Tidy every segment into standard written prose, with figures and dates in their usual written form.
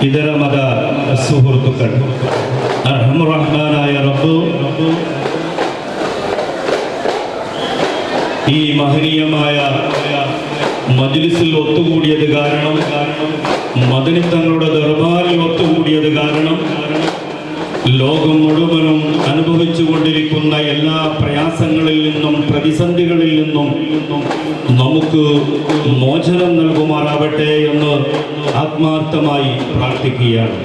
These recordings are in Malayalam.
ഇതര മത സുഹൃത്തുക്കൾ, അർഹമുറഹ്മാനായ റബ്ബ് ഈ മഹനീയമായ മജ്ലിസിൽ ഒത്തുകൂടിയത് കാരണം, മദനി തങ്ങളുടെ ദർബാറിൽ ഒത്തുകൂടിയത് കാരണം ലോകം മുഴുവനും അനുഭവിച്ചു കൊണ്ടിരിക്കുന്ന എല്ലാ പ്രയാസങ്ങളിൽ നിന്നും പ്രതിസന്ധികളിൽ നിന്നും നമുക്ക് മോചനം നൽകുമാറാവട്ടെ എന്ന് ആത്മാർത്ഥമായി പ്രാർത്ഥിക്കുകയാണ്.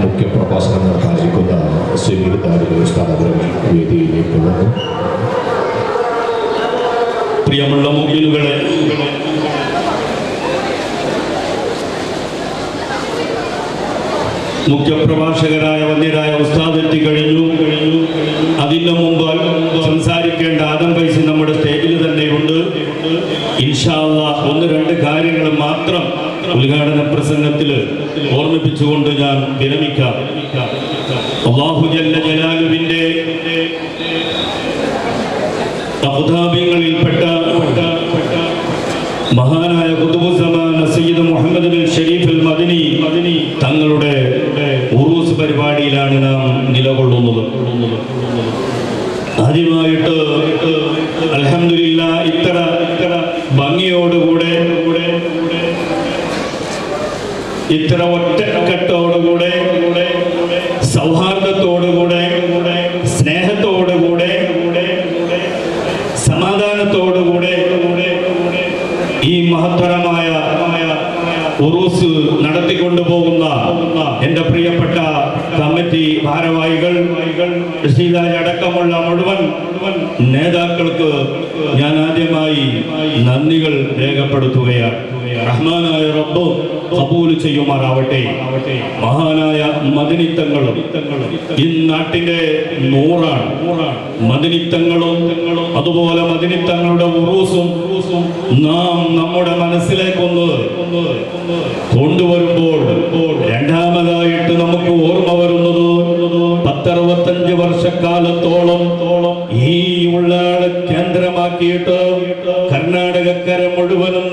മുഖ്യ പ്രഭാഷണം നടത്താനിരിക്കുന്ന വേദിയിലേക്ക് വന്നു. പ്രിയമുള്ള മുഅ്മിനുകളെ, മുഖ്യപ്രഭാഷകരായ വന്യരായ ഉസ്താദ് എത്തിക്കഴിഞ്ഞു. അതിന് മുമ്പ് സംസാരിക്കേണ്ട ആദം ഫൈസി നമ്മുടെ സ്റ്റേജിൽ തന്നെയുണ്ട്. ഇൻഷാ അല്ലാഹ് ഒന്ന് രണ്ട് കാര്യങ്ങൾ മാത്രം ഉദ്ഘാടന പ്രസംഗത്തിൽ ഓർമ്മിപ്പിച്ചുകൊണ്ട് ഞാൻ വിരമിക്കാം. അല്ലാഹു ജല്ല ജലാലുവിന്റെ അബുദാബികളിൽപ്പെട്ട മഹാനായ ഖുതുബുസ്സമാൻ സയ്യിദ് മുഹമ്മദ് ബിൻ ഷരീഫ് അൽ മദനി തങ്ങളുടെ ഉറൂസ് പരിപാടിയിലാണ് നാം നിലകൊള്ളുന്നത്. ആദ്യമായിട്ട് അൽഹംദുലില്ലാഹ് ഇത്ര ഭംഗിയോടുകൂടെ, ഇത്ര ഒറ്റക്കെട്ടോടുകൂടെ, സൗഹാർദ്ദത്തോടുകൂടെ, സ്നേഹത്തോടുകൂടെ, സമാധാനത്തോടുകൂടെ ഈ മഹത്തരമായ ഉറൂസ് നടത്തിക്കൊണ്ടു പോകുന്ന എൻ്റെ പ്രിയപ്പെട്ട കമ്മിറ്റി ഭാരവാഹികൾ, അടക്കമുള്ള മുഴുവൻ നേതാക്കൾക്ക് ഞാൻ ആദ്യമായി നന്ദികൾ രേഖപ്പെടുത്തുകയാണ്. റഹ്മാനായ റബ്ബ് ഖബൂൽ ചെയ്യുമാറാവട്ടെ. മഹാനായ മദനിത്തങ്ങളും ഈ നാട്ടിന്റെ നൂറാണ്. മദനിത്തങ്ങളും അതുപോലെ മദനിത്തങ്ങളുടെ ഉറൂസും നാം നമ്മുടെ മനസ്സിലേക്കൊന്ന് കൊണ്ടുവരുമ്പോൾ രണ്ടാമതായിട്ട് നമുക്ക് ഓർമ്മ വരുന്നത് 10-65 വർഷക്കാലത്തോളം ഈ ഉള്ളാള് കേന്ദ്രമാക്കിയിട്ട് കർണാടകക്കര മുഴുവനും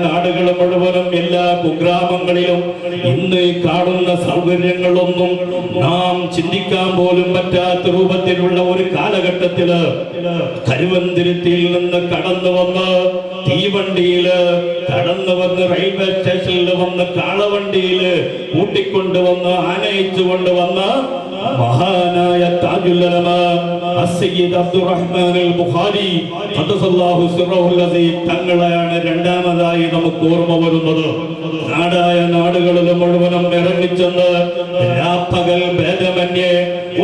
നാടുകൾ മുഴുവനും എല്ലാ കുഗ്രാമങ്ങളിലും ഇന്ന് കാണുന്ന സൗകര്യങ്ങളൊന്നും നാം ചിന്തിക്കാൻ പോലും പറ്റാത്ത രൂപത്തിലുള്ള ഒരു കാലഘട്ടത്തില് കരുവന്തിരുത്തിയിൽ നിന്ന് കടന്നു വന്ന് തീവണ്ടിയില് കടന്നു വന്ന് റെയിൽവേ സ്റ്റേഷനിൽ വന്ന് കാളവണ്ടിയില് കൂട്ടിക്കൊണ്ടുവന്ന് ആനയിച്ചു കൊണ്ടുവന്ന് മഹാനായ താജുൽ ഉലമ അസ്സയ്യിദ് അബ്ദുറഹ്മാൻ അൽ ബുഖാരി ഖദ്ദസല്ലാഹു സിറഹുൽ അസീസ് തങ്ങളെയാണ് രണ്ടാമതായി നമുക്ക് ഓർമ്മ വരുന്നത്. നാടുകളിൽ മുഴുവനും ഇറങ്ങിച്ചെന്ന് രാപ്പകൽ ഭേദമന്യേ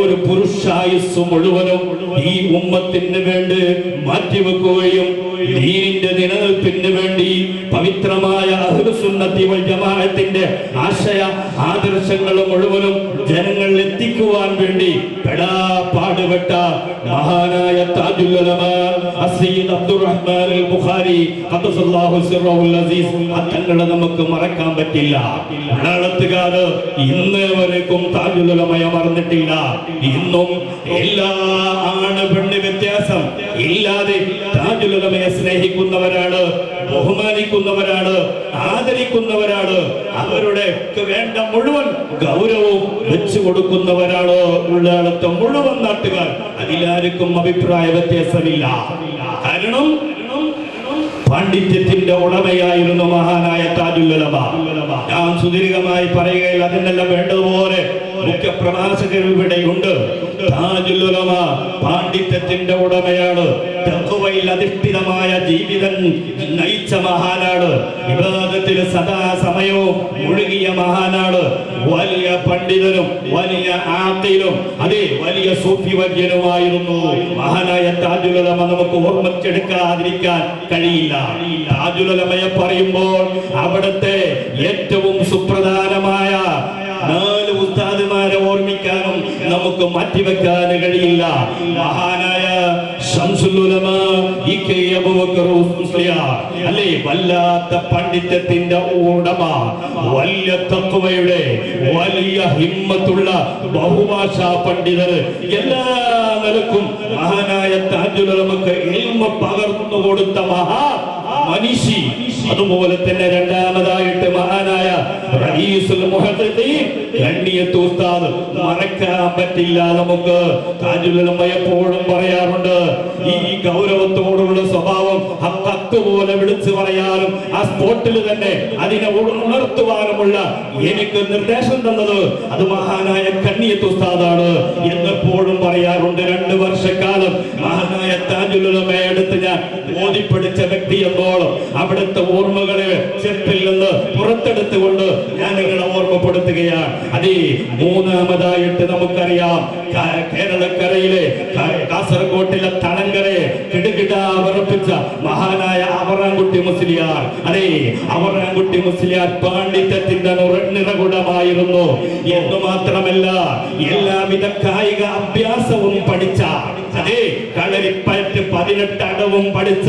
ഒരു പുരുഷായുസ് മുഴുവനും ഈ ഉമ്മത്തിന് വേണ്ടി മാറ്റിവെക്കുകയും ദീനിന്റെ നിലനിൽപ്പിന് വേണ്ടി പവിത്രമായ അഹ്ലുസുന്നത്തി വൽ ജമാഅത്തിന്റെ ആദർശങ്ങൾ മുഴുവനും ജനങ്ങളിൽ എത്തിക്കുവാൻ വേണ്ടി പാടുപെട്ട മഹാനായ താജുൽ ഉലമ അസ്സയ്യിദ് അബ്ദുറഹ്മാൻ അൽ ബുഖാരി ഖദ്ദസല്ലാഹു സിറഹുൽ അസീസ് തങ്ങളെ നമുക്ക് മറക്കാൻ പറ്റില്ല. മലയാളത്തുകാർ ഇന്നേ വരേക്കും താജുൽ ഉലമയെ മറന്നിട്ടില്ല. ഇന്നും എല്ലാ ആണ് പെണ്ണ് വ്യത്യാസം ഇല്ലാതെ താജുൽ ഉലമയെ സ്നേഹിക്കുന്നവരാണ്, ബഹുമാനിക്കുന്നവരാണ്, ആദരിക്കുന്നവരാണ്, അവരുടെ വേണ്ട മുഴുവൻ ഗൗരവവും വെച്ചു കൊടുക്കുന്നവരാണ് ഉള്ളാളത്തെ മുഴുവൻ നാട്ടുകാർ. അതിലാർക്കും അഭിപ്രായ വ്യത്യാസമില്ല. കാരണം പാണ്ഡിത്യത്തിന്റെ ഉടമയായിരുന്നു മഹാനായ താജുൽ ഉലമ. ഞാൻ സുദീർഘമായി പറയുകയില്ല, അതിനെല്ലാം വേണ്ടതുപോലെ മുഖ്യ പ്രഭാഷകർ ഇവിടെയുണ്ട്. താജുൽ ഉലമ പാണ്ഡിത്യത്തിന്റെ ഉടമയാണ്. തഖ്വയിൽ അധിഷ്ഠിതമായ ജീവിതം നയിച്ച മഹാനാണ്. ഇബാദത്തിൽ സദാസമയവും മുഴുകിയ മഹാനാണ്. വലിയ പണ്ഡിതനും വലിയ ആഖിലും അതേ വലിയ സൂഫി വര്യനുമായിരുന്നു മഹാനായ താജുൽ ഉലമ. നമുക്ക് ഓർമ്മിച്ചെടുക്കാതിരിക്കാൻ കഴിയില്ല. താജുൽ ഉലമയെ പറയുമ്പോൾ അവിടുത്തെ ഏറ്റവും സുപ്രധാനമായ 4 ഉസ്താദുമാരെ ഓർമ്മിക്കാനും നമുക്ക് മാറ്റിവെക്കാൻ കഴിയില്ല. മഹാനായ ശംസുൽ ഉലമ ഇ.കെ. അബൂബക്കർ മുസ്ലിയാർ അല്ലേ, വല്ലാത്ത പാണ്ഡിത്യത്തിന്റെ ഉടമ, വലിയ തഖ്വയുടെ വലിയ ഹിമ്മത്തുള്ള ബഹുഭാഷാ പണ്ഡിതർ, എല്ലാ നിലക്കും മഹാനായ താജുൽ ഉലമക്ക് ഇൽമ പകർന്നു കൊടുത്ത മഹാ മനുഷ്യ. അതുപോലെ തന്നെ രണ്ടാമതായിട്ട് മഹാനായ റഈസുൽ മുഹദ്ദിഖീൻ ഗണ്ണിയത്ത് ഉസ്താദ്, മറക്കാൻ പറ്റില്ല നമുക്ക്. താജുൽ ഉലമ എപ്പോഴും പറയാറുണ്ട്, ഈ ഗൗരവത്തോടുള്ള സ്വഭാവം ഹക്ക് പോലെ വിളിച്ചു പറയാനും ആ സ്പോട്ടിൽ തന്നെ അതിനെ ഉണർത്തുവാനുമുള്ള എനിക്ക് നിർദ്ദേശം തന്നത് അത് മഹാനായ ഗണ്ണിയത്ത് ഉസ്താദാണ് എന്നെപ്പോഴും പറയാറുണ്ട്. 2 വർഷക്കാലം മഹാനായ താജുൽ ഉലമയെ അടുത്ത് ഞാൻ ഓതിപ്പടിച്ച വ്യക്തി എന്നോളം അവിടുത്തെ ഓർമ്മകളെ ചെപ്പിൽ നിന്ന് പുറത്തെടുത്തുകൊണ്ട് ഞാൻ നിങ്ങളെ ഓർമ്മപ്പെടുത്തുകയാണ്. അതേ, മൂന്നാമതായിട്ട് നമുക്കറിയാം, കേരളക്കരയിലെ കാസർഗോട്ടിലെ തണങ്കരയെ കിടുകിട വിറപ്പിച്ച മഹാനായ അവറാൻകുട്ടി മുസ്ലിയാർ. അതേ, അവറാൻകുട്ടി മുസ്ലിയാർ പാണ്ഡിത്യത്തിന്റെ നിറകുടമായിരുന്നു എന്ന് മാത്രമല്ല എല്ലാവിധ കായിക അഭ്യാസവും പഠിച്ച, അതേ, കളരിപ്പയറ്റ് 18 അടവും പഠിച്ച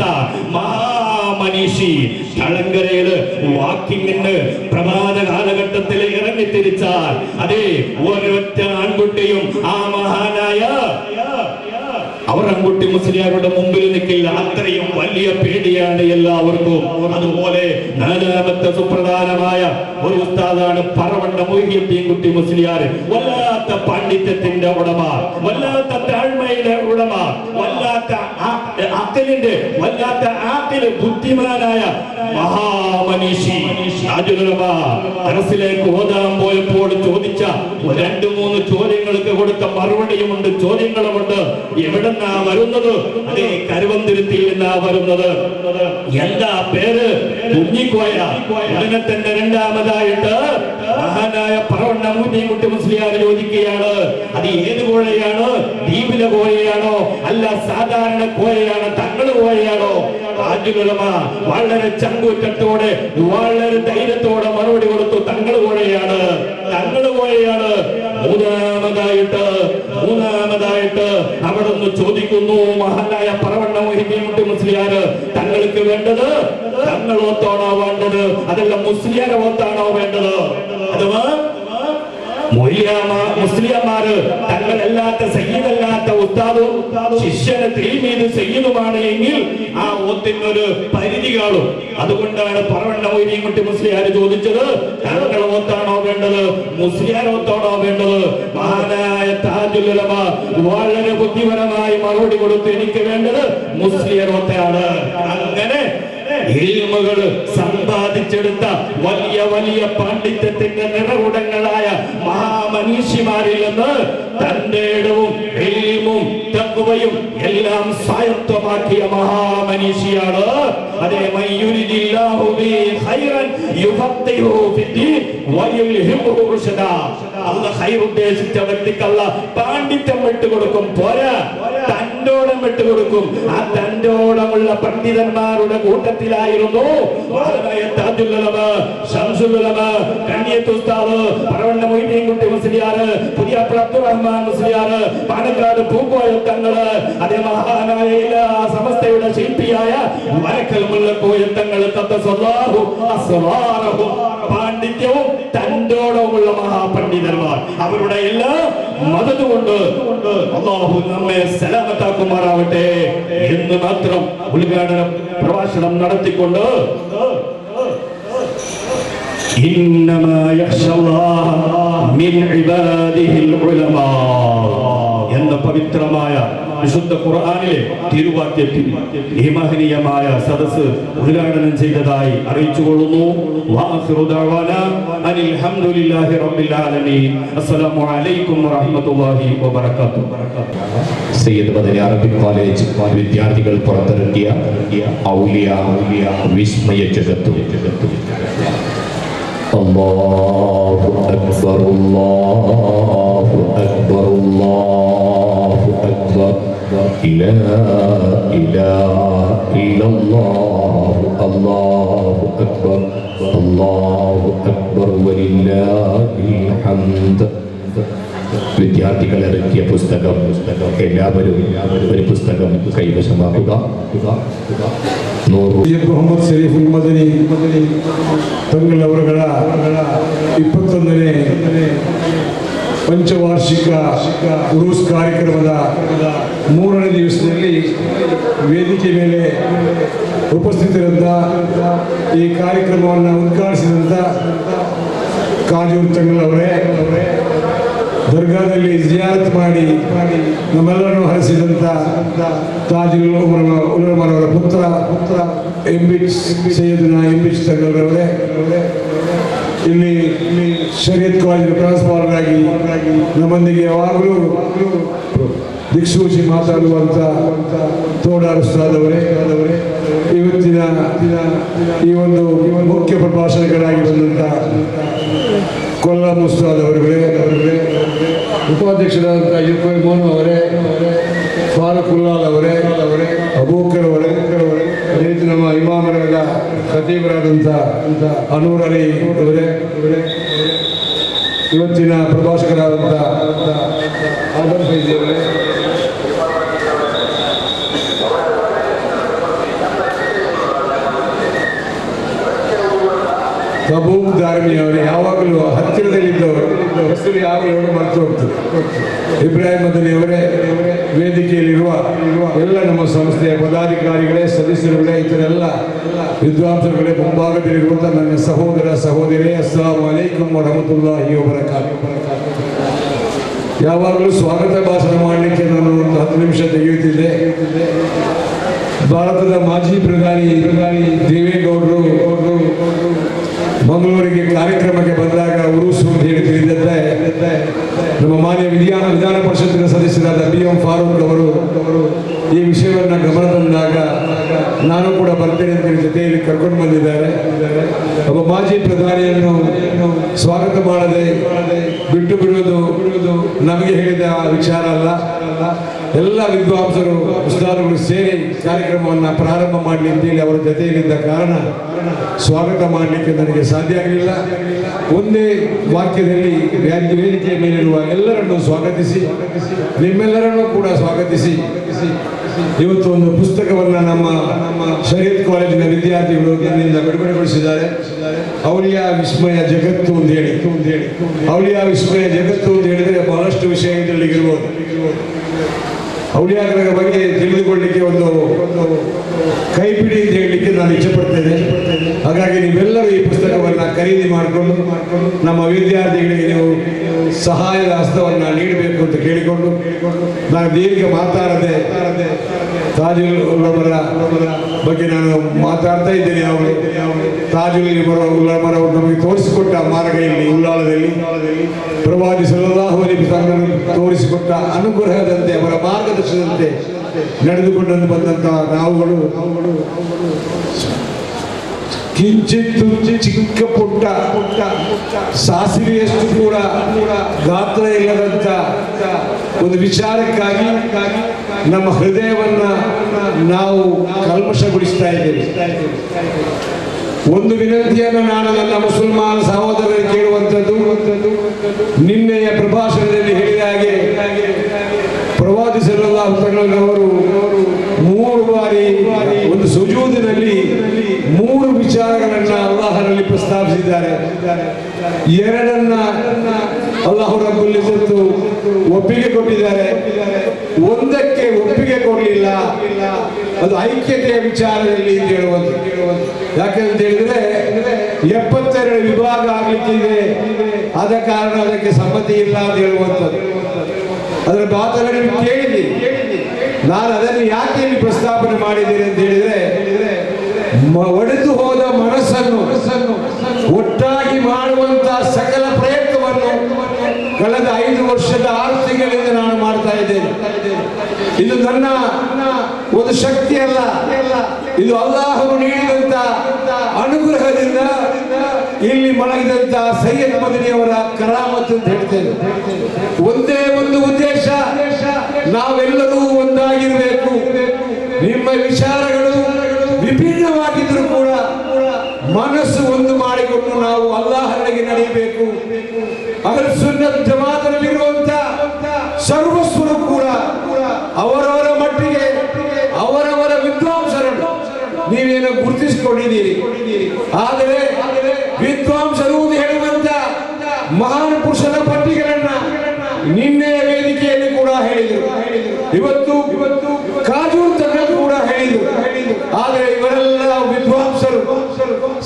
മഹാമനീഷി. തളങ്കരയില് വാക്കിങ്ങിന് പ്രഭാത കാലഘട്ടത്തിൽ ഇറങ്ങിത്തിരിച്ചാൽ അതേ ഒരൊറ്റ ആൺകുട്ടിയും ആ മഹാനായ അവറാൻകുട്ടി മുസ്ലിയാരുടെ മുമ്പിൽ നിൽക്കില്ല. അത്രയും വലിയ പേടിയാണ് എല്ലാവർക്കും. അതുപോലെ നാലാമത്തെ സുപ്രധാനമായ ഒരു ഉസ്താദാണ് പറവണ്ണ മൊയ്‌നുദ്ദീൻ കുട്ടി മുസ്ലിയാർ. വല്ലാത്ത പാണ്ഡിത്യത്തിന്റെ ഉടമ, വല്ലാത്ത താഴ്മയുടെ ഉടമ, വല്ലാത്ത ബുദ്ധിമാനായ മഹാമനീഷി. മനസ്സിലേക്ക് ഓതാൻ പോയപ്പോൾ ചോദിച്ച 2-3 ചോദ്യങ്ങൾക്ക് കൊടുത്ത മറുപടിയുമുണ്ട്, ചോദ്യങ്ങളുമുണ്ട്. എവിടെന്നാ വരുന്നത്? അതേ, കരുവന്തിരുത്തിയിൽ നിന്നാ വരുന്നത്. എന്താ പേര്? കുഞ്ഞിക്കോയ. അതിനെ തന്നെ രണ്ടാമതായിട്ട് മഹാനായ പറവണ്ണ മൊയ്‌നുദ്ദീൻ മുസ്ലിയാർ ചോദിക്കുകയാണ്, അത് ഏത് കോഴയാണ്? ദ്വീപിലെ കോഴയാണോ അല്ല സാധാരണ കോഴയാണ്, തങ്ങള് കോഴയാണോ? താജുൽ ഉലമ വളരെ ചങ്കൂറ്റത്തോടെ വളരെ ധൈര്യത്തോടെ മറുപടി കൊടുത്തു, തങ്ങള് കോഴയാണ്, തങ്ങള് കോഴയാണ്. മൂന്നാമതായിട്ട് അവിടുന്ന് ചോദിക്കുന്നു മഹാനായ പറവണ്ണ മൊയ്‌നുദ്ദീൻ മുസ്ലിയാർ, തങ്ങൾക്ക് വേണ്ടത് തങ്ങളോത്താണോ വേണ്ടത് അതല്ല മുസ്ലിയാരെ ഓത്താണോ വേണ്ടത്? അഥവാ മുസ്ലിംമാര് തങ്ങളല്ലാത്ത സയ്യിദല്ലാത്ത ഉസ്താദും ശിഷ്യന് തിൽമീദ് സയ്യിദുമാണ് എങ്കിൽ ആ ഓത്തിനൊരു പരിധി കാണും. അതുകൊണ്ടാണ് പറവണ്ണ മൊയ്‌നുദ്ദീൻ മുസ്ലിയാർ ചോദിച്ചത്, തങ്ങൾ ഓത്താണോ വേണ്ടത് മുസ്ലിയാർ ഓത്താണോ വേണ്ടത്? മഹാനായ താജുൽ ഉലമ വളരെ ബുദ്ധിപരമായി മറുപടി കൊടുത്തു, എനിക്ക് വേണ്ടത് മുസ്ലിയാർ ഓത്താണ്. അങ്ങനെ ഇൽമുകൾ സമ്പാദിച്ചെടുത്ത വലിയ വലിയ പാണ്ഡിത്യത്തിന്റെ നിറകുടങ്ങളായ മഹാമനീഷിമാരിൽ നിന്ന് തന്റെ ഇടവും ഇൽമും തഖ്വയും എല്ലാം സ്വായത്തമാക്കിയ മഹാമനീഷിയാണ്. അതേ, മയ്യുരിദില്ലാഹു ബിഹി ഖൈറൻ യുഫഖിഹു ഫിദ്ദീൻ വയൽഹിമുഹു റുശ്ദാ. അല്ലാഹ് ഖൈർ ഉദ്ദേശിച്ച വ്യക്തിക്ക് അല്ലാഹ് പാണ്ഡിത്യം വിട്ടുകൊടുക്കും, പോരാ തന്നോടം വിട്ടുകൊടുക്കും. ആ തന്നോടമുള്ള പണ്ഡിതന്മാരുടെ കൂട്ടത്തിലായിരുന്നു മഹാനായ താജുൽ ഉലമ, ശംസുൽ ഉലമ, ഗണ്ണിയത്ത് ഉസ്താദ്, പറവണ്ണ മൊയ്‌നുദ്ദീൻ കുട്ടി മുസ്ലിയാർ, പുതിയ അബ്ദുറഹ്മാൻ മുസ്ലിയാർ, പാണക്കാട് പൂക്കോയ തങ്ങള്, അതേ മഹാനായ എല്ലാ സമസ്തയുടെ ശില്പിയായ വരക്കൽ മുല്ലക്കോയ തങ്ങള്, ഖദ്ദസല്ലാഹു അസ്റാറഹു. പാണ്ഡിത്യവും തന്നോടമുള്ള മഹാപണ്ഡിതന്മാർ, അവരുടെ എല്ലാ മദദ് കൊണ്ട് അല്ലാഹു നമ്മെ സലാമത്താക്കുമാറാവട്ടെ എന്ന് മാത്രം ഉദ്ഘാടന പ്രഭാഷണം നടത്തിക്കൊണ്ട് ഇന്നമാ യഖ്ശല്ലാഹ മിൻ ഇബാദിഹിൽ ഉലമാ എന്ന പവിത്രമായ വിശുദ്ധ ഖുർആനിലെ തിരുവാക്യത്തിൽ ഈ മഹനീയമായ സദസ്സ് ഉദ്ഘാടനം ചെയ്തതായി അറിയിച്ചുകൊള്ളുന്നു. വആഖിറു ദഅവാനാ അനിൽ ഹംദുലില്ലാഹി റബ്ബിൽ ആലമീൻ. അസ്സലാമു അലൈക്കും വറഹ്മത്തുള്ളാഹി വബറകാതുഹു. സയ്യിദ് മദനി അറബിക് കോളേജ് വിദ്യാർത്ഥികൾ പുറത്തിറക്കിയ ഔലിയ വിസ്മയ ജഗത്തു. അല്ലാഹു അക്ബർ അല്ലാഹു അക്ബർ അല്ലാഹു അക്ബർ ലാ ഇലാഹ ഇല്ലല്ലാഹു അല്ലാഹു അക്ബർ വലില്ലാഹിൽ ഹംദ്. വിദ്യാർത്ഥികളിറക്കിയ പുസ്തകം എല്ലാവരും ഒരു പുസ്തകം കൈവശമാക്കുക. മുഹമ്മദ് ഷരീഫുൽ മദനി ತಂಗಳವರುಗಳ 21ನೇ ಪಂಚವಾರ್ಷಿಕ ಉರೂಸ್ ಕಾರ್ಯಕ್ರಮದ 3ನೇ ದಿವಸದಲ್ಲಿ ವೇದಿಕೆ ಮೇಲೆ ಉಪಸ್ಥಿತರಿದ್ದ ಈ ಕಾರ್ಯಕ್ರಮವನ್ನು ಉದ್ಘಾಟಿಸಿದಂಥ ಕಾಜೂರು ತಂಗಳವರೇ, ದರ್ಗಾದಲ್ಲಿ ಜಿಯಾರತ್ ಮಾಡಿ ನಮ್ಮೆಲ್ಲರನ್ನು ಹರಿಸಿದಂಥ ತಾಜುಲ್ ಉಲಮರವರ ಪುತ್ರ ಸೈಯದ್ನ ಎಂಬಿಚ್ ತಂಗಳವರೇ, ಇಲ್ಲಿ ಶರೀಯತ್ ಕಾಲೇಜಿನ ಪ್ರಿನ್ಸಿಪಾಲರಾಗಿ ನಮ್ಮೊಂದಿಗೆ ಯಾವಾಗಲೂ ದಿಕ್ಸೂಚಿ ಮಾತಾಡುವಂಥ ತೋಡಾರ್ ಉಸ್ತಾದ್ ಅವರೇ, ಇವತ್ತಿನ ಈ ಒಂದು ಮುಖ್ಯ ಪ್ರಭಾಷಣೆಗಳಾಗಿ ಬಂದಂಥ ಕೊಲ್ಲಂ ಉಸ್ತಾದ್ ಅವರುಗಳೇ, ಉಪಾಧ್ಯಕ್ಷರಾದಂಥ ಯುಪೈ ಮೋನು ಅವರೇ, ಫಾರೂಕ್ ಉಲ್ಲಾಲ್ ಅವರೇ, ಅಬೂಕರ್ ಅವರೇ, ಅದೇ ರೀತಿ ನಮ್ಮ ಇಮಾಮರಾದ ಖತೀಬರಾದಂಥ ಅನೂರ್ ಅಲಿ ಅವರೇ, ಇವತ್ತಿನ ಪ್ರಭಾಷಕರಾದಂಥ ಆದಮ್ ಫೈಜಿ ಅವರೇ, ತಬೂಕ್ ದಾರ್ಮಿ ಅವರೇ, ಯಾವಾಗಲೂ ಹತ್ತಿರದಲ್ಲಿದ್ದವರು, ಹೆಸರು ಯಾವಾಗಲೂ ಮರೆತು ಹೋಗ್ತದೆ. ಇಬ್ರಾಹಿಂ ಮದನಿ ಅವರೇ, ವೇದಿಕೆಯಲ್ಲಿರುವ ಎಲ್ಲ ನಮ್ಮ ಸಂಸ್ಥೆಯ ಪದಾಧಿಕಾರಿಗಳೇ, ಸದಸ್ಯರುಗಳೇ, ಇತರೆಲ್ಲ ವಿದ್ವಾಂಸರುಗಳೇ, ಮುಂಭಾಗದಲ್ಲಿರುವಂಥ ನನ್ನ ಸಹೋದರ ಸಹೋದರಿ, ಅಸ್ಸಲಾಮು ಅಲೈಕುಂ ವರಹಮತುಲ್ಲಾಹಿ ವಬರಕಾತುಹು. ಯಾವಾಗಲೂ ಸ್ವಾಗತ ಭಾಷಣ ಮಾಡಲಿಕ್ಕೆ ನಾನು ಒಂದು 10 ನಿಮಿಷ ತೆಗೆಯುತ್ತಿದ್ದೆ. ಭಾರತದ ಮಾಜಿ ಪ್ರಧಾನಿ ದೇವೇಗೌಡರು ಮಂಗಳೂರಿಗೆ ಕಾರ್ಯಕ್ರಮಕ್ಕೆ ಬಂದಾಗ ಉರುಸು ಅಂತ ಹೇಳಿ ತಿಳಿದದ್ದೇ ನಮ್ಮ ಮಾನ್ಯ ವಿಧಾನ ಪರಿಷತ್ತಿನ ಸದಸ್ಯರಾದ BM ಫಾರೂಕ್ ಅವರು ಈ ವಿಷಯವನ್ನು ಗಮನ ತಂದಾಗ ನಾನು ಕೂಡ ಬರ್ತೇನೆ ಅಂತ ಜೊತೆಯಲ್ಲಿ ಕರ್ಕೊಂಡು ಬಂದಿದ್ದಾರೆ. ಒಬ್ಬ ಮಾಜಿ ಪ್ರಧಾನಿಯನ್ನು ಸ್ವಾಗತ ಮಾಡದೆ ಬಿಟ್ಟು ಬಿಡುವುದು ನಮಗೆ ಹೇಳಿದ ವಿಚಾರ ಅಲ್ಲ. ಎಲ್ಲ ವಿದ್ವಾಂಸರು ಉಸ್ತಾದಗಳು ಸೇರಿ ಕಾರ್ಯಕ್ರಮವನ್ನು ಪ್ರಾರಂಭ ಮಾಡಲಿ ಅಂತೇಳಿ ಅವರ ಜೊತೆಯಲ್ಲಿದ್ದ ಕಾರಣ ಸ್ವಾಗತ ಮಾಡಲಿಕ್ಕೆ ನನಗೆ ಸಾಧ್ಯ ಆಗಲಿಲ್ಲ. ಒಂದೇ ವಾಕ್ಯದಲ್ಲಿ ವೇದಿಕೆಯ ಮೇಲಿರುವ ಎಲ್ಲರನ್ನು ಸ್ವಾಗತಿಸಿ, ನಿಮ್ಮೆಲ್ಲರನ್ನೂ ಕೂಡ ಸ್ವಾಗತಿಸಿ, ಇವತ್ತು ಒಂದು ಪುಸ್ತಕವನ್ನು ನಮ್ಮ ಶರೀಯತ್ ಕಾಲೇಜಿನ ವಿದ್ಯಾರ್ಥಿಗಳು ನನ್ನಿಂದ ಬಿಡುಗಡೆಗೊಳಿಸಿದ್ದಾರೆ. ಔಲಿಯಾ ವಿಸ್ಮಯ ಜಗತ್ತು ಅಂತ ಹೇಳಿ. ಔಲಿಯಾ ವಿಸ್ಮಯ ಜಗತ್ತು ಅಂತ ಹೇಳಿದರೆ ಬಹಳಷ್ಟು ವಿಷಯ ಇದರಲ್ಲಿ ಇರ್ಬೋದು. ಔಲಿಯಾಗಳ ಬಗ್ಗೆ ತಿಳಿದುಕೊಳ್ಳಲಿಕ್ಕೆ ಒಂದು ಕೈಪಿಡಿ ಅಂತ ಹೇಳಲಿಕ್ಕೆ ನಾನು ಇಚ್ಛೆಪಡ್ತೇನೆ. ಹಾಗಾಗಿ ನೀವೆಲ್ಲರೂ ಈ ಪುಸ್ತಕವನ್ನು ಖರೀದಿ ಮಾಡಿಕೊಂಡು ನಮ್ಮ ವಿದ್ಯಾರ್ಥಿಗಳಿಗೆ ನೀವು ಸಹಾಯದ ಹಸ್ತವನ್ನು ನೀಡಬೇಕು ಅಂತ ಕೇಳಿಕೊಂಡು ನಾನು ದೀರ್ಘ ಮಾತಾಡದೆ ತಾಜುಲ್ ಉಲಮರ ಬಗ್ಗೆ ನಾನು ಮಾತಾಡ್ತಾ ಇದ್ದೇನೆ. ಅವರು ತಾಜುಲ್ ಉಲಮರ ಅವರು ನಮಗೆ ತೋರಿಸಿಕೊಟ್ಟ ಮಾರ್ಗ ಇಲ್ಲಿ ಉಲ್ಲಾಳದಲ್ಲಿ ಪ್ರವಾದಿ ಸಲ್ಲಲ್ಲಾಹು ಅಲೈಹಿ ವಸಲ್ಲಂ ತೋರಿಸಿಕೊಟ್ಟ ಅನುಗ್ರಹದಂತೆ, ಅವರ ಮಾರ್ಗದರ್ಶನದಂತೆ ನಡೆದುಕೊಂಡು ಬಂದಂಥ ನಾವುಗಳು ಕಿಂಚಿತ್ತು ಚಿಕ್ಕ ಪುಟ್ಟ ಸಾಸಿವೆಯಷ್ಟು ಕೂಡ ಗಾತ್ರ ಇಲ್ಲದಂತ ಒಂದು ವಿಚಾರಕ್ಕಾಗಿ ನಮ್ಮ ಹೃದಯವನ್ನ ನಾವು ಕಲ್ಮಶಗೊಳಿಸ್ತಾ ಇದ್ದೇವೆ. ಒಂದು ವಿನಂತಿಯನ್ನು ನಾನು ನನ್ನ ಮುಸಲ್ಮಾನ ಸಹೋದರರಿಗೆ ಕೇಳುವಂಥದ್ದು, ನಿನ್ನೆಯ ಪ್ರಭಾಷಣದಲ್ಲಿ ಹೇಳಿದ ಹಾಗೆ ಪ್ರವಾದಿ ಸಲ್ಲಲ್ಲಾಹು ಅಲೈಹಿ ವಸಲ್ಲಂ ಅವರು 3 ಬಾರಿ ಒಂದು ಸುಜೂದಿನಲ್ಲಿ 3 ವಿಚಾರಗಳನ್ನು ಅಲ್ಲಾಹನಲ್ಲಿ ಪ್ರಸ್ತಾಪಿಸಿದ್ದಾರೆ. 2 ಅಲ್ಲಾಹು ರಬ್ಬುಲ್ ಇಜ್ಜತ್ತು ಒಪ್ಪಿಗೆ ಕೊಟ್ಟಿದ್ದಾರೆ, 1ಕ್ಕೆ ಒಪ್ಪಿಗೆ ಕೊಡಲಿಲ್ಲ. ಅದು ಐಕ್ಯತೆಯ ವಿಚಾರದಲ್ಲಿ ಅಂತ ಹೇಳುವುದು. ಯಾಕೆಂತ ಹೇಳಿದ್ರೆ 72 ವಿಭಾಗ ಆಗ್ಲಿಕ್ಕಿದೆ, ಆದ ಕಾರಣ ಅದಕ್ಕೆ ಸಮ್ಮತಿ ಇಲ್ಲ ಅಂತ ಹೇಳುವಂಥದ್ದು. ಅದರ ಮಾತುಗಳನ್ನು ಕೇಳಿದೆ. ನಾನು ಅದನ್ನು ಯಾಕೆ ಇಲ್ಲಿ ಪ್ರಸ್ತಾಪನೆ ಮಾಡಿದ್ದೇನೆ ಅಂತ ಹೇಳಿದ್ರೆ, ಒಡೆದು ಹೋದ ಮನಸ್ಸನ್ನು ಒಟ್ಟಾಗಿ ಮಾಡುವಂತಹ ಸಕಲ ಪ್ರಯತ್ನವನ್ನು ಕಳೆದ 5 ವರ್ಷದ 6 ತಿಂಗಳಿಂದ ನಾನು ಮಾಡ್ತಾ ಇದ್ದೇನೆ. ಇದು ನನ್ನ ಒಂದು ಶಕ್ತಿ ಅಲ್ಲ, ಇದು ಅಲ್ಲಾಹನು ನೀಡಿದಂತ ಅನುಗ್ರಹದಿಂದ ಇಲ್ಲಿ ಮಲಗಿದಂತ ಸೈಯದ್ ಮದನಿಯವರ ಕರಾಮತ್ ಅಂತ ಹೇಳ್ತೇನೆ. ಒಂದೇ ಒಂದು ಉದ್ದೇಶ, ನಾವೆಲ್ಲರೂ ಒಂದಾಗಿರಬೇಕು. ನಿಮ್ಮ ವಿಚಾರಗಳು ವಿಭಿನ್ನವಾಗಿದ್ದರೂ ಕೂಡ ಮನಸ್ಸು ಒಂದು ಮಾಡಿಕೊಂಡು ನಾವು ಅಲ್ಲಾಹನಿಗೆ ನಡೆಯಬೇಕು. ಅಹ್ಲು ಸುನ್ನತ್ ಜಮಾತಲ್ಲಿರುವಂತ ಸರ್ವಸ್ವರು ಕೂಡ ಅವರವರ ಮಟ್ಟಿಗೆ ಅವರವರ ವಿದ್ವಾಂಸರನ್ನು ನೀವೇನು ಗುರುತಿಸಿಕೊಂಡಿದ್ದೀರಿ. ಆದರೆ ವಿದ್ವಾಂಸರು ಹೇಳುವಂತ ಮಹಾನ್ ಪುರುಷರ ಪಟ್ಟಿಗಳನ್ನ ನಿನ್ನೆಯ ವೇದಿಕೆಯಲ್ಲಿ ಕೂಡ ಹೇಳಿದರು, ಇವತ್ತು ಕಾಜೂರ್ ತನಕ ಕೂಡ ಹೇಳಿದರು. ಆದರೆ ಇವರೆಲ್ಲ ವಿದ್ವಾಂಸರು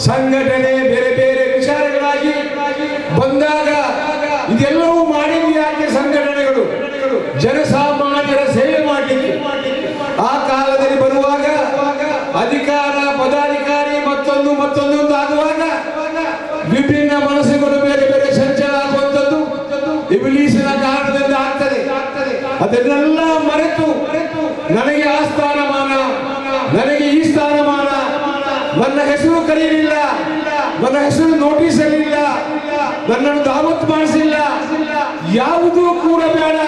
ಸಂಘಟನೆ ಬೇರೆ ಬೇರೆ ವಿಚಾರಗಳಾಗಿ ಬಂದಾಗ ಇದೆಲ್ಲವೂ ಮಾಡಿದ ಯಾಕೆ ಸಂಘಟನೆಗಳು ಜನಸಾಮಾನ್ಯರ ಸೇವೆ ಮಾಡಲಿಕ್ಕೆ. ಆ ಕಾಲದಲ್ಲಿ ಬರುವಾಗ ಅಧಿಕಾರ ಪದಾಧಿಕಾರಿ ಮತ್ತೊಂದು ಆಗುವಾಗ ವಿಭಿನ್ನ ಮನಸ್ಸುಗಳು ಬೇರೆ ಬೇರೆ ಸಂಚಾರ ಆಗುವಂಥದ್ದು ಇಬ್ಲೀಸನ ಕಾರಣದಿಂದ ಆಗ್ತದೆ. ಅದನ್ನೆಲ್ಲ ಮರೆತು ನನಗೆ ಆ ಸ್ಥಾನಮಾನ, ನನಗೆ ಈ ಸ್ಥಾನಮಾನ, ನನ್ನ ಹೆಸರು ಕರೆಯಲಿಲ್ಲ, ನನ್ನ ಹೆಸರು ನೋಟಿಸ್ ಅಲ್ಲಿಲ್ಲ, ನನ್ನನ್ನು ದಾವತ್ ಮಾಡಿಸಿಲ್ಲ, ಯಾವುದೂ ಕೂಡ ಬೇಡ.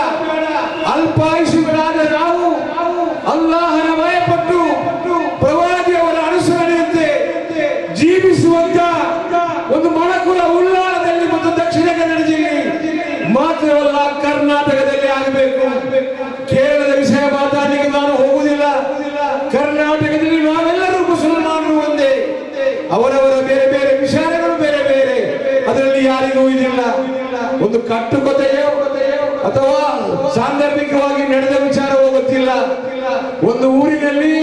ಅಲ್ಪಾಯುಷಿಗಳಾದ ನಾವು ಅಲ್ಲಾಹನ ಭಯಪಟ್ಟು ಪ್ರವಾದಿಯವರ ಅನುಸರಣೆಯಂತೆ ಜೀವಿಸುವಂತ ಒಂದು ಮಣಕುಲ ಉಳ್ಳಾಳದಲ್ಲಿ ಮತ್ತು ದಕ್ಷಿಣ ಕನ್ನಡ ಜಿಲ್ಲೆ ಮಾತ್ರವಲ್ಲ ಕರ್ನಾಟಕದಲ್ಲಿ ಆಗಬೇಕು. ಕೇರಳದ ವಿಷಯ ಮಾತಾಡಲಿಕ್ಕೆ ನಾನು ಹೋಗುವುದಿಲ್ಲ. ಕರ್ನಾಟಕದಲ್ಲಿ ನಾವೆಲ್ಲರೂ ಮುಸಲ್ಮಾನರು ಒಂದೇ. ಅವರವರ ಬೇರೆ ಬೇರೆ ವಿಚಾರಗಳು ಬೇರೆ ಬೇರೆ, ಅದರಲ್ಲಿ ಯಾರಿಗೂ ಇದಿಲ್ಲ. ಒಂದು ಕಟ್ಟುಕತೆಯೋ ಅಥವಾ ಸಾಂದರ್ಭಿಕವಾಗಿ ನಡೆದ ವಿಚಾರವೋ ಗೊತ್ತಿಲ್ಲ. ಒಂದು ಊರಿನಲ್ಲಿ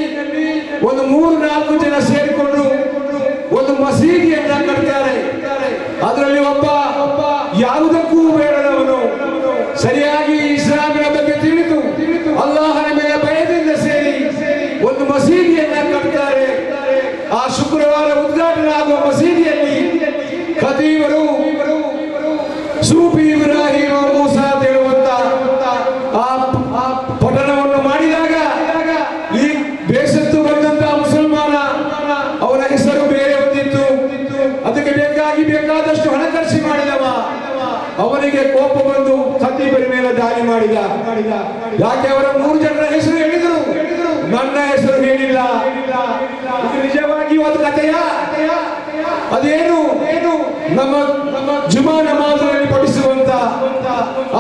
ಒಂದು 3-4 ಜನ ಸೇರಿಕೊಂಡು ಒಂದು ಮಸೀದಿಯನ್ನ ಕಟ್ತಾರೆ. ಅದರಲ್ಲಿ ಒಬ್ಬ ಯಾವುದಕ್ಕೂ ಬೇಡದವನು ಸರಿಯಾಗಿ ಇಸ್ಲಾಮಿನ ಬಗ್ಗೆ ತಿಳಿದು ಅಲ್ಲಾಹನ ಮೇಲೆ ಭಯದಿಂದ ಸೇರಿ ಒಂದು ಮಸೀದಿಯನ್ನ ಕಟ್ತಾರೆ. ಆ ಶುಕ್ರವಾರ ಉದ್ಘಾಟನೆ ಆಗುವ ಮಸೀದಿಯಲ್ಲಿ ಖತೀಬರು ಸೂಫಿ ಇಬ್ರಾಹಿಂ ಮೂಸಾ ಅಂತ ಹೇಳುವಂತ ಆ ಪಠಣವನ್ನು ಮಾಡಿದಾಗ ಈ ಬೇಸತ್ತು ಬಂದಂತಹ ಮುಸಲ್ಮಾನ ಅವನ ಹೆಸರು ಬೇರೆ ಹೊಂದಿತ್ತು. ಅದಕ್ಕೆ ಬೇಕಾದಷ್ಟು ಹಣ ಖರ್ಚು ಮಾಡಿದವ. ಅವನಿಗೆ ಕೋಪ ಬಂದು ಖತೀಬರ ಮೇಲೆ ದಾಳಿ ಮಾಡಿದ. ಯಾಕೆ ಅವರ 3 ಜನರ ಹೆಸರು ಹೇಳಿದರು, ನನ್ನ ಹೆಸರು ಹೇಳಿಲ್ಲ. ಇದು ನಿಜವಾಗಿ ಒಂದು ಕಥೆಯ? ಅದೇನು ನಮ್ಮ ಜುಮಾ ನಮಾಜಲ್ಲಿ ಪಠಿಸುವಂತ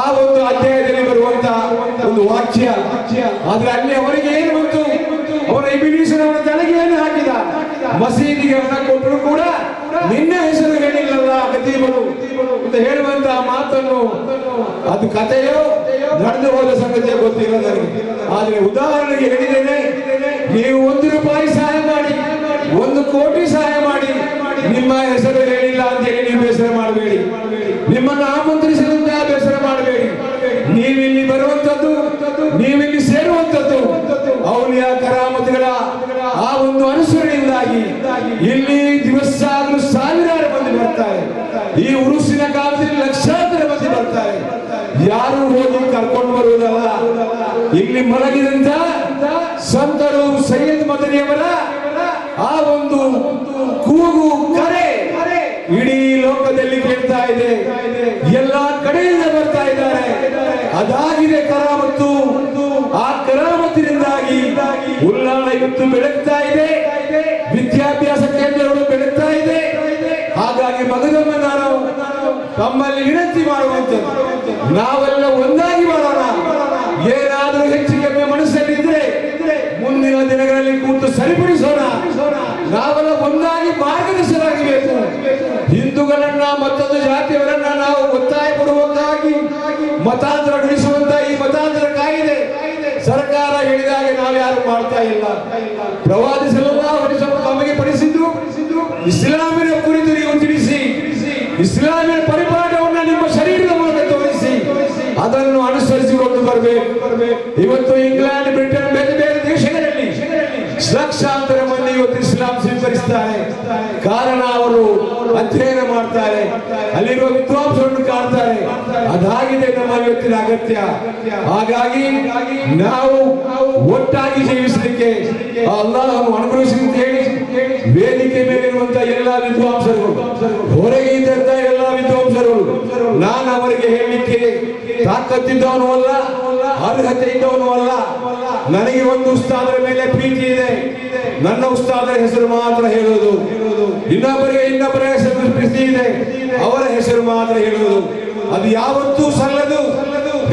ಆ ಒಂದು ಅಧ್ಯಾಯದಲ್ಲಿ ಬರುವಂತ ಒಂದು ವಾಕ್ಯ. ಆದ್ರೆ ಅಲ್ಲಿ ಅವರಿಗೆ ಏನು ಬಂತು, ಅವರ ಇಬ್ಲೀಸನವರ ತಲೆಗೆ ಏನು ಹಾಕಿದ. ಮಸೀದಿಗೆ ಹಣ ಕೊಟ್ಟರು ಕೂಡ ನಿನ್ನ ಹೆಸರು ಹೇಳಿಲ್ಲಲ್ಲ ಖತೀಬರು ಅಂತ ಹೇಳುವಂತ ಮಾತನ್ನು, ಅದು ಕಥೆಯೋ ನಡೆದು ಹೋದ ಸಂಗತಿಯೋ ಗೊತ್ತಿಲ್ಲ ನನಗೆ. ಆದ್ರೆ ಉದಾಹರಣೆಗೆ ಹೇಳಿದ್ದೇನೆ, ನೀವು 1 ರೂಪಾಯಿ ಸಹಾಯ ಮಾಡಿ, 1 ಕೋಟಿ ಸಹಾಯ ಮಾಡಿ, ನಿಮ್ಮ ಹೆಸರು ಹೇಳಿಲ್ಲ ಅಂತ ಹೇಳಿ ನೀವು ಬೇಸರ ಮಾಡಬೇಡಿ. ನಿಮ್ಮನ್ನು ಆಮಂತ್ರಿಸಿದಂತ ಬೇಸರ ಮಾಡಬೇಡಿ. ನೀವಿಲ್ಲಿ ಬರುವಂತದ್ದು, ನೀವಿಲ್ಲಿ ಸೇರುವಂತದ್ದು ಔಲಿಯಾ ಕರಾಮತುಗಳ ಆ ಒಂದು ಅನುಸರಣೆಯಿಂದಾಗಿ ಇಲ್ಲಿ ದಿವಸಾಗಲೂ ಸಾವಿರಾರು ಮಂದಿ ಬರ್ತಾರೆ. ಈ ಉರುಸಿನ ಕಾಲದಲ್ಲಿ ಲಕ್ಷಾಂತರ ಮಂದಿ ಬರ್ತಾರೆ. ಯಾರು ಹೋಗಿ ಕರ್ಕೊಂಡು ಬರುವುದಲ್ಲ. ಇಲ್ಲಿ ಮಲಗಿದಂತ ಸಂತರು ಸೈಯದ್ ಮದನಿಯವರ ಆ ಒಂದು ಕೂಗು ಕರೆ ಇಡೀ ಲೋಕದಲ್ಲಿ ಕೇಳ್ತಾ ಇದೆ. ಎಲ್ಲಾ ಕಡೆಯಿಂದ ಬರ್ತಾ ಇದ್ದಾರೆ. ಅದಾಗಿದೆ ಕರಾಮತ್ತು. ಆ ಕರಾಮತ್ತಿನಿಂದಾಗಿ ಉಲ್ಲಾಳ ಇವತ್ತು ಬೆಳಗ್ತಾ ಇದೆ. ವಿದ್ಯಾಭ್ಯಾಸ ಕೇಂದ್ರಗಳು ಬೆಳಗ್ತಾ ಇದೆ. ಹಾಗಾಗಿ ಮಗದಮ್ಮ ನಾನು ತಮ್ಮಲ್ಲಿ ವಿನಂತಿ ಮಾಡುವಂಥದ್ದು, ನಾವೆಲ್ಲ ಒಂದಾಗಿ ಮಾಡೋಣ. ಏನಾದರೂ ಹೆಚ್ಚು ಕಮ್ಮಿ ಮನಸ್ಸಲ್ಲಿದ್ರೆ ಮುಂದಿನ ದಿನಗಳಲ್ಲಿ ಕೂತು ಸರಿಪಡಿಸೋಣ. ನಾವೆಲ್ಲ ಒಂದಾಗಿ ಮಾರ್ಗದರ್ಶನರಾಗಬೇಕು. ಹಿಂದೂಗಳನ್ನ ಮತ್ತೊಂದು ಜಾತಿಯವರನ್ನ ನಾವು ಒತ್ತಾಯ ಪಡುವಂತಾಗಿ ಮತಾಂತರಗೊಳಿಸುವಂತ ಈ ಮತಾಂತರ ಕಾಯಿದೆ ಸರ್ಕಾರ ಹೇಳಿದಾಗ ನಾವು ಯಾರು ಮಾಡ್ತಾ ಇಲ್ಲ. ಪ್ರವಾದಿ ಸಲ್ಲಲ್ಲಾಹು ಅಲೈಹಿ ವಸಲ್ಲಂ ತಮಗೆ ಪಡಿಸಿದ್ದು ಇಸ್ಲಾಮಿನ ಕುರಿತು ನೀವು ತಿಳಿಸಿ, ಇಸ್ಲಾಮಿನ ಪರಿಪಾಠವನ್ನು ನಿಮ್ಮ ಶರೀರದ ಮೂಲಕ ತೋರಿಸಿ ಅದನ್ನು ಅನುಸರಿಸಿಕೊಂಡು ಬರಬೇಕು. ಇವತ್ತು ಇಂಗ್ಲೆಂಡ್, ಬ್ರಿಟನ್, ಬೇರೆ ಬೇರೆ ದೇಶಗಳಲ್ಲಿ ಲಕ್ಷಾಂತರ ಮಂದಿ ಇವತ್ತು ಇಸ್ಲಾಂ ಸ್ವೀಕರಿಸ್ತಾರೆ. ಕಾರಣ ಅವರು ಅಧ್ಯಯನ ಮಾಡ್ತಾರೆ, ಅಲ್ಲಿರುವ ವಿದ್ವಾಂಸರನ್ನು ಕಾಣ್ತಾರೆ. ಅದಾಗಿದೆ ನಮ್ಮ ಇವತ್ತಿನ ಅಗತ್ಯ. ಹಾಗಾಗಿ ನಾವು ಒಟ್ಟಾಗಿ ಜೀವಿಸಲಿಕ್ಕೆ ಅಲ್ಲಾಹನು ಅನುಗ್ರಹಿಸಿ ಅಂತ ಹೇಳಿ ವೇದಿಕೆ ಮೇಲಿರುವಂತಹ ಎಲ್ಲ ವಿದ್ವಾಂಸರು, ಹೊರಗೆ ಇದ್ದಂತ ಎಲ್ಲ ವಿದ್ವಾಂಸರು, ನಾನು ಅವರಿಗೆ ಹೇಳಲಿಕ್ಕೆ ತಾಕತ್ತಿದ್ದವನು ಅಲ್ಲ, ಅರ್ಹತೆ ಇದ್ದವನು ಅಲ್ಲ. ನನಗೆ ಒಂದು ಉಸ್ತಾದರ ಮೇಲೆ ಪ್ರೀತಿ ಇದೆ. ನನ್ನ ಉಸ್ತಾದರ ಹೆಸರು ಮಾತ್ರ ಹೇಳುವುದು, ಇನ್ನೊಬ್ಬರ ಹೆಸರು ಇದೆ ಅವರ ಹೆಸರು ಮಾತ್ರ ಹೇಳುವುದು. ಅದು ಯಾವತ್ತೂ ಸಲ್ಲದು.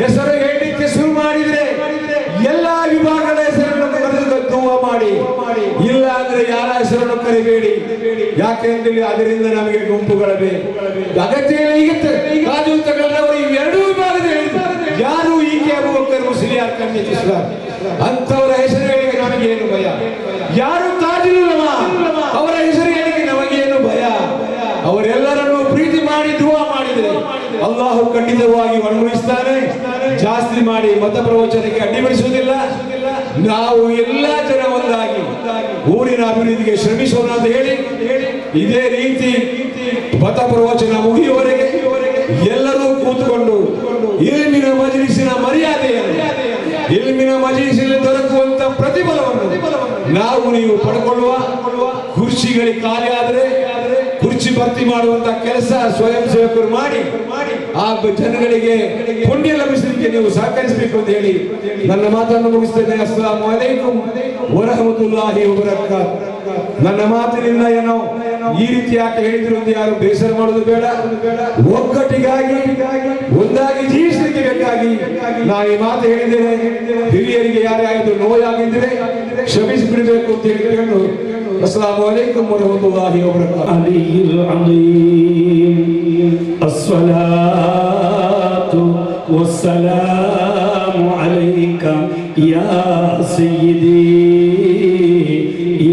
ಹೆಸರು ಹೇಳಲಿಕ್ಕೆ ಶುರು ಮಾಡಿದ್ರೆ ಎಲ್ಲಾ ವಿಭಾಗದ ಹೆಸರನ್ನು ಕರೆದು ದೂವಾ ಮಾಡಿ, ಇಲ್ಲ ಅಂದ್ರೆ ಯಾರ ಹೆಸರನ್ನು ಕರಿಬೇಡಿ. ಯಾಕೆಂದ್ರೆ ಅದರಿಂದ ನಮಗೆ ಗುಂಪುಗಳ ಅಗತ್ಯ ಕಾಜು ತಗೊಂಡವರು ಇವೆರಡೂ ವಿಭಾಗದ ಯಾರು ಈಕೆ ಅಬೂಬಕರ್ ಮುಸ್ಲಿಯಾರ್ ಖಂಡಿಸಿದ್ದಾರೆ ಅಂತವರ ಹೆಸರು ಹೇಳಿಕೆ ನಮಗೇನು ಭಯ. ಯಾರು ತಾಜುಲ್ ಉಲಮಾ ಅವರ ಹೆಸರು ಹೇಳಿಕೆ ನಮಗೇನು ಭಯ. ಅವರೆಲ್ಲರನ್ನು ಪ್ರೀತಿ ಮಾಡಿ ದುವಾ ಮಾಡಿದರೆ ಅಲ್ಲಾಹು ಖಂಡಿತವಾಗಿ ಅನುಭವಿಸ್ತಾನೆ. ಜಾಸ್ತಿ ಮಾಡಿ ಮತ ಪ್ರವಚನಕ್ಕೆ ಅಡ್ಡಿಪಡಿಸುವುದಿಲ್ಲ. ನಾವು ಎಲ್ಲಾ ಜನ ಒಂದಾಗಿ ಊರಿನ ಅಭಿವೃದ್ಧಿಗೆ ಶ್ರಮಿಸೋಣ ಅಂತ ಹೇಳಿ ಇದೇ ರೀತಿ ಮತ ಪ್ರವಚನ ಮುಗಿಯುವವರೆಗೆ ಎಲ್ಲರೂ ಕೂತ್ಕೊಂಡು ಇಲ್ಮಿನ ಮಜ್ಲಿಸಿನ ಮರ್ಯಾದೆಯನ್ನು, ಇಲ್ಮಿನ ಮಜ್ಲಿಸಿನಲ್ಲಿ ದೊರಕುವಂತ ಪ್ರತಿಫಲವನ್ನು ನಾವು ನೀವು ಪಡ್ಕೊಳ್ಳುವ. ಕುರ್ಚಿಗಳಿಗೆ ಖಾಲಿ ಆದರೆ ಕುರ್ಚಿ ಭರ್ತಿ ಮಾಡುವಂತ ಕೆಲಸ ಸ್ವಯಂ ಸೇವಕರು ಮಾಡಿ ಆ ಜನಗಳಿಗೆ ಪುಣ್ಯ ಲಭಿಸಲಿಕ್ಕೆ ನೀವು ಸಹಕರಿಸಬೇಕು ಅಂತ ಹೇಳಿ ನನ್ನ ಮಾತನ್ನು ಮುಗಿಸ್ತೇನೆ. ಅಸ್ಸಲಾಮು ಅಲೈಕುಂ ವರಹಮತುಲ್ಲಾಹಿ ವಬರಕಾತ್. ನನ್ನ ಮಾತಿನಿಂದ ಏನೋ ಈ ರೀತಿ ಯಾಕೆ ಹೇಳಿದ್ರು ಅಂತ ಯಾರು ಬೇಸರ ಮಾಡೋದು ಬೇಡ. ಒಗ್ಗಟ್ಟಿಗಾಗಿ ಒಂದಾಗಿ ಜೀವಿಸಲಿಕ್ಕೆ ಬೇಕಾಗಿ ನಾ ಈ ಮಾತು ಹೇಳಿದ್ದೇನೆ. ಹಿರಿಯರಿಗೆ ಯಾರೇ ಆಯಿತು ನೋವಾಗಿದ್ದರೆ ಕ್ಷಮಿಸಿ ಬಿಡಬೇಕು ಅಂತ ಹೇಳಿಕೊಂಡು ಅಸ್ಸಲಾಮು ಅಲೈಕುಂ ವರಹಮತುಲ್ಲಾಹಿ ವಬರಕಾತ್. ಅಲಿಯುಲ್ ಅಲೀಮ್ ಅಸ್ಸಲಾತು ವಸ್ಸಲಾಮು ಅಲೈಕ ಯಾ ಸಯ್ಯಿದಿ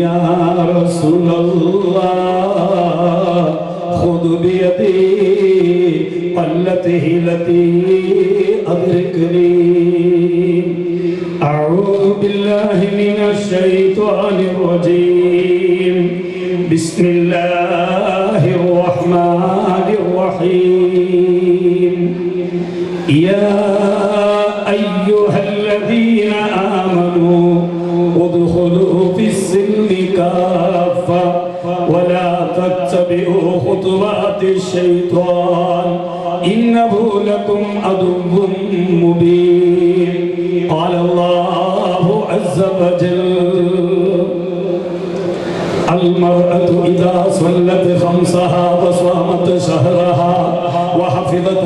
ಯಾ ರಸೂಲಲ್ಲಾಹ್ ಖುದ್ ಬಿಯದಿ قلت هلتي أدركني أعوذ بالله من الشيطان الرجيم بسم الله الرحمن الرحيم يا أيها الذين آمنوا ادخلوا في السلم كافة ولا تتبعوا خطوات الشيطان إنه لكم عدو مبين قال الله عز وجل المرأة إذا صلت خمسها وصامت شهرها وحفظت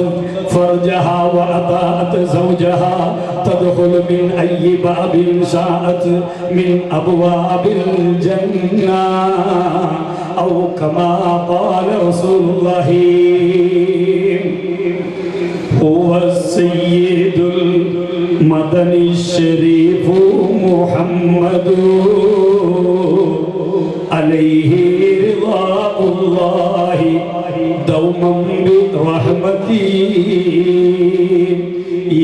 فرجها وأطاعت زوجها تدخل من أي باب شاءت من أبواب الجنة أو كما قال رسول الله هو السيد المدني الشريف محمد عليه رضاء الله دوما برحمته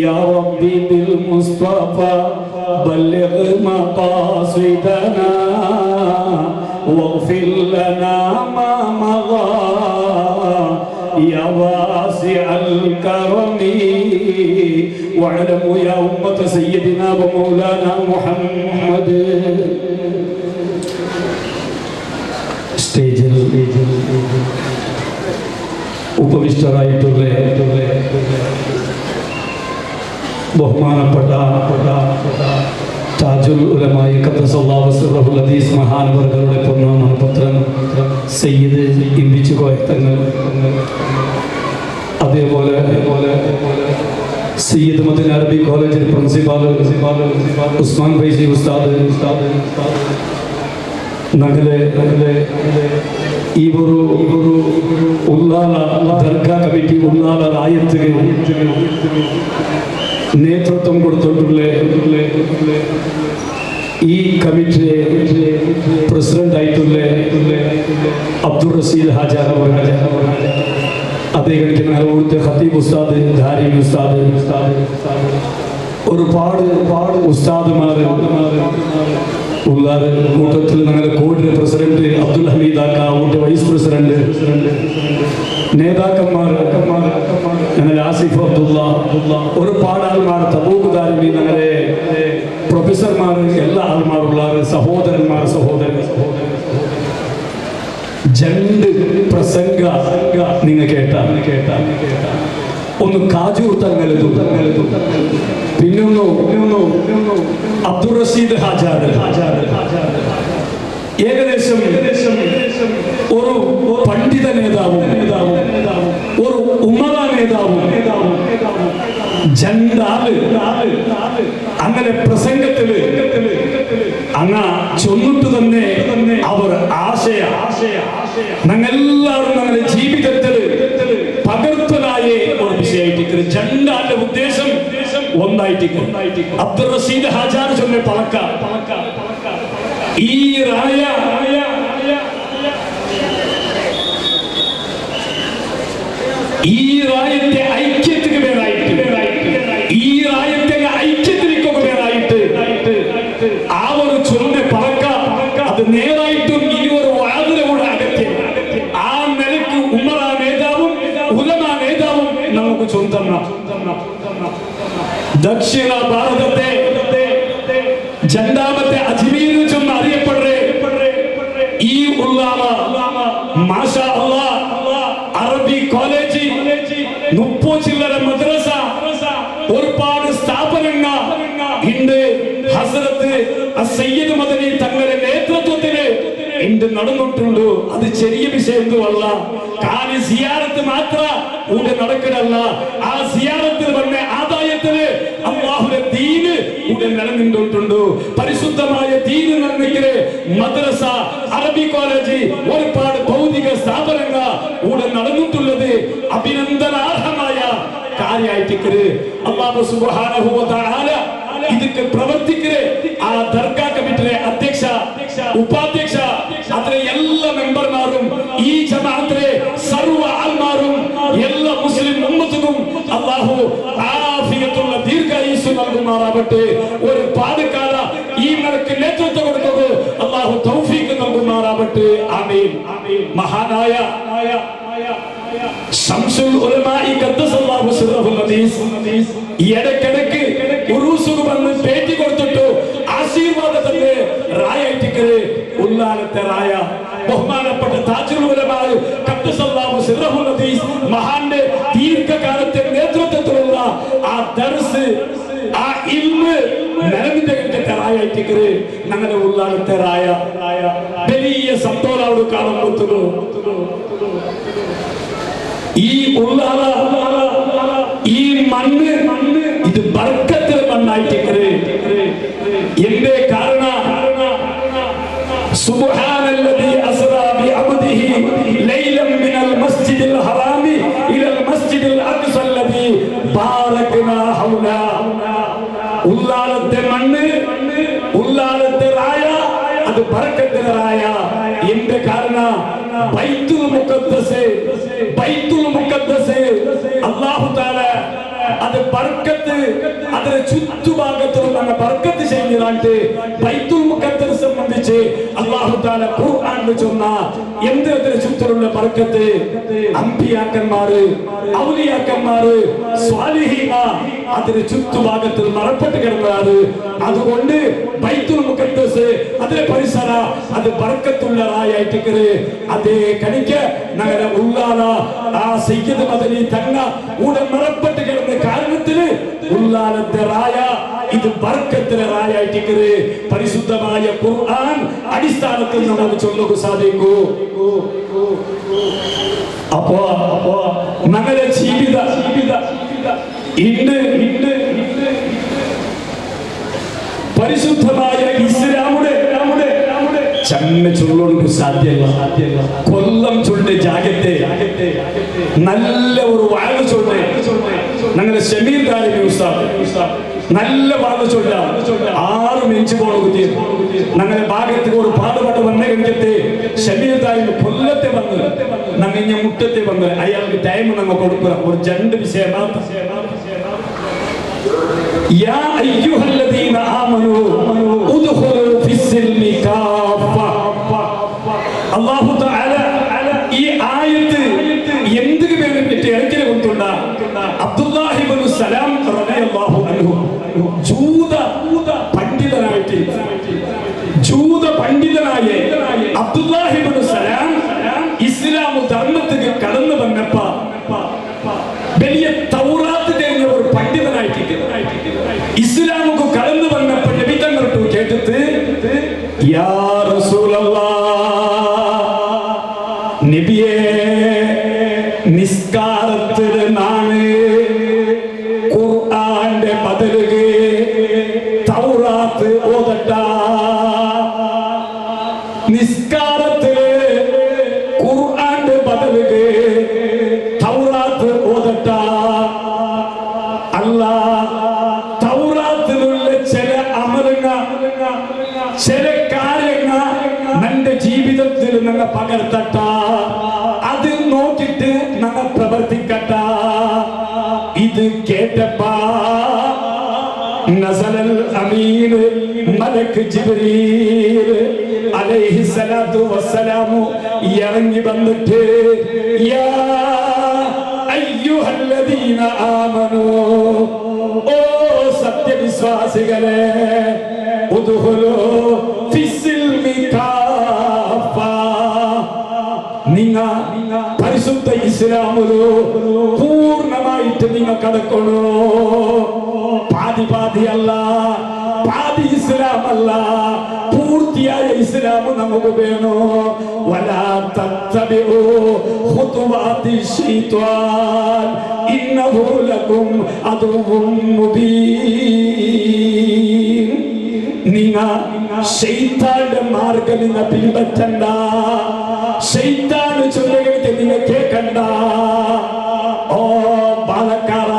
يا ربي بالمصطفى بلغ مقاصدنا واغفر لنا ما مضى يا واسع الكرم واعلموا يا أمة سيدنا ومولانا محمد. സ്റ്റേജിൽ ഉപവിഷ്ടരായിട്ടുള്ള ബഹുമാനപ്പെട്ട താജുൽ ഉലമായ ഖദ്ദസല്ലാഹു സിർറഹുൽ അദീസ് മഹാനവർകളുടെ പൊന്നാമ പുത്രൻ സയ്യിദ് ഇമ്പിച്ചു കോയത്തങ്ങൾ, അതേപോലെ സയ്യിദ് മദീന അറബി കോളേജിൽ പ്രിൻസിപ്പാൾ ഉസ്മാൻ ഫൈസി ഉസ്താദ്, ನಗಲೆ ಈ ಉಲ್ಲಾಲ ದರ್ಗಾ ಕಮಿಟಿ ಉಲ್ಲಾಲ ರಾಯತ್ಗೆ ನೇತೃತ್ವ ಕೊಡ್ತೊಂಡುಳ್ಳ ഈ കമ്മിറ്റി പ്രസിഡന്റ് ആയിട്ടുള്ള അബ്ദുൾ റസീദ് ഹാജാർ അദ്ദേഹത്തിന് അവിടുത്തെ ഖത്തീബ് ഉസ്താദ്, ധാരിമി ഉസ്താദ്, ഒരുപാട് ഉസ്താദുമാർ ഉള്ളാറ് കൂട്ടത്തിൽ ഞങ്ങളുടെ കോഡിന്റെ പ്രസിഡന്റ് അബ്ദുൽ ഹമീദ് ആക്ക, അവിടുത്തെ വൈസ് പ്രസിഡന്റ്, നേതാക്കന്മാർ ഞങ്ങളുടെ ആസിഫ് അബ്ദുള്ള, ഒരുപാട് ആൾമാർ, തബൂക്ക് ധാരിമി, ഞങ്ങളുടെ പ്രൊഫസർമാർ, എല്ലാ ആൾമാരുള്ള സഹോദരന്മാർ, രണ്ട് പ്രസംഗ നിങ്ങൾ കേട്ട ഒന്ന് കാജൂർ തങ്ങളതു, പിന്നൊന്നു അബ്ദുൾ റഷീദ് ഹാജാർ, ഏകദേശം ഒരു പണ്ഡിത നേതാവും ഒരു ഉമറ നേതാവും ജണ്ടാല് അങ്ങനെ പ്രസംഗത്തില് അങ്ങ് ചൊന്നിട്ട് തന്നെ അവർ ആശയ ഞങ്ങളെല്ലാവരും ഞങ്ങളുടെ ജീവിതത്തില് പകർത്തലായ ഒരു വിഷയമായിട്ട് ജണ്ടാന്റെ ഉദ്ദേശം ഒന്നായിട്ട് അബ്ദുൾ റഷീദ് ഹാജാർ ചൊല്ലെ പളക്ക ഈ റായ ഈ റായത്തെ ഐക്യത്തിന് പേരായിട്ട് ഈ റായത്തെ ഐക്യത്തിലേക്ക് പേരായിട്ട് ആ ഒരു ചൊല്ലെ പളക്ക അത് നേരായിട്ടും ഈ ഒരു വാതിലൂടെ അകത്യം ആ നിലയ്ക്ക് ഉമറ നേതാവും ഉലമ നേതാവും നമുക്ക് സ്വന്തം ദക്ഷിണ ഭാരതത്തെ രണ്ടാമത്തെ അജ്മീർ ചൊന്ന് അറിയപ്പെടുന്ന ഈ ഉള്ളാമ മാഷാ അല്ലാഹ് അറബി കോളേജ് 30 ചില്ലറ മദ്രസ ഒരുപാട് സ്ഥാപനങ്ങൾ ഇണ്ട് ഹസ്രത്ത് സയ്യിദ് മദനി തങ്ങളുടെ നേതൃത്വത്തില് ഇണ്ട് നടന്നിട്ടുണ്ട്. അത് ചെറിയ വിഷയമൊന്നുമല്ല. കാലി സിയാറത്ത് മാത്ര ഇവിടെ നടക്കണല്ല. ആ സിയാറത്തിൽ വന്ന ആദായത്തില് അല്ലാഹുവിന്റെ ദീന് ഇവിടെ നിലനിന്നിട്ടുണ്ട്. പരിശുദ്ധമായ ദീന് നിർമ്മിക്കല് മദ്രസ അറബി കോളേജ് ഒരുപാട് ഭൗതിക സ്ഥാപനങ്ങൾ ഇവിടെ നടന്നിട്ടുള്ളത് അഭിനന്ദനാർഹമായ കാര്യമായിട്ട് അല്ലാഹു സുബ്ഹാനഹു വ തആല ಇದಕ್ಕೆ ಪ್ರವರ್ತಿಕರೆ ಆ ದರ್ಗಾ ಕಮಿಟಿಯ ಅಧ್ಯಕ್ಷ ಉಪಾಧ್ಯಕ್ಷ ಅದರ ಎಲ್ಲ ಮೆಂಬರ್ಮಾರು ಈ ಜಮಾಅತ್ರೆ ಸರ್ವ ಆಲ್ಮಾರು ಎಲ್ಲ ಮುಸ್ಲಿಂ ಉಮ್ಮತಿಗೂ ಅಲ್ಲಾಹು ಆಫಿಯತುಲ್ಲ ದೀರ್ಘಾಯುಸ್ಸು നൽകുമാറാവട്ടെ. ഒരു പാടുകാല ഈ നിലക്ക് നേതൃത്വം കൊടുക്കുക അല്ലാഹു തൗഫീഖ് നൽകുമാറാവട്ടെ. ആമീൻ. മഹാനായ ശംസുൽ ഉലമായി ഖദ്ദസല്ലാഹു സിർറഹുൽ അദീസ് ഇടയ്ക്കിടയ്ക്ക് ഉറൂസുക്ക് വന്ന് പേറ്റി കൊടുത്തിട്ടു ആശീർവാദത്തിന്റെ റായായിട്ട് ഉല്ലാലത്തെ റായ ബഹുമാനപ്പെട്ട താജുൽ ഉലമായി ഖദ്ദസല്ലാഹു സിർറഹുൽ അദീസ് മഹാന്റെ ദീർഘകാലത്തെ നേതൃത്വത്തിലുള്ള ആ ദർസ് ആ ഇൽമ് നിലനിന്റെ റായായിട്ട് ഞങ്ങളുടെ ഉല്ലാലത്തെ റായ വലിയ സന്തോഷോട് കാണുന്നു. ഈ ഉള്ളാല ഈ മണ്ണ് ഇത് ബർക്കത്തിന്റെ മണ്ണായിട്ട് എന്റെ കാരണം സുബ്ഹാനല്ലദീ അസ്റാ ബിഅബ്ദിഹി ലൈലൻ മിനൽ മസ്ജിദിൽ ഹറാമി ഇലൽ മസ്ജിദിൽ അഖ്സല്ലദീ ബാറക്നാ ഹൗലാ. ഉള്ളാലത്തെ മണ്ണ് ഉള്ളാലത്തെ റായ അത് ബർക്കത്തിന്റെ റായ. എന്റെ കാരണം ബൈത്തുൽ മുഖദ്ദസ് അല്ലാഹു തആല അത് ബർക്കത്ത് അതിന്റെ ചുറ്റുഭാഗത്തുള്ള ബർക്കത്ത് ചെയ്യുന്നതായിട്ട് ബൈത്തുൽ മുഖദ്ദസ് സംബന്ധിച്ച് അല്ലാഹു തആല ഖുർആനിൽ ചൊന്ന എന്ത് അതിന്റെ ചുറ്റിലുള്ള ബർക്കത്ത് അമ്പിയാക്കന്മാര് ഔലിയാക്കന്മാര് സ്വാലിഹീന അതിന്റെ ചുറ്റുഭാഗത്തിൽ മറപ്പെട്ട് കിടന്നതാണ്. അതുകൊണ്ട് ബൈത്തുൽ മുഖദ്ദസ് അതിന്റെ പരിസര അത് ബർക്കത്തുള്ളതായിട്ട് അതേ കണിക്ക് ഞങ്ങളുടെ ഉള്ളാല ആ സയ്യിദ് മദനി തങ്ങ കൂടെ മറപ്പെട്ട് കിടന്ന കാരണത്തിന് ഉള്ളാലത്തെ റായ ഇത് ബർക്കത്തിന്റെ റായായിട്ട് പരിശുദ്ധമായ ഖുർആൻ അടിസ്ഥാനത്തിൽ നമുക്ക് ചൊല്ലുക സാധിക്കൂ. അപ്പോ ഞങ്ങളുടെ ജീവിത പരിശുദ്ധമായ ഇസ്ലാമുടെ ചമ്മ ചൊല്ലുകൊണ്ട് സാധ്യമല്ല. കൊല്ലം ചൊല്ലെ ജാഗത്തെ നല്ല ഒരു വാഴ ചൊല്ലെ ഞങ്ങളുടെ ഷമീർ ദാരിമി ഉസ്താദ് നല്ല വാഴ ചൊല്ല 6 ഇഞ്ച് പോകുന്നത് ഞങ്ങളുടെ ഭാഗത്ത് ഒരു പാടുപാട് വന്ന കഴിഞ്ഞത്തെ ഷമീർ ദാരിമി കൊല്ലത്തെ വന്ന് ഞങ്ങൾ മുറ്റത്തെ വന്ന് അയാൾക്ക് ടൈം ഞങ്ങൾ കൊടുക്കുക ഒരു 2 വിഷയം يا أيها الذين آمنوا ادخلوا في السلم كافة. الله تعالى ഈ ആയത്ത് എന്തിനു വേണ്ടിയിട്ട് ഇറക്കിനെ കൊടുത്തുള്ള അബ്ദുല്ലാഹി ഇബ്നു സലാം റളിയല്ലാഹു അൻഹു ജൂത പണ്ഡിതനായ അബ്ദുല്ലാഹി ഇബ്നു സലാം ഇസ്ലാം ധർമ്മത്തിൽ കടന്നു വന്നപ്പോ വലിയ തൗറാത്ത് കഴിഞ്ഞ ഒരു പണ്ഡിതനായിട്ട് ഇസ്ലാമുക്ക് കടന്നു വന്നപ്പോൾ നബി തങ്ങൾ കേട്ടിട്ട് യാ റസൂലല്ലാഹ് നബിയെ നിസ്കാരത്തിലാണ് ഖുർആന്റെ ബദലുകെ തൗറാത്ത് ഓതട്ട. നിസ്കാരത്തില് ഖുർആന്റെ ബദലുകെ തൗറാത്ത് ഓതട്ട. അല്ലാ തൗറാത്തിലുള്ള ചില അമലുക ചില കാര്യങ്ങൾ നിന്റെ ജീവിതത്തിൽ നിങ്ങൾ പകർത്തട്ട. അത് നോക്കിട്ട് നിങ്ങൾ പ്രവർത്തിക്കട്ട. ഇത് കേട്ടപ്പാ നസലൽ അമീൻ മലക്ക് ജിബ്രീൽ അലൈഹിസ്സലാത്തു വസ്സലാമു ഇറങ്ങി വന്നിട്ട് യാ അയ്യുഹല്ലദീന ആമനൂ, ഓ സത്യവിശ്വാസികളെ, ഉദ്ഖുലൂ ഫിസ്സിൽമി കാഫ, നിങ്ങൾ പരിശുദ്ധ ഇസ്ലാമിലോ പൂർണ്ണമായിട്ട് നിങ്ങൾ കടക്കണോ. പാതി പാതി അല്ല, പാതി ഇസ്ലാം അല്ല, പൂർത്തിയായ ഇസ്ലാം നമുക്ക് വേണോ. വലാ തത്തബിഉ ഖുതുവാതി ശൈത്വാൻ ഇന്നഹു ലകും അദുവ്വുൻ മുബീൻ. നിങ്ങൾ ശൈത്താന്റെ മാർഗ്ഗം നിങ്ങൾ പിൻപറ്റണ്ട. ശൈത്താൻ ചൊല്ലുകൾക്ക് നിങ്ങൾ കേൾക്കണ്ട. ഓ പാലക്കാര,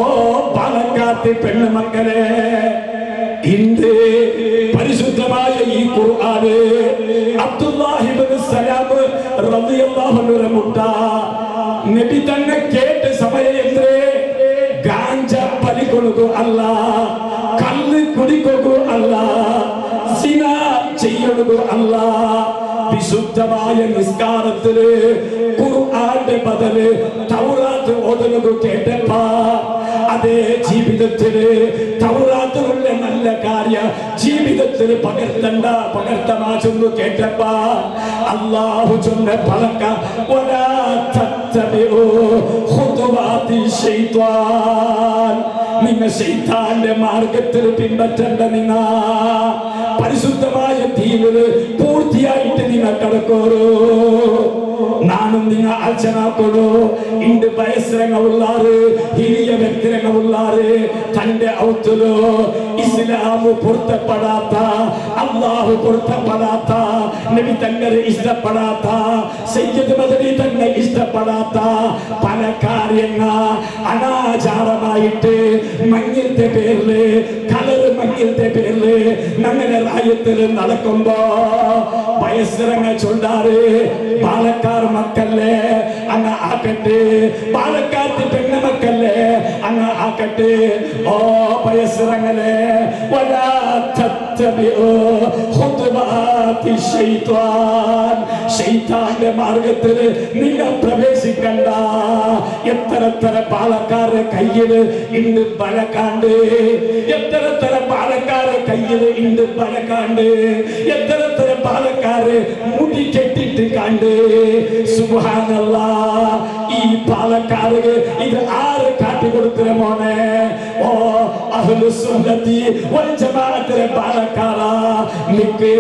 ഓ പാലക്കാത്തെ പെണ്ണുമക്കളെ, ഇന്ന് പരിശുദ്ധമായ ഈ ഖുർആന് അബ്ദുല്ലാഹി ഇബ്നു സലാം റളിയല്ലാഹു അൻഹു മുട്ട നബി തന്നെ കേട്ട സമയം ഗാഞ്ച പരികൊടുക്കൂ അല്ല, കല്ല് കുടിക്കൊടു അല്ല, സിന ചെയ്യണു അല്ല. വിശുദ്ധമായ നിസ്കാരത്തില് ഖുർആന്റെ ബദല് തൗറാത്ത് ഓതുന്നത് കേട്ടപ്പാ അതേ ജീവിതത്തില് തൗറാത്തിലുള്ള നല്ല കാര്യ ജീവിതത്തിൽ പകർത്തമാചൊന്നു കേട്ടപ്പാ അല്ലാഹു ചൊന്ന പലക്ക വലാ തത്തബിഉ ഖുതുവാതി ശൈത്വാൻ. നിങ്ങൾ ശൈത്താന്റെ മാർഗത്തിൽ പിൻപറ്റണ്ട. നിങ്ങൾ പരിശുദ്ധമായ ദീനില് പൂർത്തിയായിട്ട് നിങ്ങൾ കടക്കോളൂ. നാനും നിങ്ങൾ അർച്ചനാക്കോളൂ. ഇണ്ട് വയസ്സരങ്ങളുള്ളാറ്, ഹിരിയ വ്യക്തിരങ്ങളുള്ളാറ്, തന്റെ ഔത്തുലോ ഇസ്ലാമു പൊരുത്തപ്പെടാത്ത, അള്ളാഹു പൊരുത്തപ്പെടാത്ത, നബി തങ്ങളെ ഇഷ്ടപ്പെടാത്ത, സയ്യിദ് മദനി തന്നെ ഇഷ്ടപ്പെടാത്ത പല കാര്യങ്ങൾ അനാചാരമായിട്ട് മഞ്ഞിന്റെ പേരില്, കളറ് മഞ്ഞിന്റെ പേരില് അങ്ങനെ രാജ്യത്തിൽ നടക്കുമ്പോ വയസ്സരങ്ങൾ ചൊല്ലാറ് പാലക്കാർ മക്കളെ അങ്ങ് ആക്കട്ടെ, പാലക്കാട്ട് പെണ്ണു മക്കളെ അങ്ങ് ആക്കട്ടെ. ഓ വയസ്സരങ്ങളെ, വലാ തത്തബിഉ ഖുതുവാതി ശൈത്വാൻ. ശൈത്താന്റെ മാർഗത്തിൽ നിങ്ങൾ പ്രവേശിക്കണ്ട. എത്ര പാലക്കാരുടെ കയ്യില് ഇന്ന് ബലക്കാണ്ട്, എത്ര പാലക്കാരുടെ കയ്യില് ഇന്ന് ബലക്കാണ്ട്, എത്ര പാലക്കാര് മുടി കെട്ടിട്ട് കണ്ട്. സുബ്ഹാനല്ലാഹ്, ഈ പാലക്കാർക്ക് ഇത് ആര് കാട്ടിക്കൊടുത്തിര മോനെ? ഓ അഹ്ലുസുന്നത്തി വൽ ജമാഅത്തിലെ പാലക്കാര, നിക്ക്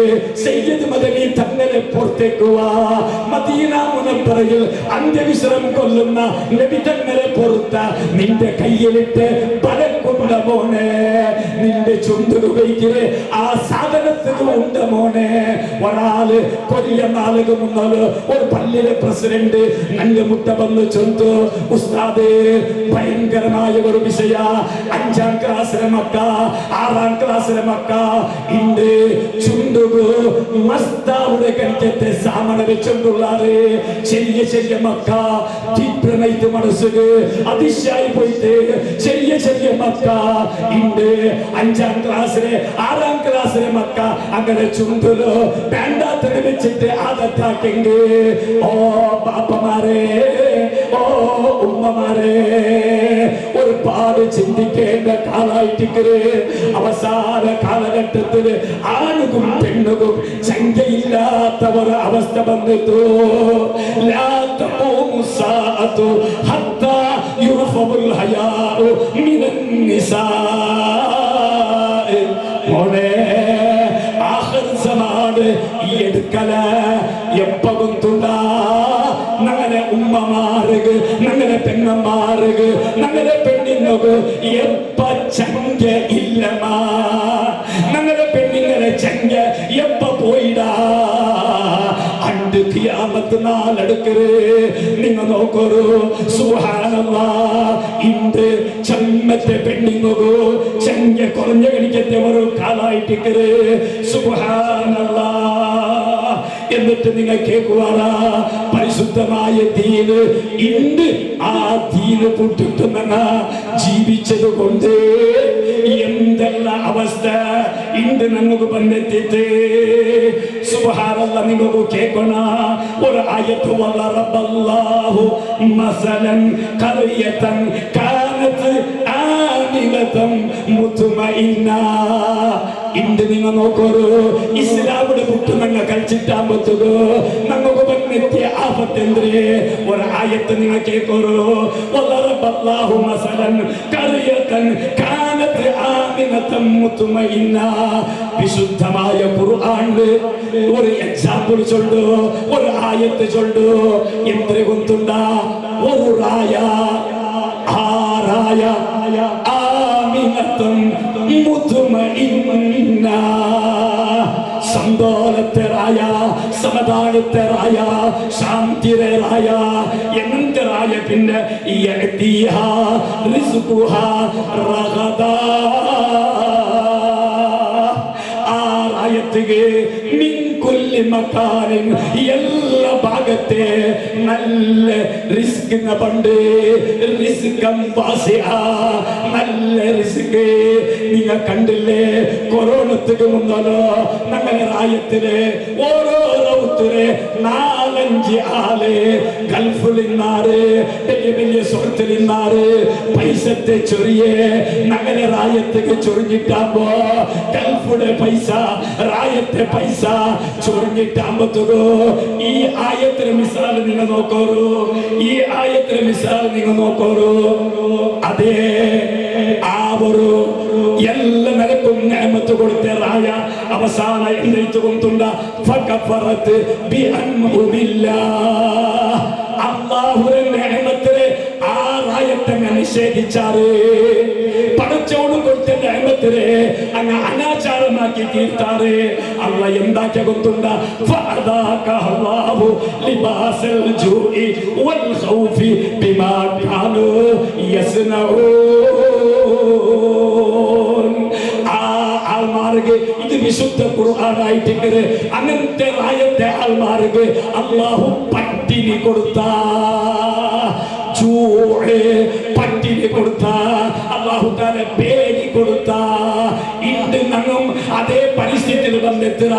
സയ്യിദ് മദനി തങ്ങളെ പുറത്തേക്കുക. മദീന മുനവ്വറയിൽ അന്ത്യവിശ്രം കൊല്ലുന്ന നബി തങ്ങളെ പുറത്ത നിന്റെ കയ്യിലിട്ട് ബലക്കൊണ്ട മോനെ. നിന്റെ ചുണ്ടുകൈക്ക് ആ സാധനത്തിന് ഉണ്ട് മോനെ. ഒരാള് കൊല്ല നാളുക മുന്നാല് ഒരു പള്ളിയിലെ പ്രസിഡന്റ് നല്ല മുട്ട വന്ന് ചൊന്തു, ഉസ്താദേ ഭയങ്കരമായ ഒരു വിഷയ, 5ാം ക്ലാസ്സിലെ മക്ക 6ാം ക്ലാസ്സിലെ മക്ക ഇണ്ട് ചുണ്ടുകു മസ്താവുടെ കണിക്കത്തെ സാമണ വെച്ചുകൊണ്ടുള്ളാറ്. ചെറിയ മക്ക തീപ്രമൈത്ത് മനസ്സുക അതിശയായി പോയിട്ട് ചെറിയ മക്ക ഇണ്ട് 5ാം ക്ലാസ്സിലെ 6ാം ക്ലാസ്സിലെ മക്ക അങ്ങനെ ചുണ്ടുലോ വേണ്ടാത്തത് വെച്ചിട്ട് ആദത്താക്കെങ്കിൽ. ഓ ബാപ്പമാരെ, ഓ ഉമ്മമാരെ, ഒരുപാട് ചിന്തിക്കേണ്ട കാലായിട്ടിക്കര്. അവസാന കാലഘട്ടത്തിൽ ആണുകും പെണ്ണുകും സംഖ്യയില്ലാത്ത ഒരു അവസ്ഥ വന്നിട്ടു. ലാ തഖൂമു സാഅതു ഹത്താ യുർഫഉൽ ഹയാഉ മിനൻ നിസാ. മോനെ, ആഖിർ സമാൻ ഈ എടുക്കല എപ്പ കൊന്തുണ്ടാ ഞങ്ങളെ ഉമ്മമാർക്ക് ഞങ്ങളെ പെങ്ങന്മാർക്ക് ഞങ്ങളെ പെണ്ണിങ്ങൾക്ക് എപ്പ ചങ്ക ഇല്ലമാ ഞങ്ങളെ പെണ്ണിങ്ങളെ ചങ്ക എപ്പ പോയിടാ അണ്ട് ഖിയാമത്ത് നാളെടുക്കര് നിങ്ങൾ നോക്കൊരു സുബ്ഹാനല്ലാഹ് ഇണ്ട് ചമ്മത്തെ പെണ്ണിങ്ങോ ചങ്ക കുറഞ്ഞ കണിക്കത്തെ ഒരു കാലായിട്ടിക്കര് സുബ്ഹാനല്ലാഹ് എന്നിട്ട് നിങ്ങൾ കേൾക്കുവാനാ പരിശുദ്ധമായ ദീന് ഇണ്ട് ആ ദീന് പൊട്ടിട്ട് നിങ്ങൾ ജീവിച്ചത് കൊണ്ട് എന്തെല്ലാം അവസ്ഥ ഇണ്ട് നമുക്ക് ബന്ധത്തിട്ട് സുബ്ഹാനല്ലാഹ് നിങ്ങൾക്ക് കേൾക്കണ ഒരു ആയത്ത് വല്ലറബല്ലാഹു മസലൻ ഖറിയതൻ കാനത് ആമിനതൻ മുത്മഇന്ന ഇണ്ട് നിങ്ങൾ നോക്കൊരു ഇസ്ലാമിന്റെ മുട്ട് നിങ്ങൾ കളിച്ചിട്ടാകുമ്പോ നമുക്ക് ബന്ധത്തിയ ആപത്തെന്തേ ഒരു ആയത്ത് നിങ്ങൾ കേൾക്കൊരു വല്ലറബല്ലാഹു മസലൻ ഖറിയതൻ കാനത് ആമിനതൻ മുത്മഇന്ന വിശുദ്ധമായ ഖുർആനിൽ ഒരു എക്സാമ്പിൾ ചൊല്ലു ഒരു ആയത്ത് ചൊല്ലു എന്തൊരു കൊണ്ടുണ്ടാ ഒരു റായ ആ റായ ആമിനത്തും മുത്മഇന്ന സന്തോഷത്തെ റായ സമാധാനത്തെ റായ ശാന്തിയുടെ റായ എന്ത് റായ പിന്നെ യഅതിഹാ റിസ്ഖുഹാ റഗദാ ആയത്തുകെ മിൻ കുല്ലി മകാനിൻ എല്ലാ ഭാഗത്തെ നല്ല റിസ്ക് പണ്ട് റിസ്കം വാസിആ നല്ല റിസ്ക് നിങ്ങൾ കണ്ടില്ലേ കൊറോണക്ക് മുന്നല്ലോ ഞങ്ങളുടെ രാജ്യത്തിലെ ഓരോ റൗത്തിലെ 4-5 ആള് ഗൾഫിൽ നിന്നാറ് വലിയ വലിയ സുഹൃത്തിൽ നിന്നാറ് പൈസത്തെ ചൊറിയെ ഞങ്ങളുടെ രാജ്യത്തേക്ക് ചൊറിഞ്ഞിട്ടാകുമ്പോ ഗൾഫിലെ പൈസ രായത്തെ പൈസ ചൊറിഞ്ഞിട്ടാകുമ്പോ ഈ ആയത്തിലെ മിസാൽ നിങ്ങൾ നോക്കോറു ഈ ആയത്തിലെ മിസാൽ നിങ്ങൾ നോക്കോറു അതേ ആ ഒരു എല്ലാ നിലക്കും നിഅമത്ത് കൊടുത്ത റായ അവസാന എഴുന്നേറ്റ് കൊണ്ടുണ്ട ഫകഫറത് ബിഅൻഉമില്ലാഹ് അല്ലാഹുവിന്റെ നിഅമത്തിനെ ആ റായത്തെ നിഷേധിച്ചാറ് പടച്ചോട് കൊടുത്ത നിഅമത്തിനെ അങ്ങ് അനാചാരമാക്കി തീർത്താറ് അല്ല എന്താക്കിയ കൊണ്ടുണ്ട ഫഅദാക അല്ലാഹു ലിബാസൽ ജൂഇ വൽ ഖൗഫി ബിമാ കാനൂ യസ്നഊൻ ആൾമാർക്ക് ഇത് വിശുദ്ധ ഖുർആനായിട്ട് അങ്ങനത്തെ ആയത്തെ ആൾമാർക്ക് അല്ലാഹു പട്ടിണി കൊടുത്ത പട്ടിണി കൊടുത്ത അല്ലാഹു തആല പേടി കൊടുത്ത ഇണ്ട് ഞങ്ങൾ അതേ പരിസ്ഥിതിയിൽ വന്നെത്തുക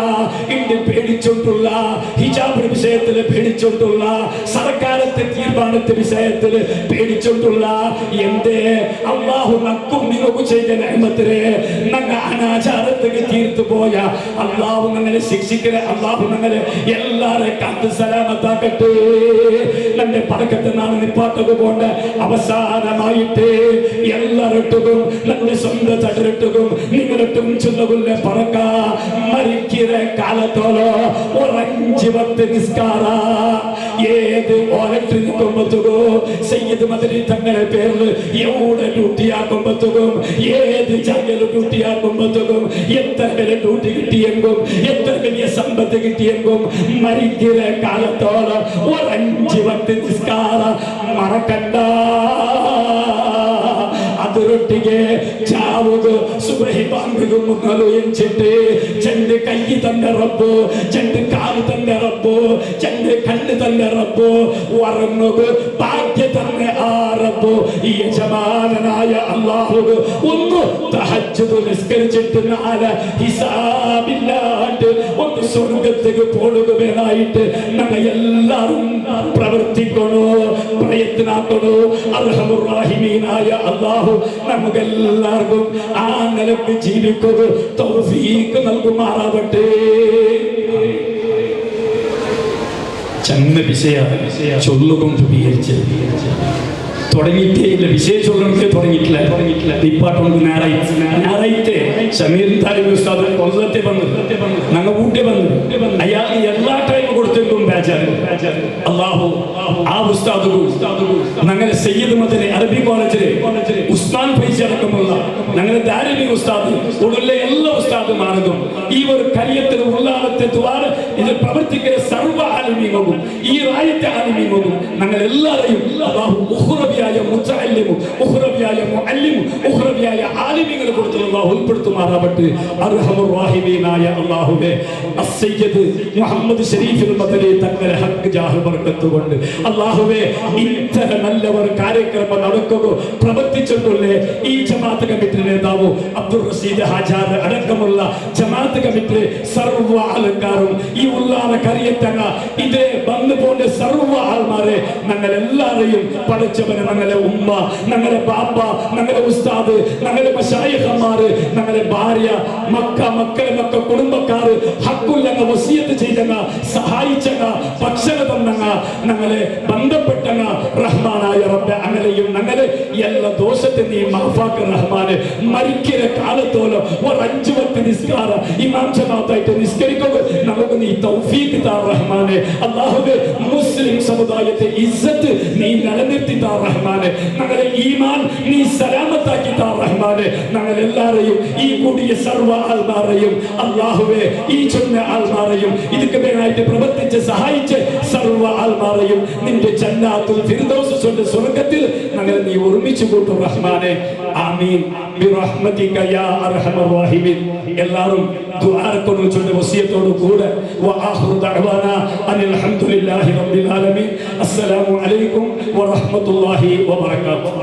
ഇണ്ട് പേടിച്ചോണ്ടുള്ള ഹിജാബ് വിഷയത്തിൽ പേടിച്ചോണ്ടുള്ള സർക്കാരത്തെ തീരുമാനത്തെ വിഷയത്തിൽ പേടിച്ചോണ്ടുള്ള എന്തേ അല്ലാഹു നക്കും നിങ്ങൾക്ക് ചെയ്ത നിഅമത്തിനെ ഞങ്ങൾ അനാചാരത്തേക്ക് തീർത്തു പോയ അല്ലാഹു ഞങ്ങളെ ശിക്ഷിക്കണ അല്ലാഹു ഞങ്ങളെ എല്ലാരെ കാത്ത് സലാമത്താക്കട്ടെ നമ്മുടെ പടക്കത്തെ നാളെ നിപ്പാട്ടത് കൊണ്ട് അവസാനമായിട്ട് എല്ലാരട്ടും നമ്മുടെ സ്വന്തം തടരട്ടും നിങ്ങളട്ടും ചൊല്ലുകൊള്ള പറക്ക മരിക്കിற കാലത്തോളോ ഒരു 5 നിസ്കാര ഏത് ഓലറ്റ് നിൽക്കുമ്പോഴത്തോ സയ്യിദ് മദനി തങ്ങളെ പേരിൽ എവിടെ ഡ്യൂട്ടിയാക്കുമ്പോഴത്തോ ഏത് ജാഗയിൽ ഡ്യൂട്ടിയാക്കുമ്പോഴത്തോ എത്ര വലിയ ഡ്യൂട്ടി കിട്ടിയെങ്കും എത്ര വലിയ സമ്പത്ത് കിട്ടിയെങ്കും മരിക്കിற കാലത്തോളം ഒരു 5 നിസ്കാര മറക്കണ്ട ಅದರೊಟ್ಟಿಗೆ ಚಾವುದು ಸುಬಹಿ ಬಾಂಗಿಗೂ ಮುನ್ನಲು ಎಂಚಿಟ್ಟು ಚಂದ ಕೈ ತಂದ ರಬ್ಬು ಚಂದ ಕಾಲು ತಂದ ರಬ್ಬು ಚಂದ ಕಣ್ಣು ತಂದ ರಬ್ಬು ವರನ್ನೋಗು ಭಾಗ್ಯ ತಂದೆ ಆ ರಬ್ಬು ಈ ಯಜಮಾನನಾಯ ಅಲ್ಲಾಹುಗು ಒಂದು ತಹಜ್ಜುದು ನಿಸ್ಕರಿಸಿಟ್ಟು ನಾಲ ಹಿಸಾಬಿಲ್ಲಾಟ್ಟು ಒಂದು ಸ್ವರ್ಗತೆಗೆ പോടുകയായിട്ട് നമ്മ എല്ലാവരും പ്രവർത്തിക്കണോ പ്രയത്നാക്കണോ അർഹമുർ റഹീമീനായ അല്ലാഹു നമുക്കെല്ലാവർക്കും ആ നിലക്ക് ജീവിക്കുക തൗഫീഖ് നൽകുമാറാവട്ടെ. ചങ്ങ വിഷയ ചൊല്ലുകൊണ്ട് വിചാരിച്ചത് തുടങ്ങിയിട്ടേ ഇല്ല. വിശേഷം ചൊല്ലണേ തുടങ്ങിയിട്ടില്ല. ഇപ്പാട്ടൊന്ന് ഞായറായിട്ട് ഷമീർ താലിബ് ഉസ്താദ് കൊല്ലത്തെ വന്നു ഞങ്ങൾ ഊട്ടി വന്നു. അയാൾ നീ എല്ലാ ടൈം കൊടുത്തേക്കും അല്ലാഹു ആ ഉസ്താദുകൾ ഞങ്ങളുടെ സയ്യിദ് മദനി അറബി കോളേജിലെ ഉസ്മാൻ ഫൈസി അടക്കമുള്ള ഞങ്ങളുടെ ദാരിമി ഉസ്താദ് ഉള്ള എല്ലാ ഉസ്താദുമാർക്കും ഈ ഒരു കാര്യത്തിൽ ഉള്ളാളത്തെ ദ്വാര ഇതിൽ പ്രവർത്തിക്കുന്ന സർവ്വ ആലിമീങ്ങളും ഈ രാജ്യത്തെ ആലിമീങ്ങളും ഞങ്ങൾ എല്ലാവരെയും അല്ലാഹു ഉഖ്റവിയായ മുതഅല്ലിമും ഉഖ്റവിയായ മുഅല്ലിമും ഉഖ്റവിയായ ആലിമീങ്ങൾ കൊടുത്ത് അല്ലാഹു ഉൾപ്പെടുത്തുമാറാവട്ടെ. അർഹമുർ റഹീമീനായ അല്ലാഹുവേ, അസ്സയ്യിദ് മുഹമ്മദ് ശരീഫുൽ മദനി തങ്ങളുടെ ഹക്ക് ജാഹ് ബർക്കത്ത് കൊണ്ട് അല്ലാഹുവേ ഇത്ര നല്ലവർ കാര്യക്രമം നടക്കുകയോ പ്രവർത്തിച്ചിട്ടുള്ള ഈ ജമാഅത്ത് കമ്മിറ്റി നേതാവ് അബ്ദുൾ റഷീദ് ഹാജാർ അടക്കമുള്ള ജമാഅത്ത് കമ്മിറ്റി സർവ്വ ആൾക്കാരും ഈ ഉള്ളാറ കറിയത്തങ്ങ ഇതേ വന്നു പോണ്ട സർവ്വ ആൾമാരെ ഞങ്ങൾ എല്ലാവരെയും പഠിച്ചവന് ഞങ്ങളുടെ ഉമ്മ, ഞങ്ങളുടെ ബാപ്പ, ഞങ്ങളുടെ ഉസ്താദ്, ഞങ്ങളുടെ മശായിഖന്മാര്, ഞങ്ങളുടെ ഭാര്യ, മക്കളെ കുടുംബക്കാര് ഹക്കുല്ലങ്ങ വസിയത്ത് ചെയ്തങ്ങ സഹായിച്ചങ്ങ ഭക്ഷണം തന്നങ്ങ ഞങ്ങളെ ബന്ധപ്പെട്ടങ്ങ റഹ്മാനായ റബ്ബെ അങ്ങനെയും ഞങ്ങളെ എല്ലാ ദോഷത്തെ നീ മാഫാക്ക് റഹ്മാനെ. മരിക്കുന്ന കാലത്തോളം ഒരു 5 വക്ത് നിസ്കാരം ഇമാം ജമാഅത്തായിട്ട് നിസ്കരിക്കുക നമുക്ക് നീ തൗഫീഖ് താ റഹ്മാനെ. അല്ലാഹുവേ, മുസ്ലിം സമുദായത്തെ ഇസ്സത്ത് നീ നിലനിർത്തി താ റഹ്മാനെ. ഞങ്ങളുടെ ഈമാൻ നീ സലാമത്താക്കി താ റഹ്മാനെ. ഞങ്ങൾ എല്ലാവരെയും ഈ കൂടിയ സർവ്വ ആൾമാരെയും അല്ലാഹുവേ ഈ ചൊന്ന ആൾമാരെയും ഇതൊക്കെ വേണമായിട്ട് പ്രവർത്തിച്ച് സഹായിച്ച് സർവ്വ ആൾമാരെയും നിന്റെ ജന്നാത്തുൽ ഫിർദൗസ് സ്വർഗ്ഗത്തിൽ ഞങ്ങളെ നീ ഒരുമിച്ച് കൂട്ടും റഹ്മാനെ. ആമീൻ ബിറഹ്മതിക യാ അർഹമർ റഹീമീൻ. എല്ലാവരും ദുആ കൊണ്ട് ചൊല്ലുന്ന വസിയത്തോട് കൂടെ വആഖിറു ദഅവാനാ അനിൽ ഹംദുലില്ലാഹി റബ്ബിൽ ആലമീൻ. അസ്സലാമു അലൈക്കും വറഹ്മത്തുള്ളാഹി വബറകാതുഹു.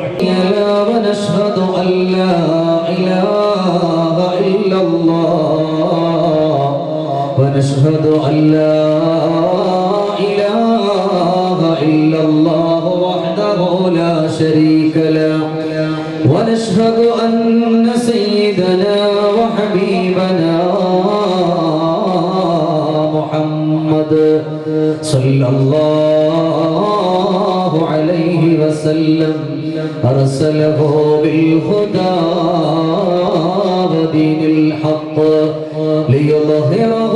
ونشهد أن لا إله إلا الله ونشهد أن لا إله إلا الله وحده لا شريك له ونشهد أن سيدنا وحبيبنا محمد صلى الله عليه وسلم أرسله بالهدى ودين الحق ليظهره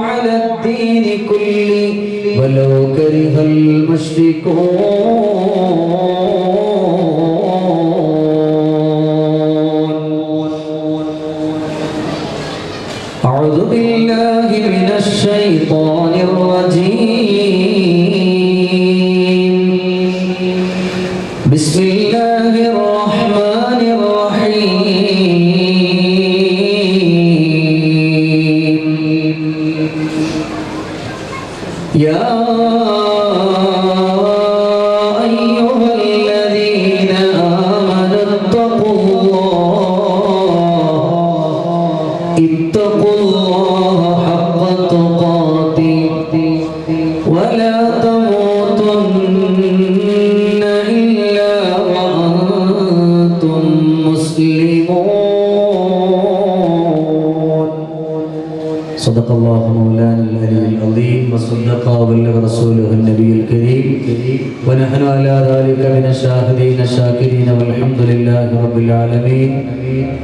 على الدين كله ولو كره المشركون. أعوذ بالله من الشيطان الرجيم. بسم الله الرحمن الرحيم. يا أيها الذين آمنوا اتقوا الله حق تقاته ولا تموتن إلا وأنتم مسلمون. صدق الله مولانا العلي العظيم وصدق وبلغ رسوله النبي الكريم ونحن على ذلك من الشاهدين الشاكرين والحمد لله رب العالمين.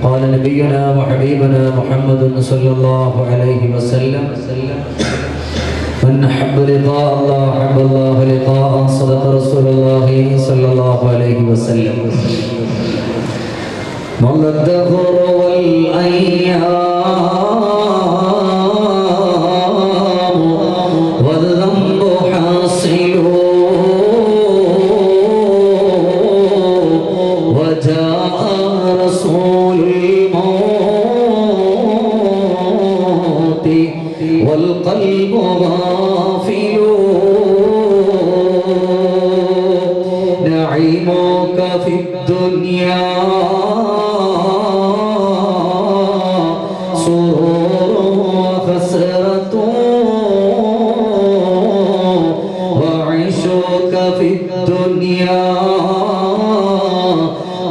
قال نبينا وحبيبنا محمد صلى الله عليه وسلم من أحب لقاء الله أحب الله لقاءه. صدق رسول الله صلى الله عليه وسلم. مضى الدهر والأيام والذنب حاصل وجاء رسول الموت والقلب غافل. نعيمك في الدنيا سرور وخسرة وعيشك في الدنيا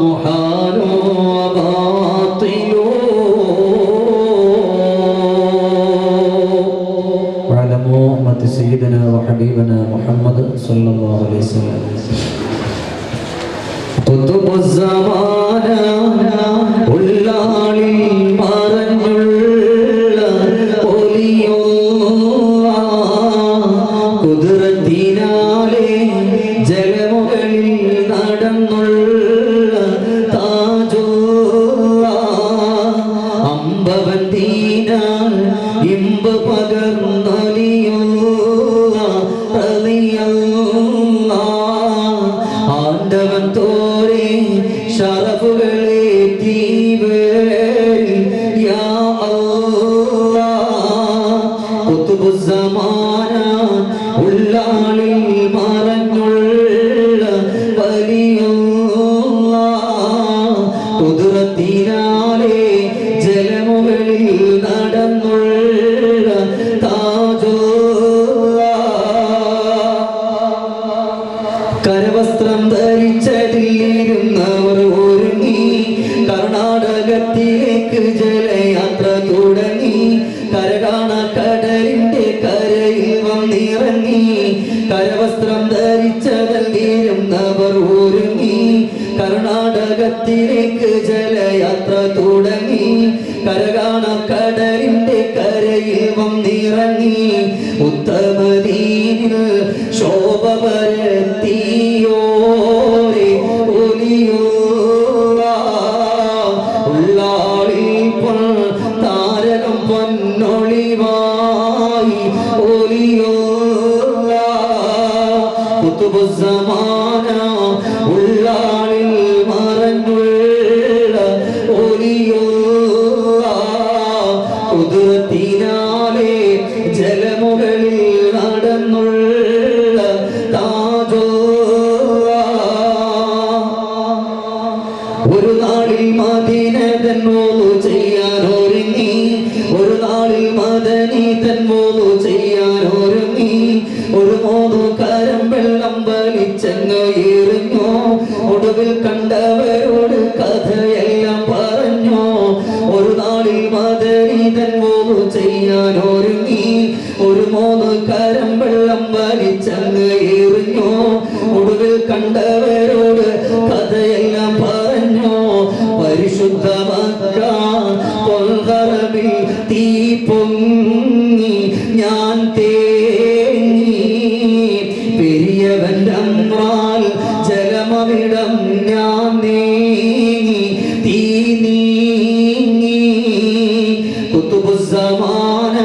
محال وباطل. وعلموا أمة سيدنا وحبيبنا محمد صلى الله عليه وسلم قطب الزمان ഉള്ളാളിൽ മറഞ്ഞുള്ള ഒലിയുള്ള കുതിരത്തിനാലെ ജലമുകളിൽ നടന്നുള്ള താജോ അമ്പവന്തീനാൽ ഇമ്പ പകർന്നലിയോ ആണ്ടവൻ തോരെ ഷറഫുകളെ തീവേൽ യാ കുത്തുബുസ്സമാന ഉള്ളാളിൽ മറഞ്ഞുള്ള വലിയ കുതിരത്തിനാലെ ജലമുകളിൽ നടന്നുള്ള താജോ കരവസ്ത്രം ധരിച്ചതിലിരുന്നവർ ഒരുങ്ങി കർണാടകത്തിലേക്ക് ജലയാത്ര തുടങ്ങി കരകാണ കടലിന്റെ കരയിൽ വന്നിറങ്ങി കരവസ്ത്രം ധരിച്ചതിലിരുന്നവർ ഒരുങ്ങി കർണാടകത്തിലേക്ക് ജലയാത്ര തുടങ്ങി കരകാണ കടലിന്റെ കരയിൽ വന്നിറങ്ങി ഉത്തമദീനിൽ ശോഭ പരത്തിയോരെ ഒലിയോ ഉള്ളാളിൽ താരകം പൊന്നൊളിവായി ഒലിയോ കുത്തുബുസ്സമാന ഉള്ളാളിൽ മറഞ്ഞുള്ള ഒലിയോ കുതിരത്തിനാലെ ജലമുകളിൽ നടന്നുള്ള താജോ ഒരു നാളിൽ മദീന തൻമോളു ചെയ്യാൻ ഒരുങ്ങി ഒരു നാളിൽ മദനി തൻമോളു ചെയ്യാൻ ഒരുങ്ങി ഒരു മോതു കരം വെള്ളം വലിച്ചങ്ങ് എറിഞ്ഞു ഒടുവിൽ കണ്ടവരോട് കഥയെല്ലാം പറഞ്ഞു ഒരു നാളിൽ മദനി തൻമോളു ചെയ്യാൻ ഒരുങ്ങി ഒരു മോതു കരം വെള്ളം വലിച്ചങ്ങ് എറിഞ്ഞു ഒടുവിൽ കണ്ടവരോട് കഥയെല്ലാം പറഞ്ഞു പരിശുദ്ധ മക്ക പൊൽഹറമിൽ തീ പൊങ്ങി ഞാൻ തേങ്ങി പെരിയവന്റെ അമ്രാൽ ജലമവിടം ഞാൻ നീങ്ങി തീ നീങ്ങി കുത്തുബുസ്സമാന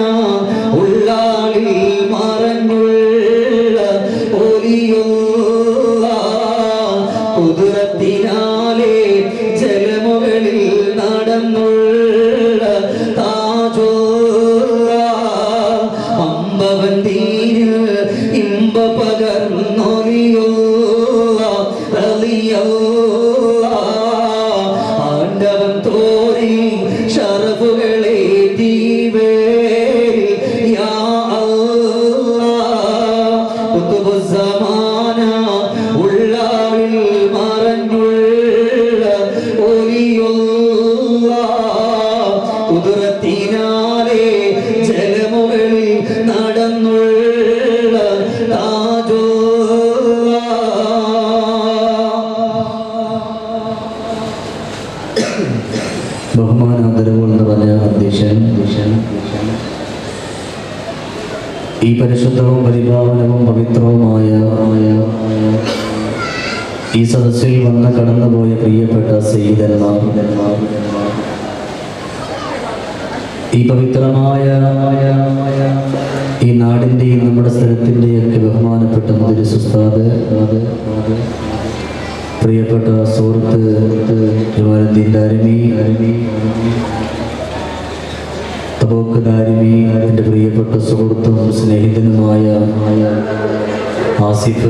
ഉള്ളാളിൽ മറഞ്ഞുള്ള ഒലിയോ കുതിരത്തിനാലെ ജലമുകളിൽ നടന്നുള്ള താജോ അമ്പവന്തീരിൽ ഇമ്പ പകർന്നൊലിയോ ആണ്ടവൻ തോരി ഷറഫുകളെ തീവേൽ യാ കുത്തുബുസ്സമാന ഉള്ളാളിൽ മറഞ്ഞുള്ള ഒലിയോ കുതിരത്തിനാലെ ജലമുകളിൽ നടന്നുള്ള താജോ ബഹുമാനാദരവുകൾ നിറഞ്ഞ അധ്യക്ഷൻ ഈ പരിശുദ്ധവും പരിപാവനവും പവിത്രവുമായ ഈ സദസ്സിൽ വന്ന് കടന്നുപോയ പ്രിയപ്പെട്ട സയ്യിദന്മാർ ഈ പവിത്രമായ ഈ നാടിൻ്റെയും നമ്മുടെ സ്ഥലത്തിൻ്റെയൊക്കെ ബഹുമാനപ്പെട്ട മുദ്രിസ് ഉസ്താദ് പ്രിയപ്പെട്ട സുഹൃത്ത് ജമാലുദ്ദീൻ ദാരിമി തബൂക്ക് ദാരിമി എൻ്റെ പ്രിയപ്പെട്ട സുഹൃത്തും സ്നേഹിതനുമായ ആസിഫ്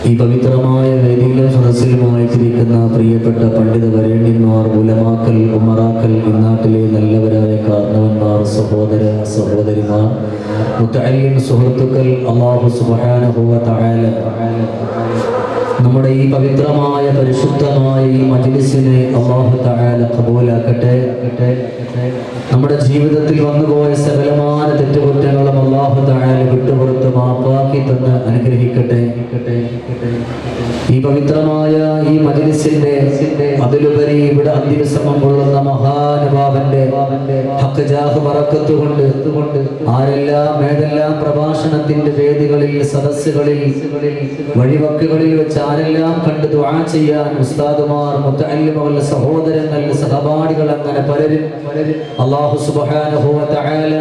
ഈ പവിത്രമായ വേദിയിലെ സദസ്സിലുമായിട്ടിരിക്കുന്ന പ്രിയപ്പെട്ട പണ്ഡിത വരേണ്യന്മാർ ഉലമാക്കൽ ഉമറാക്കൽ ഇന്നാട്ടിലെ നല്ലവരായ കാരണവന്മാർ സഹോദര സഹോദരിമാർ മുത്തഅല്ലിം സുഹൃത്തുക്കൾ അല്ലാഹു സുബ്ഹാനഹു വ തആല നമ്മുടെ ഈ പവിത്രമായ പരിശുദ്ധമായ ഈ മജ്ലിസിനെ അല്ലാഹു തആല ഖബൂലാക്കട്ടെ. നമ്മുടെ ജീവിതത്തിൽ വന്നുപോയ സകലമായ തെറ്റുകുറ്റങ്ങളും അല്ലാഹു തആല വിട്ടുപുറത്ത് മാപ്പാക്കി തന്ന് അനുഗ്രഹിക്കട്ടെ. ഈ പവിത്രമായ ഈ മജ്‌ലിസിന്റെ അതിലുപരി ഇവിടെ അന്തിവിശ്രമം കൊള്ളുന്ന മഹാനുഭാവന്റെ ഹഖ് ജാഹ് ബറക്കത്ത് കൊണ്ട് ആരെല്ലാം ഏതെല്ലാം പ്രഭാഷണത്തിന്റെ വേദികളിൽ സദസ്സുകളിൽ വഴിവക്കുകളിൽ വെച്ച് ആരെല്ലാം കണ്ട് ദുആ ചെയ്യാൻ ഉസ്താദുമാർ മുതഅല്ലിമുകൾ സഹോദരങ്ങൾ സഹപാഠികൾ അങ്ങനെ പലരും അല്ലാഹു സുബ്ഹാനഹു വ തആല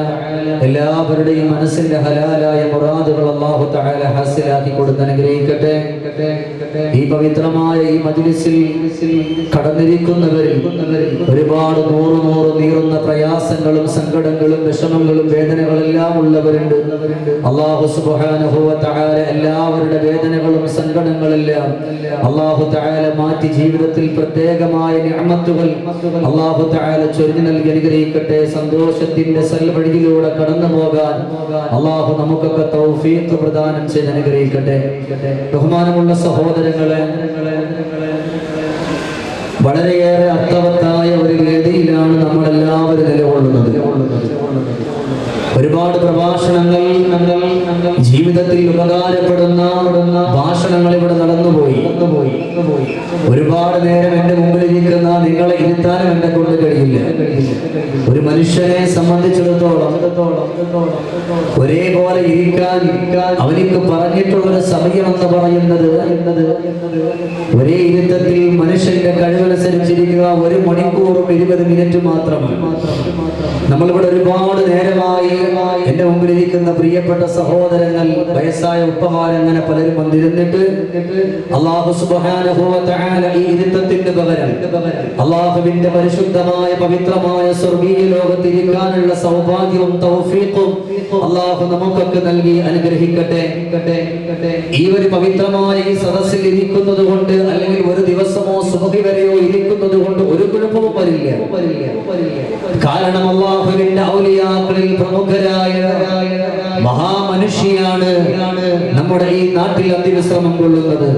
എല്ലാവരുടെയും മനസ്സിന്റെ ഹലാലായ മുറാദുകൾ അല്ലാഹു തആല ഹാസിലാക്കി കൊടുത്ത് അനുഗ്രഹിക്കട്ടെ. ഈ പവിത്രമായ ഈ മജ്‌ലിസിൽ കടന്നിരിക്കുന്നവരിൽ ഒരുപാട് നൂറ് നീറുന്ന പ്രയാസങ്ങളും സങ്കടങ്ങളും വിഷമങ്ങളും വേദനകളെല്ലാം ഉള്ളവരുണ്ട്. അല്ലാഹു സുബ്ഹാനഹു വ തആല എല്ലാവരുടെ വേദനകളും സങ്കടങ്ങളെല്ലാം അല്ലാഹു തആല മാറ്റി ജീവിതത്തിൽ പ്രത്യേകമായ നിഅമത്തുകൾ അല്ലാഹു തആല ചൊരിഞ്ഞു നൽകി അനുഗ്രഹിക്കട്ടെ. സന്തോഷത്തിന്റെ സൽവഴിയിലൂടെ കടന്നു പോകാൻ അല്ലാഹു നമുക്കൊക്കെ തൗഫീഖ് പ്രദാനം ചെയ്ത് അനുഗ്രഹിക്കട്ടെ. ബഹുമാനമുള്ള സഹോദരങ്ങളെ, വളരെയേറെ അർത്ഥവത്തായ ഒരു വേദിയിലാണ് നമ്മളെല്ലാവരും നിലകൊള്ളുന്നത്. ഒരുപാട് പ്രഭാഷണങ്ങൾ ജീവിതത്തിൽ ഉപകാരപ്പെടുന്ന ഭാഷണങ്ങൾ ഇവിടെ നടന്നുപോയി. ഒരുപാട് നേരം എന്റെ മുമ്പിലിരിക്കുന്ന നിങ്ങളെ ഇരുത്താനും എന്നെ കൊണ്ട് കഴിയില്ല. ഒരു മനുഷ്യനെ സംബന്ധിച്ചിടത്തോളം ഒരേപോലെ ഇരിക്കാൻ അവനിക്ക് പറഞ്ഞിട്ടുള്ളൊരു സമയമെന്ന് പറയുന്നത് ഒരേ ഇരുത്തത്തിൽ മനുഷ്യന്റെ കഴിവനുസരിച്ചിരിക്കുക 1 മണിക്കൂറും 20 മിനിറ്റ് മാത്രമാണ്. നമ്മളിവിടെ ഒരുപാട് നേരമായി എന്റെ മുമ്പിലിരിക്കുന്ന പ്രിയപ്പെട്ട സഹോദരങ്ങൾ, വയസ്സായ ഉപ്പമാരങ്ങനെ പലരും വന്നിരുന്നിട്ട് അല്ലാഹു സുബ്ഹാനഹു വ തആല ഈ ഇരുത്തത്തിന് പകരം അല്ലാഹുവിന്റെ പരിശുദ്ധമായ പവിത്രമായ സ്വർഗീയ ലോകത്തിരിക്കാനുള്ള സൗഭാഗ്യവും തൗഫീഖും അല്ലാഹു നമുക്കൊക്കെ നൽകി അനുഗ്രഹിക്കട്ടെ. ഈ ഒരു പവിത്രമായ ഈ സദസ്സിൽ ഇരിക്കുന്നത് കൊണ്ട് അല്ലെങ്കിൽ ഒരു ദിവസമോ സുബഹി വരെയോ ഇരിക്കുന്നത് കൊണ്ട് ഒരു കുഴപ്പവും വരില്ല. കാരണം അല്ലാഹുവിന്റെ ഔലിയാക്കളിൽ പ്രമുഖരായ മഹാമനുഷ്യയാണ് നമ്മുടെ ഈ നാട്ടിൽ അതിവിശ്രമം കൊള്ളുന്നത്.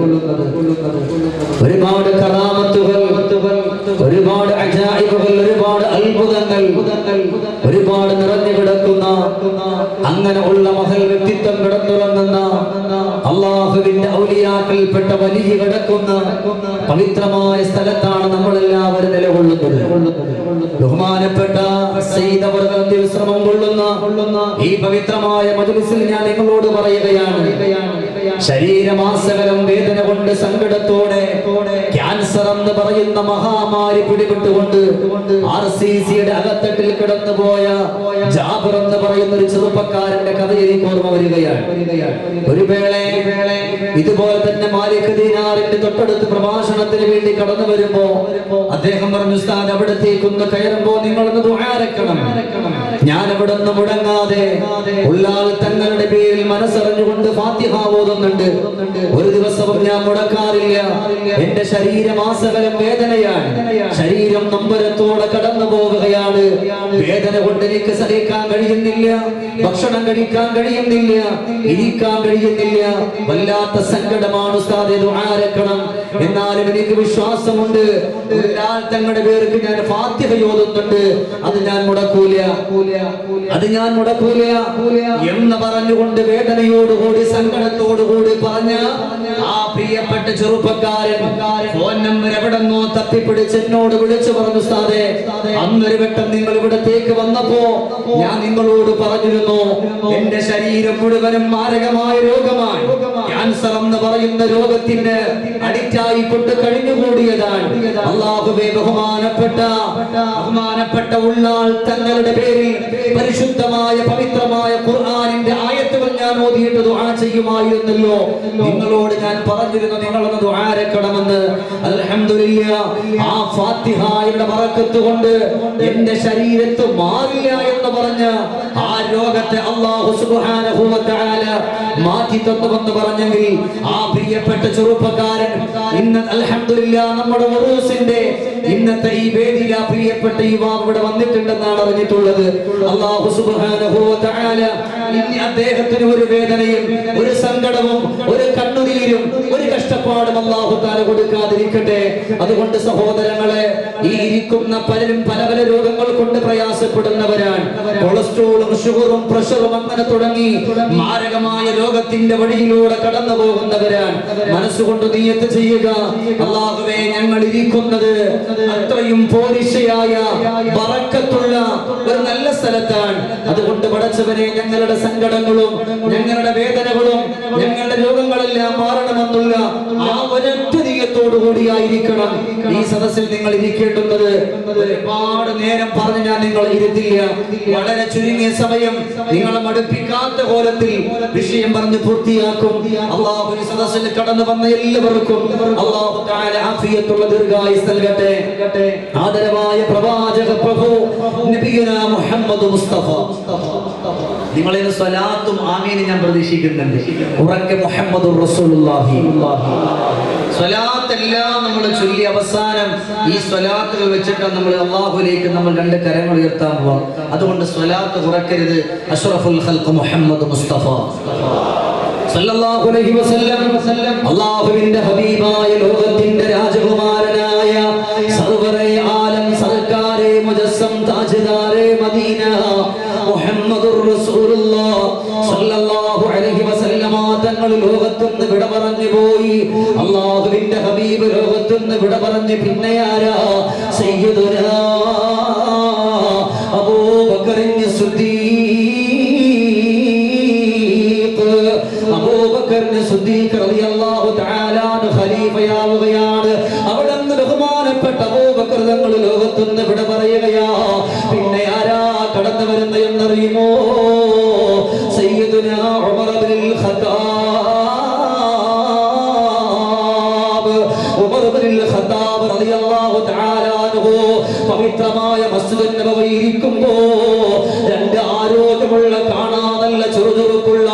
ഒരുപാട് കറാമത്തുകൾ, ഒരുപാട് അജായിബുകൾ, ഒരുപാട് അത്ഭുതങ്ങൾ, ഒരുപാട് നിറഞ്ഞു കിടക്കുന്ന അങ്ങനെ ഉള്ള മഹൽ വ്യക്തിത്വം കിടന്നുറങ്ങുന്ന അള്ളാഹുവിന്റെ ഔലിയാക്കൾപ്പെട്ട വലിയ കിടക്കുന്ന പവിത്രമായ സ്ഥലത്താണ് നമ്മളെല്ലാവരും നിലകൊള്ളുന്നത്. ബഹുമാനപ്പെട്ട സയ്യിദ് അവർകൾ വിശ്രമം കൊള്ളുന്ന ഈ പവിത്രമായ മജ്‌ലിസിൽ ഞാൻ നിങ്ങളോട് പറയുകയാണ്, ശരീരമാസകലം വേദന കൊണ്ട് സങ്കടത്തോടെ ക്യാൻസർ എന്ന് പറയുന്ന മഹാമാരി പിടിപെട്ടുകൊണ്ട് RCCയുടെ അകത്തട്ടിൽ കിടന്നുപോയ ജാബിർ എന്ന് പറയുന്ന ഒരു ചെറുപ്പക്കാരന്റെ കഥ എനിക്ക് ഓർമ്മ വരികയാണ്. ഒരു വേള ഇതുപോലെ തന്നെ മാലിക് ദീനാറിന്റെ തൊട്ടടുത്ത് പ്രഭാഷണത്തിന് വേണ്ടി കടന്നു വരുമ്പോ അദ്ദേഹം പറഞ്ഞു, ഉസ്താദ് അവിടത്തേക്കൊന്ന് കയറുമ്പോ നിങ്ങളൊന്ന് ദുആരക്കണം. ഞാൻ അവിടെ നിന്ന് മുടങ്ങാതെ ഉള്ളാൽ തങ്ങളുടെ പേരിൽ മനസ്സറിഞ്ഞുകൊണ്ട് ഫാത്തിഹ ഓതുന്നുണ്ട്. ഒരു ദിവസവും ഞാൻ മുടക്കാറില്ല. എന്റെ ശരീരമാസകലം വേദനയാണ്, ശരീരം നൊമ്പരത്തോടെ കടന്നു പോവുകയാണ്. വേദന കൊണ്ട് എനിക്ക് സഹിക്കാൻ കഴിയുന്നില്ല, ഭക്ഷണം കഴിക്കാൻ കഴിയുന്നില്ല, ഇരിക്കാൻ കഴിയുന്നില്ല. വല്ലാത്ത സങ്കടമാണ് ഉസ്താദേ, ദുആരക്കണം. എന്നാലും എനിക്ക് വിശ്വാസമുണ്ട്, ഉള്ളാൽ തങ്ങളുടെ പേർക്ക് ഞാൻ ഫാത്തിഹ ഓതുന്നുണ്ട്, അത് ഞാൻ മുടക്കൂല എന്ന് പറഞ്ഞുകൊണ്ട് വേദനയോടുകൂടി സങ്കടത്തോടുകൂടി പറഞ്ഞ ആ പ്രിയപ്പെട്ട ചെറുപ്പക്കാരൻ ഫോൺ നമ്പർ എവിടെന്നോ തപ്പിപ്പിടിച്ച് എന്നോട് വിളിച്ചു പറഞ്ഞു, ഉസ്താദേ അന്നൊരു വട്ടം നിങ്ങൾ ഇവിടത്തേക്ക് വന്നപ്പോ ഞാൻ നിങ്ങളോട് പറഞ്ഞിരുന്നു, എന്റെ ശരീരം മുഴുവനും മാരകമായ രോഗമാണ്, ക്യാൻസർ എന്ന് പറയുന്ന രോഗത്തിന് അഡിക്റ്റായി കൊണ്ട് കഴിഞ്ഞുകൂടിയതാണ്. അല്ലാഹുവേ, ബഹുമാനപ്പെട്ട ഉള്ളാൾ തങ്ങളുടെ പേരിൽ പരിശുദ്ധമായ പവിത്രമായ ഖുർആനിന്റെ ആയത്തുകൾ ഞാൻ ഓതിയിട്ട് ദുആ ചെയ്യുമായിരുന്നല്ലോ. നിങ്ങളോട് ഞാൻ പറഞ്ഞിരുന്നു നിങ്ങളൊന്ന് ദുആരക്കണമെന്ന്. അൽഹംദുലില്ലാഹ്, ആ ഫാത്തിഹയുടെ ബറക്കത്ത് കൊണ്ട് എന്റെ ശരീരത്ത് മാറില്ല എന്ന് പറഞ്ഞ ആ രോഗത്തെ അല്ലാഹു സുബ്ഹാനഹു വ തആല മാറ്റി തന്നുവെന്ന് പറഞ്ഞെങ്കിൽ ആ പ്രിയപ്പെട്ട ചെറുപ്പക്കാരൻ ഇന്ന് അൽഹംദുലില്ലാഹ് നമ്മുടെ ഉറൂസിന്റെ ഇന്നത്തെ ഈ വേദിയിൽ ആ പ്രിയപ്പെട്ട യുവാവ് ഇവിടെ വന്നിട്ടുണ്ടെന്നാണ് അറിഞ്ഞിട്ടുള്ളത്. അല്ലാഹു സുബ്ഹാനഹു വ തആല ഇനി അദ്ദേഹത്തിന് ഒരു വേദനയും ഒരു സങ്കടവും ഒരു കണ്ണുനീരും ഒരു കഷ്ട കഷ്ടപ്പാടും അല്ലാഹു തആല കൊടുക്കാതിരിക്കട്ടെ. അതുകൊണ്ട് സഹോദരങ്ങളെ, ഈ ഇരിക്കുന്ന പലരും പല പല രോഗങ്ങൾ കൊണ്ട് പ്രയാസപ്പെടുന്നവരാണ്. കൊളസ്ട്രോളും ഷുഗറും പ്രഷറും അങ്ങനെ തുടങ്ങി മാരകമായ രോഗത്തിന്റെ വഴിയിലൂടെ കടന്നു പോകുന്നവരാണ്. മനസ്സുകൊണ്ട് നിയ്യത്ത് ചെയ്യുക, അല്ലാഹുവേ ഞങ്ങൾ ഇരിക്കുന്നത് അത്രയും പോരിശയായ ബറക്കത്തുള്ള ഒരു നല്ല സ്ഥലത്താണ്. അതുകൊണ്ട് പടച്ചവനെ, ഞങ്ങളുടെ സങ്കടങ്ങളും ഞങ്ങളുടെ വേദനകളും ഞങ്ങളുടെ രോഗങ്ങളെല്ലാം മാറണമെന്നുള്ള ആ ഒരൊറ്റ നിയ്യത്തോടു കൂടിയായിരിക്കണം ഈ സദസ്സിൽ നിങ്ങൾ ഇരിക്കേണ്ടുന്നത്. ഒരുപാട് നേരം പറഞ്ഞ് ഞാൻ നിങ്ങൾ ഇരുത്തില്ല. വളരെ ചുരുങ്ങിയ സമയം നിങ്ങളെ മടുപ്പിക്കാത്ത കോലത്തിൽ വിഷയം പറഞ്ഞ് പൂർത്തിയാക്കും. അല്ലാഹു ഈ സദസ്സിൽ കടന്നു വന്ന എല്ലാവർക്കും അല്ലാഹു തആല ആഫിയത്തുള്ള ദീർഘായുസ്സ് നൽകട്ടെ. ആദരവായ പ്രവാചക പ്രഭു നബിയുനാ മുഹമ്മദ് മുസ്തഫ, നിങ്ങളിൽ സ്വലാത്തും ആമീനും ഞാൻ പ്രതീക്ഷിക്കുന്നുണ്ട്. ഉറക്കെ മുഹമ്മദുർ റസൂലുള്ളാഹി. സ്വലാത്ത് എല്ലാം നമ്മൾ ചൊല്ലി അവസാനം ഈ സ്വലാത്തുകൾ വെച്ചിട്ട് നമ്മൾ അല്ലാഹുവിലേക്ക് നമ്മൾ രണ്ട് കരങ്ങൾ ഉയർത്താൻ പോവാം. അതുകൊണ്ട് സ്വലാത്ത് കുറക്കരുത്. അഷ്റഫുൽ ഖൽഖ് മുഹമ്മദ് മുസ്തഫ സല്ലല്ലാഹു അലൈഹി വസല്ലം, അല്ലാഹുവിന്റെ ഹബീബായ ലോകത്തിന്റെ രാജകുമാരനായ സർവ്വറെ ആലം സർക്കാരെ മുജസ്സം താജ്ദാരെ മദീന മുഹമ്മദുർ റസൂലുള്ളാഹ് സല്ലല്ലാഹു അലൈഹി വസല്ലമ തങ്ങൾ ലോകത്തുനിന്ന് വിട പറഞ്ഞു പോയി. അല്ലാഹുവിന്റെ ഹബീബ് ലോകത്തുനിന്ന് വിട പറഞ്ഞു. പിന്നെ ആരാ? സയ്യിദുനാ അബൂബക്കർ സിദ്ദീഖ് റളിയല്ലാഹു തആല ഖലീഫയാവുകയാണ്. അവിടുന്ന് ബഹുമാനപ്പെട്ട അബൂബക്കർ തങ്ങൾ ലോകത്തുനിന്ന് വിട പറയുകയാ. പിന്നെ ആരാ കടന്നു വരുന്ന എന്നറിയുമോ? സയ്യിദുനാ ഉമർ ഇബ്നുൽ ഖത്താബ്. ഉമർ ഇബ്നുൽ ഖത്താബ് റളിയല്ലാഹു തആല അൻഹു പവിത്രമായ മസ്ജിദുൻ നബവിയിൽ ഇരിക്കുമ്പോ രണ്ട് ആരോഗ്യമുള്ള കാണാൻ നല്ല ചുറുചുറുക്കുള്ള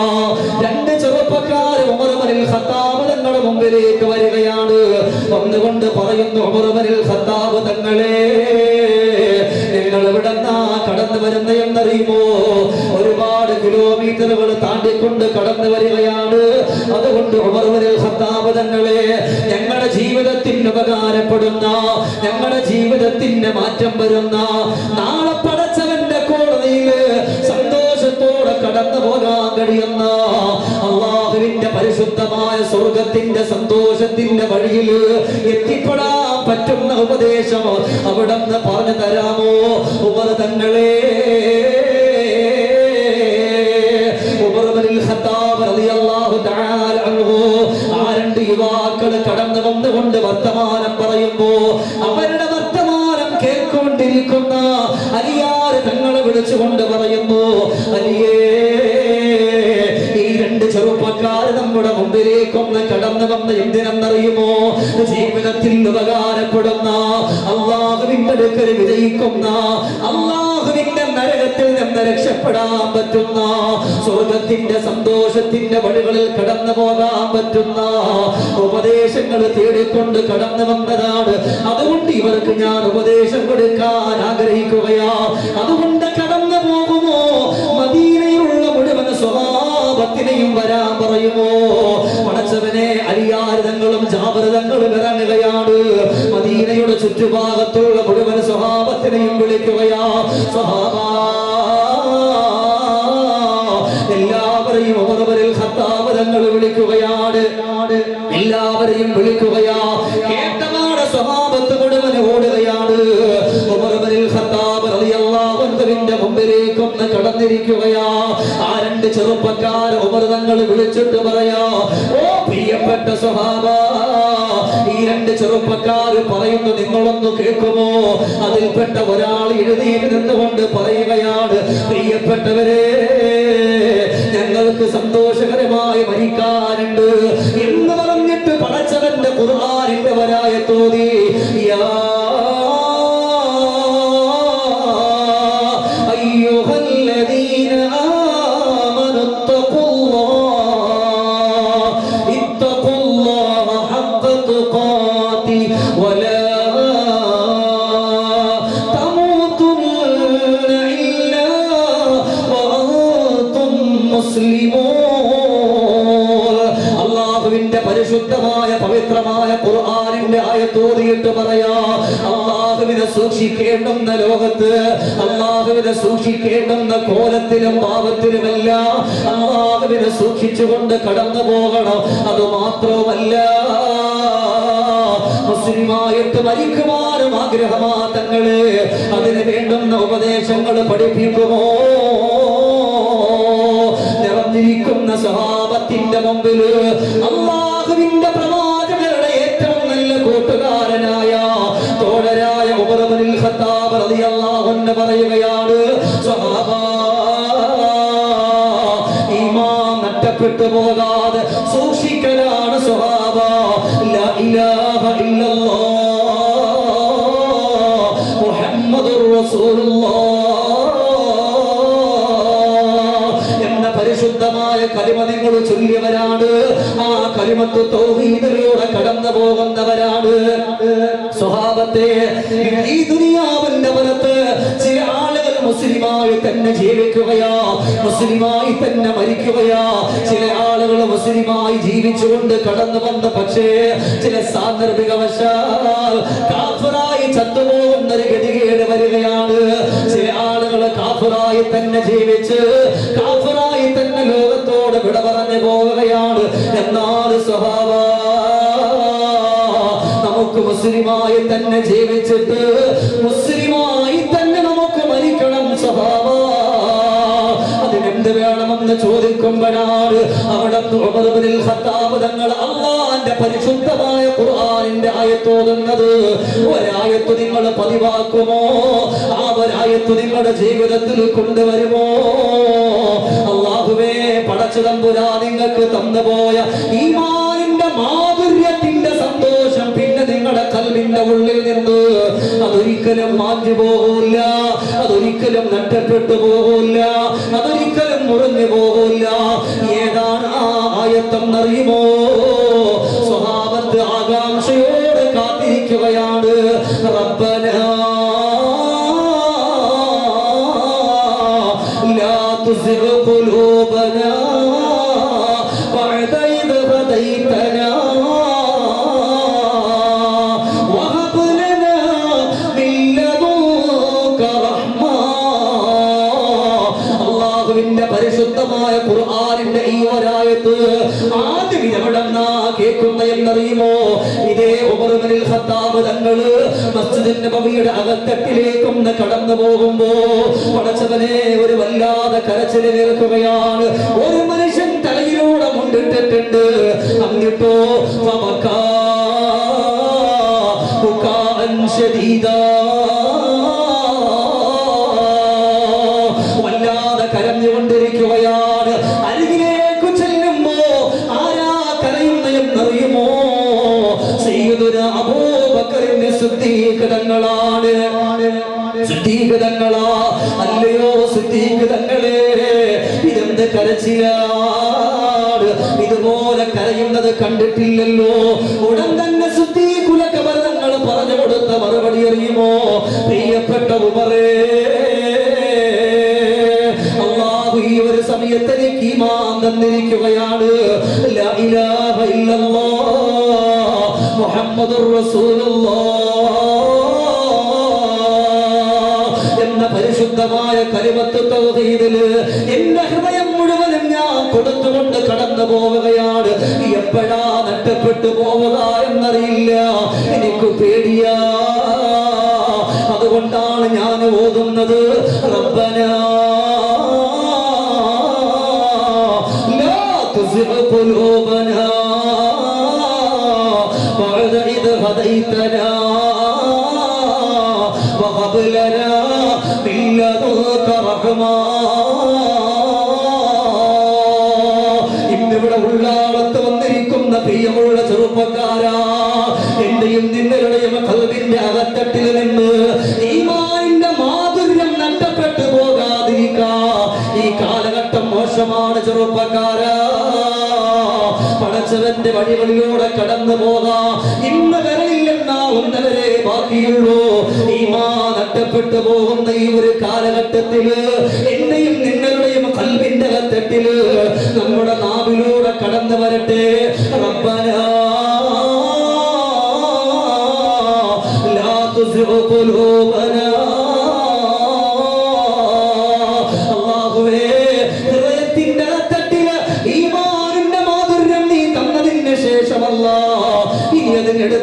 രണ്ട് ചെറുപ്പക്കാർ ഉമർ ഇബ്നുൽ ഖത്താബ് തങ്ങളുടെ മുമ്പിലേക്ക് വരികയാണ്. വന്നുകൊണ്ട് പറയുന്നു, ഉമർ ഇബ്നുൽ ഖത്താബ് തങ്ങളെ, നിങ്ങൾ എവിടെന്നാ കടന്നു വരുന്ന എന്നറിയുമോ? ഒരുപാട് കിലോമീറ്ററുകൾ താണ്ടിക്കൊണ്ട് കടന്നു വരികയാണ്. അതുകൊണ്ട് ഉമർ ഇബ്നുൽ ഖത്താബ് തങ്ങളെ, ഞങ്ങളുടെ ജീവിതത്തിന് ഉപകാരപ്പെടുന്ന, ഞങ്ങളുടെ ജീവിതത്തിന് മാറ്റം വരുന്ന, നാളെ പടച്ചവന്റെ കോടതിയില് സന്തോഷത്തോടെ കടന്നു പോകാൻ കഴിയുന്ന അല്ലാഹുവിന്റെ പരിശുദ്ധമായ സ്വർഗത്തിന്റെ സന്തോഷത്തിന്റെ വഴിയിൽ എത്തിപ്പെടാൻ പറ്റുന്ന ഉപദേശം അവിടുന്ന് പറഞ്ഞു തരാമോ? ഉമർ തങ്ങളെ, ഉമർ ഇബ്നുൽ ഖത്താബ് റളിയല്ലാഹു തആല അൻഹു ആ രണ്ട് യുവാക്കൾ കടന്നു വന്നുകൊണ്ട് വർത്തമാനം പറയുമ്പോ അവരുടെ വർത്തമാനം കേൾക്കൊണ്ടിരിക്കുന്ന അലിയാർ തങ്ങളെ വിളിച്ചുകൊണ്ട് പറയുന്നു, അലിയേ, ഈ രണ്ട് ചെറുപ്പക്കാർ നമ്മുടെ മുമ്പിലേക്കൊന്ന് കടന്നു വന്ന് എന്തിനെന്നറിയുമോ? ജീവിതത്തിൽ ഉപകാരപ്പെടുന്ന, അല്ലാഹുവിന്റെ അടുക്കൽ വിജയിക്കുന്ന, അല്ലാഹുവിന്റെ നരകത്തിൽ നിന്ന് രക്ഷപ്പെടാൻ പറ്റുന്ന, സ്വർഗത്തിന്റെ സന്തോഷത്തിന്റെ വഴികളിൽ കടന്നു പോകാൻ പറ്റുന്ന ഉപദേശങ്ങൾ തേടിക്കൊണ്ട് കടന്നു വന്നതാണ്. അതുകൊണ്ട് ഇവർക്ക് ഞാൻ ഉപദേശം കൊടുക്കാൻ ആഗ്രഹിക്കുകയാ. അതുകൊണ്ട് കടന്നു പോകുമോ? മദീനയിലുള്ള മുഴുവൻ സ്വഭാവത്തിനെയും വരാൻ പറയുമോ? പടച്ചവനെ, അലിയാരിതങ്ങളും ജാബിറിതങ്ങളും ഇറങ്ങുകയാണ്. മദീനയുടെ ചുറ്റുഭാഗത്തുള്ള മുഴുവൻ സ്വഭാവത്തിനെയും വിളിക്കുകയാ. സ്വഭാവ എല്ലാവരെയും ഉമർ ഇബ്നുൽ ഖത്താബ് തങ്ങൾ വിളിക്കുകയാണ്. എല്ലാവരെയും വിളിക്കുകയാ. കേട്ടപാടെ സ്വഭാവത്ത് മുഴുവൻ ഓടുകയാണ്. ഉമർ ഇബ്നുൽ ഖത്താബ് റളിയല്ലാഹു അൻഹുവിന്റെ മുമ്പിലേക്കൊന്ന് കടന്നിരിക്കുകയാ. ആ രണ്ട് ചെറുപ്പക്കാർ ഉമർ തങ്ങൾ വിളിച്ചിട്ട് പറയാ, ഓ പ്രിയപ്പെട്ട സ്വഹാബ, ഈ രണ്ട് ചെറുപ്പക്കാർ പറയുന്നു, നിങ്ങളൊന്ന് കേൾക്കുമോ? അതിൽപ്പെട്ട ഒരാൾ എഴുന്നേറ്റ് നിന്നുകൊണ്ട് പറയുകയാണ്, പ്രിയപ്പെട്ടവരെ, ഞങ്ങൾക്ക് സന്തോഷകരമായി മരിക്കാനുണ്ട് എന്ന് പറഞ്ഞിട്ട് പടച്ചവന്റെ ഖുർആനിന്റെ വരായ തോതി, യാ അയ്യുഹല്ലദീന ആമനു ഇത്തഖുല്ലാഹ ഹഖ്ക തുഖാതി വലാ തമൂതുന്ന ഇല്ലാ വഅൻതും മുസ്ലിമൂൻ. അല്ലാഹുവിന്റെ പരിശുദ്ധമായ പവിത്രമായ ഖുർആനിന്റെ ആയത്തോതിയിട്ട് പറയാ, അല്ലാഹുവിനെ സൂക്ഷിക്കേണ്ടുന്ന ലോകത്ത്, അല്ലാഹുവിനെ സൂക്ഷിക്കേണ്ടുന്ന കോലത്തിലും ഭാവത്തിലുമെല്ലാം അല്ലാഹുവിനെ സൂക്ഷിച്ചുകൊണ്ട് കടന്നു പോകണം. അത് മാത്രവുമല്ല, മുസ്ലിമായിട്ട് മരിക്കുവാനും ആഗ്രഹമാ തങ്ങള്, അതിന് വേണ്ടുന്ന ഉപദേശങ്ങൾ പഠിപ്പിക്കുമോ? നിറഞ്ഞിരിക്കുന്ന സഹാബത്തിന്റെ മുമ്പിൽ അല്ലാഹുവിന്റെ പ്രവാചകരുടെ ഏറ്റവും നല്ല കൂട്ടുകാരനായ തോഴരായ ഉമർ ഇബ്നുൽ ഖത്താബ് റളിയല്ലാഹു അൻഹു പറയുകയാണ്, സഹാബ, ഈമാൻ നഷ്ടപ്പെട്ടു പോകാതെ സൂക്ഷിക്കലാണ് സ്വഹാബ. ലാ ഇലാഹ ഇല്ലല്ലാഹ് മുഹമ്മദുർ റസൂലുള്ളാഹ് എന്ന പരിശുദ്ധമായ കലിമ നിങ്ങൾ ചൊല്ലിയവരാണ്. ആ കലിമത്ത് തൗഹീദിലൂടെ കടന്നു പോകുന്നവരാണ്. സ്വഹാബത്തെ, ഈ ദുനിയാവിന്റെ പുറത്ത് ചില ആളുകൾ മുസ്ലിമായി തന്നെ ജീവിക്കുകയാ, മുസ്ലിമായി തന്നെ മരിക്കുകയാ. ചില ആളുകൾ മുസ്ലിമായി ജീവിച്ചുകൊണ്ട് കടന്നു വന്ന, പക്ഷേ ചില സാന്ദർഭികവശാൽ കാഫിറായി ചത്തുപോകുന്ന ഒരു ഗതികേട് വരികയാണ്. ചില ആളുകൾ കാഫിറായി തന്നെ ജീവിച്ച് കാഫിറായി തന്നെ ലോകത്തോട് വിട പറഞ്ഞു പോവുകയാണ്. എന്നാൽ സ്വഹാബ, നമുക്ക് മുസ്ലിമായി തന്നെ ജീവിച്ചിട്ട് മുസ്ലിമായി തന്നെ നമുക്ക് മരിക്കണം സ്വഹാബ. അതിനെന്ത് വേണമെന്ന് ചോദിക്കുമ്പോഴാണ് അവിടെ ഉമർ ഇബ്നുൽ ഖത്താബ് തങ്ങൾ അല്ലാഹുവിന്റെ പരിശുദ്ധമായ ഖുർആനിന്റെ ആയത്തോതുന്നത്. ഒരായത്ത് നിങ്ങൾ പതിവാക്കുമോ? ആ ഒരായത്ത് നിങ്ങളുടെ ജീവിതത്തിൽ കൊണ്ടുവരുമോ? അല്ലാഹുവേ, പടച്ച തമ്പുരാൻ നിങ്ങൾക്ക് തന്നുപോയ ഈമാനിന്റെ മാധുര്യത്തിന്റെ സന്തോഷം പിന്നെ നിങ്ങളുടെ കൽവിന്റെ ഉള്ളിൽ നിന്ന് അതൊരിക്കലും മാഞ്ഞു പോകില്ല, അതൊരിക്കലും നഷ്ടപ്പെട്ടു പോകില്ല, അതൊരിക്കലും മുറിഞ്ഞു പോകില്ല. ഏതാണ് ആ ആയത്തെന്നറിയുമോ? സ്വഹാബത്ത് ആകാംക്ഷയോടെ കാത്തിരിക്കുകയാണ്. റബ്ബനാ ലാ തുസിഗ് ഖുലൂബനാ ബഅദ ഇദ് ഹദൈതനാ വഹബ് ലനാ മിൻ ലദുൻക റഹ്മ. അല്ലാഹുവിന്റെ പരിശുദ്ധമായ ഖുർആനിന്റെ ഈ ഒരായത്ത് ആദ്യം എവിടെന്നാ കേൾക്കുന്ന എന്നറിയുമോ? ഇതേ ഉമർ ഇബ്നുൽ ഖത്താബ് തങ്ങള് മസ്ജിദ് നബവിയുടെ അകത്തട്ടിലേക്കൊന്ന് കടന്നു പോകുമ്പോ പടച്ചവനെ ഒരു വല്ലാതെ കരച്ചില് കേൾക്കുകയാണ്. ഒരു മനുഷ്യൻ തലയിലൂടെ മുണ്ടിട്ടിട്ടുണ്ട്. എന്നിട്ടോ വല്ലാതെ കരഞ്ഞുകൊണ്ടിരിക്കുകയാണ്. അരികിലേക്ക് ചെല്ലുമ്പോ ആരാ കരയുന്നതെന്നറിയുമോ? സയ്യിദുനാ അബൂബക്കറിന്റെ സിദ്ദീഖ് തങ്ങളാണ്. സിദ്ദീഖ് തങ്ങളാ, അല്ലയോ സിദ്ദീഖ് തങ്ങളെ, ഇതെന്ത് കരച്ചിലാണ്? ഇതുപോലെ കരയുന്നത് കണ്ടിട്ടില്ലല്ലോ. ഉടൻ തന്നെ സിദ്ദീഖുൽ അക്ബർ തങ്ങൾ പറഞ്ഞു കൊടുത്ത മറുപടി അറിയുമോ? പ്രിയപ്പെട്ട ഉമറേ, അല്ലാഹു ഈ ഒരു സമയത്ത് എനിക്ക് ഈമാൻ തന്നിരിക്കുകയാണ്. ലാ ഇലാഹ ഇല്ലല്ലാഹ് മുഹമ്മദുർ റസൂലുള്ളാഹ് എന്ന പരിശുദ്ധമായ കലിമത്ത് തൗഹീദില് എന്റെ ഹൃദയം മുഴുവനും ഞാൻ കൊടുത്തുകൊണ്ട് കടന്നു പോവുകയാണ്. എപ്പോഴാ നഷ്ടപ്പെട്ടു പോവുക എന്നറിയില്ല, എനിക്ക് പേടിയാ. അതുകൊണ്ടാണ് ഞാൻ ഓതുന്നത്, റബ്ബനാ ലാ തുസിഗ് ഖുലൂബനാ ബഅദ ഇദ് ഹദൈതനാ വഹബ് ലനാ മിൻ ലദുൻക റഹ്മ. ഇന്നിവിടെ ഉള്ളാളത്ത് വന്നിരിക്കുന്ന പ്രിയമുള്ള ചെറുപ്പക്കാരാ, എന്റെയും നിങ്ങളുടെയും ഖൽബിന്റെ അകത്തട്ടിൽ നിന്ന് ഈമാനിന്റെ മാധുര്യം നഷ്ടപ്പെട്ടു പോകാതിരിക്കാൻ ഈ കാലഘട്ടം മോശമാണ് ചെറുപ്പക്കാരാ. പടച്ചവന്റെ വഴികളിലൂടെ കടന്നു പോകാം. ഇന്ന് വരയില്ലെന്നാവുന്നവരെ ബാക്കിയുള്ളൂ. ഈമാൻ നഷ്ടപ്പെട്ടു പോകുന്ന ഈ ഒരു കാലഘട്ടത്തില് എന്റെയും നിങ്ങളുടെയും ഖൽബിന്റെ അകത്തട്ടില് നമ്മുടെ നാവിലൂടെ കടന്നു വരട്ടെ. റബ്ബനാ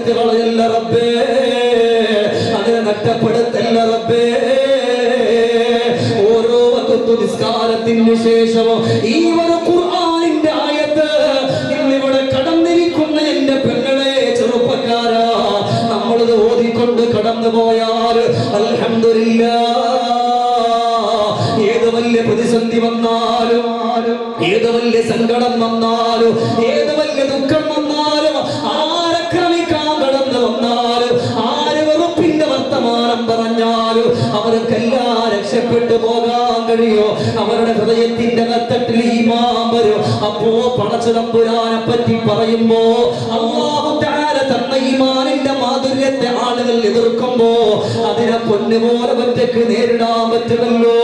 എടുത്തു കളയല്ല റബ്ബേ, അതിനെ നഷ്ടപ്പെടുത്തല്ല റബ്ബേ. ഓരോ വഖത്ത് നിസ്കാരത്തിന് ശേഷവും ഈ ഒരു ഖുർആനിന്റെ ആയത്ത് ഇന്നിവിടെ കടന്നിരിക്കുന്ന എന്റെ പെങ്ങളെ, ചെറുപ്പക്കാരാ, നമ്മളിത് ഓതിക്കൊണ്ട് കടന്നു പോയാൽ അൽഹംദുലില്ലാഹ് ഏത് വലിയ പ്രതിസന്ധി വന്നാലും, ഏത് വലിയ സങ്കടം വന്നാലും, ഏത് വലിയ ദുഃഖം വന്നാലും, ആരക്രമിക്കാൻ കടന്നു വന്നാലും, ആര് വെറുപ്പിന്റെ വർത്തമാനം പറഞ്ഞാലും അവർക്കെല്ലാം രക്ഷപ്പെട്ടു പോകാൻ കഴിയോ? അവരുടെ ഹൃദയത്തിന്റെ കത്തട്ടിൽ ഈമാൻ വരും. അപ്പോ പടച്ചതമ്പുരാനെ പറ്റി പറയുമ്പോ, അല്ലാഹു തആല തന്ന ഈമാനിന്റെ മാധുര്യത്തെ ആളുകൾ എതിർക്കുമ്പോ അതിനെ പൊന്നുപോലെ ഒറ്റയ്ക്ക് നേരിടാൻ പറ്റുമല്ലോ.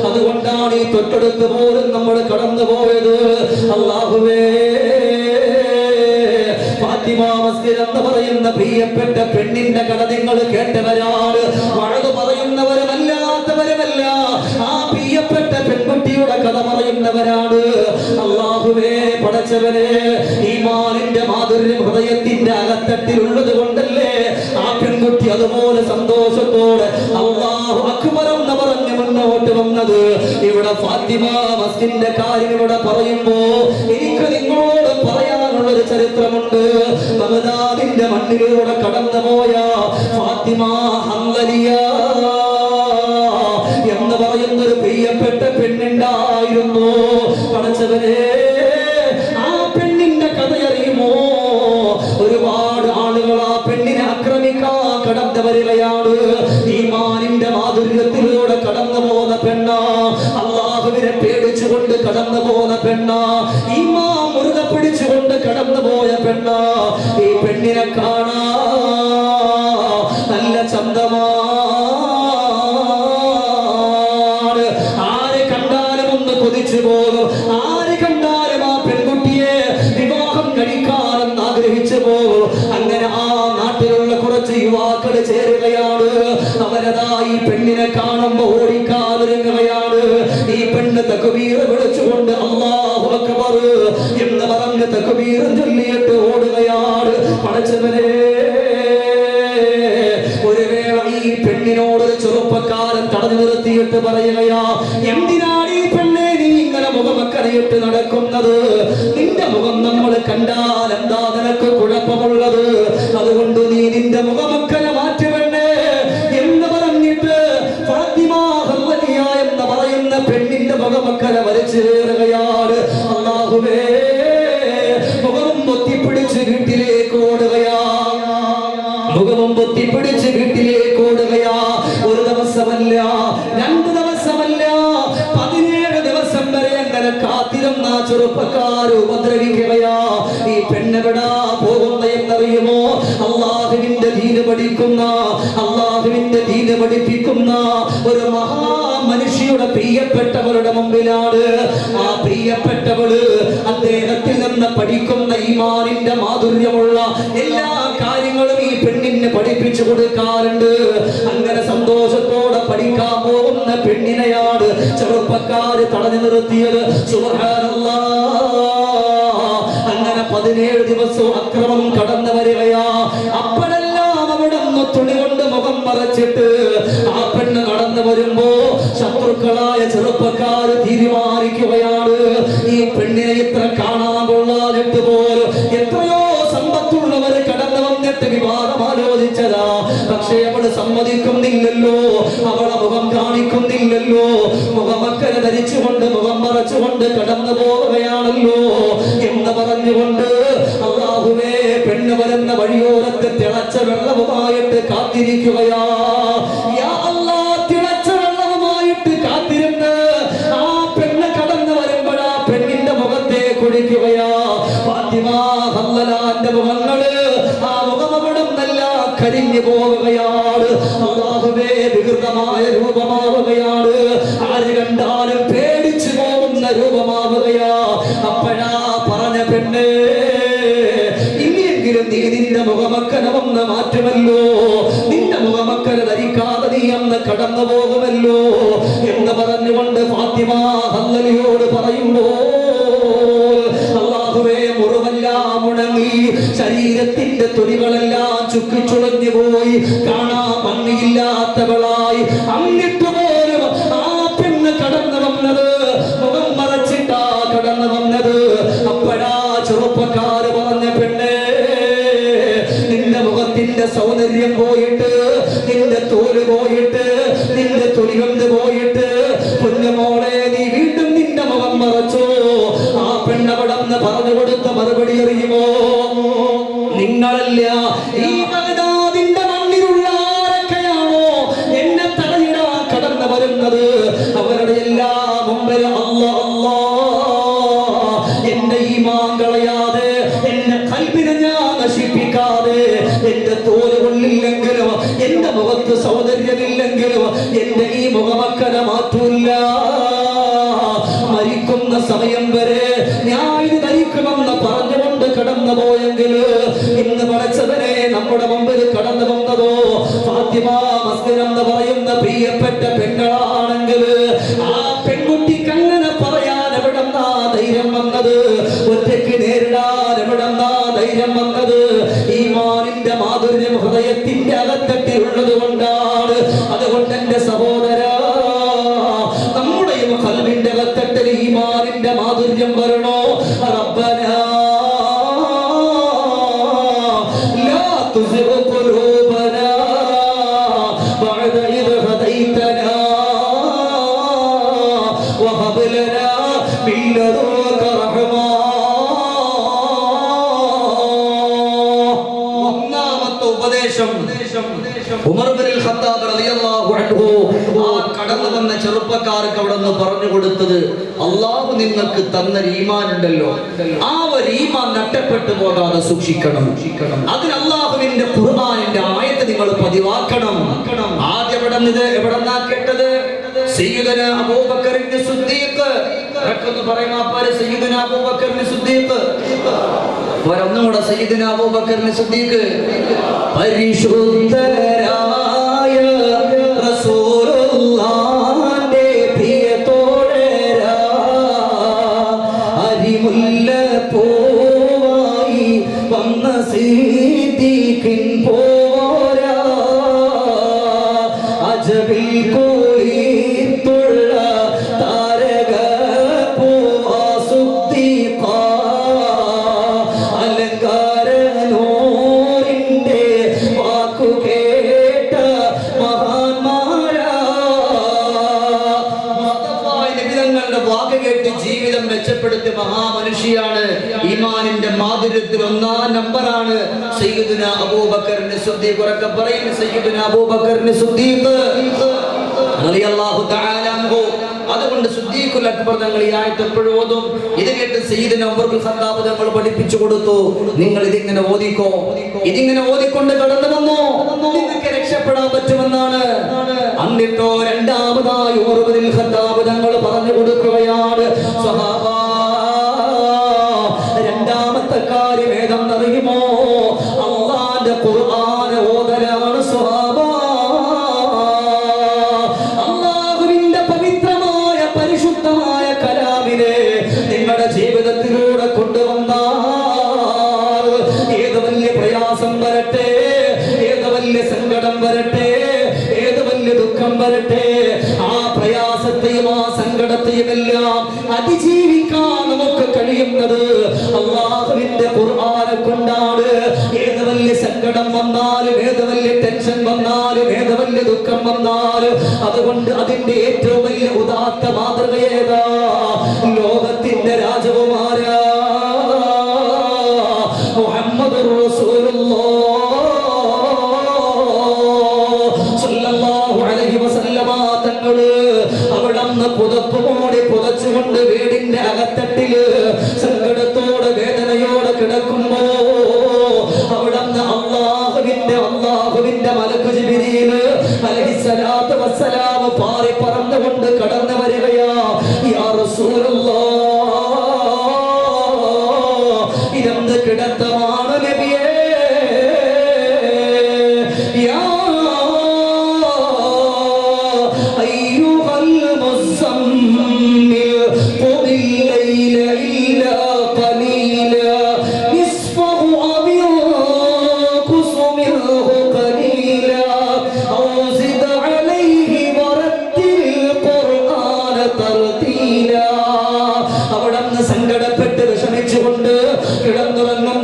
അതുകൊണ്ടാണ് ഈ തൊട്ടടുത്ത് പോലും നമ്മൾ കടന്നു പോയത്. അല്ലാഹുവേ, ഫാത്തിമ മസ്ജിദ് എന്ന് പറയുന്ന പ്രിയപ്പെട്ട പെണ്ണിന്റെ കഥ നിങ്ങൾ കേട്ടവരാണ്. വഴത് പറയുന്നവരുമല്ലാത്തവരുമല്ല, ആ പ്രിയപ്പെട്ട പെൺകുട്ടിയുടെ കഥ പറയുന്നവരാണ്. അല്ലാഹുവേ, പടച്ചവനെ, ഈമാനിന്റെ മാധുര്യം ഹൃദയത്തിന്റെ അകത്തട്ടിലുള്ളത് കൊണ്ടല്ലേ ആ പെൺകുട്ടി അതുപോലെ സന്തോഷത്തോടെ അല്ലാഹു അക്ബർ എന്ന് പറഞ്ഞ് മുന്നോട്ട് വന്നത്. ഇവിടെ ഫാത്തിമ മസ്ജിദിന്റെ കാര്യം ഇവിടെ പറയുമ്പോ എനിക്ക് നിങ്ങളോട് പറയാനുള്ളൊരു ചരിത്രമുണ്ട്. ബഗ്ദാദിന്റെ മണ്ണിലൂടെ കടന്നുപോയ ഫാത്തിമ ഹംദലിയ എന്ന് പറയുന്നൊരു പ്രിയപ്പെട്ട പെണ്ണുണ്ടായിരുന്നു. പടച്ചവനെ, ആ പെണ്ണിന്റെ കഥ അറിയുമോ? ഒരുപാട് ആളുകൾ ആ പെണ്ണിനെ ആക്രമിക്കാൻ കടന്നു വരികയാണ്. ഈമാനിന്റെ മാധുര്യത്തിലൂടെ കടന്നു പോകുന്ന പെണ്ണ, അല്ലാഹുവിനെ പേടിച്ചുകൊണ്ട് കടന്നു പോകുന്ന പെണ്ണ, ഈമാൻ മുറുകെ പിടിച്ചുകൊണ്ട് കടന്നു പോയ പെണ്ണ. ഈ പെണ്ണിനെ കാണാ നല്ല ചന്തമാണ്. ആരെ കണ്ടാലും ഒന്ന് കൊതിച്ചു പോകും. ആരെ കണ്ടാലും ആ പെൺകുട്ടിയെ വിവാഹം കഴിക്കാനെന്ന് ആഗ്രഹിച്ചു പോകും. അങ്ങനെ ആ നാട്ടിലുള്ള കുറച്ച് യുവാക്കൾ ചേരുകയാണ്. അവരതാ ഈ പെണ്ണിനെ കാണുമ്പോ ഓടിക്കാതിരുങ്ങുകയാണ്. ഈ പെണ്ണ് തക്ബീർ വിളിച്ചുകൊണ്ട് അല്ലാഹു അക്ബർ എന്ന് പറഞ്ഞ് തക്ബീർ ചൊല്ലിയിട്ട് ഓടുകയാണ്. പടച്ചവനെ, ഒരു വേള ഈ പെണ്ണിനോടൊരു ചെറുപ്പക്കാരൻ തടഞ്ഞു നിർത്തിയിട്ട് പറയുകയാ, എന്തിനാണ് ഈ പെണ്ണെ നീ ഇങ്ങനെ മുഖമക്കരയിട്ട് നടക്കുന്നത്? നിന്റെ മുഖം നമ്മൾ കണ്ടാൽ എന്താ നിനക്ക് കുഴപ്പമുള്ളത്? അതുകൊണ്ട് നീ നിന്റെ മുഖമക്കര മാറ്റുവെണ്ണേ എന്ന് പറഞ്ഞിട്ട് ഫാത്തിമ ഹംദലിയ എന്ന് പറയുന്ന പെണ്ണിന്റെ മുഖമക്കര വരച്ചു കയറുകയാണ്. അല്ലാഹുവേ, മുഖം പൊത്തിപ്പിടിച്ച് വീട്ടിലേക്ക് ഓടുകയാ. മുഖം പൊത്തിപ്പിടിച്ച് വീട്ടിലേക്ക് ഓടുകയാ. ഒരു ദിവസമല്ല, 2 ദിവസമല്ല, 17 ദിവസം വരെ അങ്ങനെ കാത്തിരുന്ന ചെറുപ്പക്കാർ ഉപദ്രവിക്കുകയാ. ഈ പെണ്ണെവിടാ പോകുന്ന എന്നറിയുമോ? അല്ലാഹുവിന്റെ ദീന് പഠിക്കുന്ന, അല്ലാഹുവിന്റെ ദീന് പഠിപ്പിക്കുന്ന ഒരു മനുഷ്യയുടെ പ്രിയപ്പെട്ടവരുടെ മുമ്പിലാണ്. ആ പ്രിയപ്പെട്ടവള് അദ്ദേഹത്തിൽ നിന്ന് പഠിക്കുന്ന ഈമാനിന്റെ മാധുര്യമുള്ള എല്ലാ കാര്യങ്ങളും ഈ പെണ്ണിന് പഠിപ്പിച്ചു കൊടുക്കാറുണ്ട്. അങ്ങനെ സന്തോഷത്തോടെ പഠിക്കാൻ പോകുന്ന പെണ്ണിനെയാണ് ചെറുപ്പക്കാര് തടഞ്ഞു നിർത്തിയത്. സുബ്ഹാനല്ലാഹ്. അങ്ങനെ 17 ദിവസവും അക്രമം കടന്നു വരികയാ. അപ്പോഴെല്ലാം അവിടെ നിന്ന് തുണി കൊണ്ട് മുഖം മറച്ചിട്ട് ആ പെണ്ണ് കടന്നു വരുമ്പോ ശത്രുക്കളായ ചെറുപ്പക്കാര് തീരുമാനിക്കുകയാണ്, ഈ പെണ്ണിനെ ഇത്ര കാണാൻ കൊള്ളാതിട്ട് പോലും എത്രയോ സമ്പത്തുള്ളവര് കടന്നു വന്നിട്ട് വിവാഹം ആലോചിച്ചതാ. പക്ഷേ അവള് സമ്മതിക്കുന്നില്ലല്ലോ, അവളെ മുഖം കാണിക്കുന്നില്ലല്ലോ. മുഖമക്കര ധരിച്ചുകൊണ്ട് മുഖം മറച്ചുകൊണ്ട് കടന്നു പോവുകയാണല്ലോ എന്ന് പറഞ്ഞുകൊണ്ട് അല്ലാഹുവേ, പെണ്ണ് വരുന്ന വഴിയോരത്ത് തിളച്ച വെള്ളവുമായിട്ട് കാത്തിരിക്കുകയാ. യാ അല്ലാഹ്, തിളച്ച വെള്ളവുമായിട്ട് കാത്തിരുന്ന് ആ പെണ്ണ് കടന്നു വരുമ്പോഴാ പെണ്ണിന്റെ മുഖത്തെ കുടിക്കുകയാ. ഫാത്തിമ ഹംദലാന്റെ മുഖങ്ങള്, ആ മുഖം അവിടെ നല്ല കരിഞ്ഞു പോവുകയാണ്. അല്ലാഹുവേ, വികൃതമായ രൂപമാവുകയാണ്. ആര് കണ്ടാലും പേടിച്ചു പോകുന്ന രൂപമാവുകയാ. അപ്പോഴാ പറഞ്ഞ പെണ്ണ്, ഇനിയെങ്കിലും നീ നിന്റെ മുഖമക്കര ഒന്ന് മാറ്റുമല്ലോ, നിന്റെ മുഖമക്കര ധരിക്കാതെ നീ അന്ന് കടന്നു പോകുമല്ലോ എന്ന് പറഞ്ഞുകൊണ്ട് ഫാത്തിമ ഹംദലിയോട് പറയുമ്പോ അല്ലാഹുവേ, മുറിവല്ല ഉണങ്ങി, ശരീരത്തിന്റെ തൊലികളെല്ലാം ചുക്കിച്ചുളഞ്ഞു പോയി, കാണാൻ ഭംഗിയില്ലാത്തവളായി. എന്നിട്ട് പോലും ആ പെണ്ണ് കടന്നു വന്നത് മുഖം മറച്ചിട്ടാ കടന്നു വന്നത്. അപ്പോഴാ ചെറുപ്പക്കാര് പറഞ്ഞ, പെണ്ണേ, നിന്റെ മുഖത്തിന്റെ സൗന്ദര്യം പോയിട്ട്, നിന്റെ തോല് പോയിട്ട്, നിന്റെ തൊലി കൊണ്ട് പോയിട്ട്, പൊന്നുമോളെ നീ വീണ്ടും നിന്റെ മുഖം മറച്ചു. ആ പെണ്ണവിടന്ന് പറഞ്ഞു കൊടുത്ത മറുപടി അറിയുമോ? നിങ്ങളല്ല, ഈ ബഗ്ദാദിന്റെ മണ്ണിലുള്ള ആരൊക്കെയാണോ എന്നെ തടയിടാൻ കടന്നു വരുന്നത്, അവരുടെ എല്ലാ മുമ്പിൽ എന്റെ ഈമാൻ കളയാതെ, എന്റെ ഖൽബിനെ ഞാൻ നശിപ്പിക്കാതെ, എന്റെ തോല് കൊള്ളില്ലെങ്കിലും, എന്റെ മുഖത്ത് സൗന്ദര്യമില്ലെങ്കിലും എന്റെ ഈ മുഖമക്കനെ മാറ്റൂല്ല. മരിക്കുന്ന സമയം വരെ ഞാൻ ഇത് ധരിക്കുമെന്ന് പറഞ്ഞുകൊണ്ട് കടന്നു പോയെങ്കിൽ ഇന്ന് പടച്ചവനെ നമ്മുടെ മുമ്പിൽ കടന്നു വന്നതോ ഫാത്തിമ മസ്ജിദ് എന്ന് പറയുന്ന പ്രിയപ്പെട്ട പെങ്ങളാണെങ്കിൽ, ആ പെൺകുട്ടിക്ക് അങ്ങനെ പറയാൻ എവിടെന്നാ ധൈര്യം വന്നത്? ഒറ്റയ്ക്ക് നേരിടാൻ എവിടെന്നാ ധൈര്യം വന്നത്? ഈമാനിന്റെ മാധുര്യം ഹൃദയത്തിന്റെ അകത്തട്ടിലുള്ളത് കൊണ്ടാണ്. അതുകൊണ്ട് എന്റെ സഹോദര, നമ്മുടെയും ഖൽബിന്റെ അകത്തട്ടിൽ ഈമാനിന്റെ മാധുര്യം വരണോ? റബ്ബനാ ലാ തുസിഗ് ഖുലൂബനാ ബഅദ ഇദ് ഹദൈതനാ വഹബ് ലനാ മിൻ ലദുൻക റഹ്മ. ഒന്നാമത്തെ ഉപദേശം ഉമർ ഇബ്നുൽ ഖത്താബ് റളിയല്ലാഹു അൻഹു ആ കടന്നു വന്ന ചെറുപ്പക്കാർക്ക് അവിടെ നിന്ന് പറഞ്ഞു കൊടുത്തത്, അള്ളാഹു നിങ്ങൾക്ക് തന്ന ഈമാൻ ഉണ്ടല്ലോ, ആ ഒരു ഈമാൻ നഷ്ടപ്പെട്ടു പോകാതെ സൂക്ഷിക്കണം. അതിന് അള്ളാഹുവിന്റെ ഖുർആനിന്റെ ആയത്ത് നിങ്ങൾ പതിവാക്കണം. ആദ്യം എവിടെന്നാ കേട്ടത്? സയ്യിദുന അബൂബക്കറിന് സിദ്ദീഖ്. എന്ന് പറയുമ്പോൾ സയ്യിദുന അബൂബക്കറിന് സിദ്ദീഖ്, ഒരൊന്നും കൂടെ സയ്യിദുന അബൂബക്കറിന് സിദ്ദീഖ്. പരിശുദ്ധരായ റസൂലുള്ളാഹിന്റെ പ്രിയതോഴരാ, അരിമുല്ല പൂവായി വന്ന സിദ്ദീഖിൻ പോരാ, അജബിൽ കോളിത്തുള്ള താരക പൂവാ സിദ്ദീഖ, അലങ്കാരനൂറിന്റെ വാക്കു കേട്ട മഹാന്മാരാ. നബിതങ്ങളുടെ വാക്ക് കേട്ട് ജീവിതം മെച്ചപ്പെടുത്തിയ മഹാമനുഷ്യാണ്. ഈമാനിന്റെ മാധുര്യത്തിൽ ഒന്നാം നമ്പറാണ് സയ്യിദുന അബൂബക്കറിന് സിദ്ദീഖ്. ഉറക്കെ പറയും, സയ്യിദുന അബൂബക്കറിന് സിദ്ദീഖ് റളിയല്ലാഹു തആല അൻഹു. അതുകൊണ്ട് സിദ്ദീഖുൽ അക്ബർ തങ്ങൾ ഈ ആയത്ത് എപ്പോഴും ഓതും. ഇത് കേട്ട് സയ്യിദുന ഉമർ ഇബ്നുൽ ഖത്താബ് തങ്ങൾ പഠിപ്പിച്ചു കൊടുത്തു, നിങ്ങൾ ഇതിങ്ങനെ ഓതിക്കോ, ഇതിങ്ങനെ ഓതിക്കൊണ്ട് കടന്നു വന്നോ, നിങ്ങൾക്ക് രക്ഷപ്പെടാൻ പറ്റുമെന്നാണ്. എന്നിട്ടോ രണ്ടാമതായി ഉമർ ഇബ്നുൽ ഖത്താബ് തങ്ങൾ പറഞ്ഞു കൊടുക്കുകയാണ്, സ്വഹാബാ, രണ്ടാമത്തെ കാര്യം ഏതെന്നറിയുമോ? അല്ലാഹുവിന്റെ ഖുർആൻ ഓതലാണ് സ്വഹാബാ. അല്ലാഹുവിന്റെ പവിത്രമായ പരിശുദ്ധമായ കലാമിനെ നിങ്ങളുടെ ജീവിതത്തിലൂടെ കൊണ്ടുവന്നാൽ ഏത് വലിയ പ്രയാസം വരട്ടെ, ഏത് വലിയ സങ്കടം വരട്ടെ, ഏത് വലിയ ദുഃഖം വരട്ടെ, ആ പ്രയാസത്തെയും ആ സങ്കടത്തെയും എല്ലാം അതിജീവിക്കാൻ നമുക്ക് കഴിയുന്നത് അല്ലാഹുവിന്റെ ഖുർആനെ കൊണ്ടാണ്. ഏത് വലിയ സങ്കടം വന്നാലും, ഏത് വലിയ ടെൻഷൻ വന്നാലും, ഏത് വലിയ ദുഃഖം വന്നാലും, അതുകൊണ്ട് അതിന്റെ ഏറ്റവും വലിയ ഉദാത്ത മാതൃക ഏതാ? ലോകത്തിന്റെ രാജകുമാരാ മുഹമ്മദുർ റസൂലുള്ളാഹ് സ്വല്ലല്ലാഹു അലൈഹി വസല്ലമ തങ്ങള് അവിടന്ന് പുതപ്പ് മൂടി പുതച്ചുകൊണ്ട് വീടിന്റെ അകത്തട്ടില് സങ്കടത്തോടെ വേദനയോടെ കിടക്കുമ്പോ അവിടന്ന് അല്ലാഹുവിന്റെ മലക്ക് ജിബ്രീൽ അലൈഹിസ്സലാത്തു വസ്സലാം പാറി പറന്നുകൊണ്ട് കടന്നു വരികയാ. യാ റസൂലുള്ളാഹ്, ഇതെന്ത് കിടത്തമാണ് നബിയേ? യാ അയ്യുഹൽ മുസമ്മിൽ ഖുമിൽ ലൈല ഇല്ലാ ഖലീല നിസ്ഫ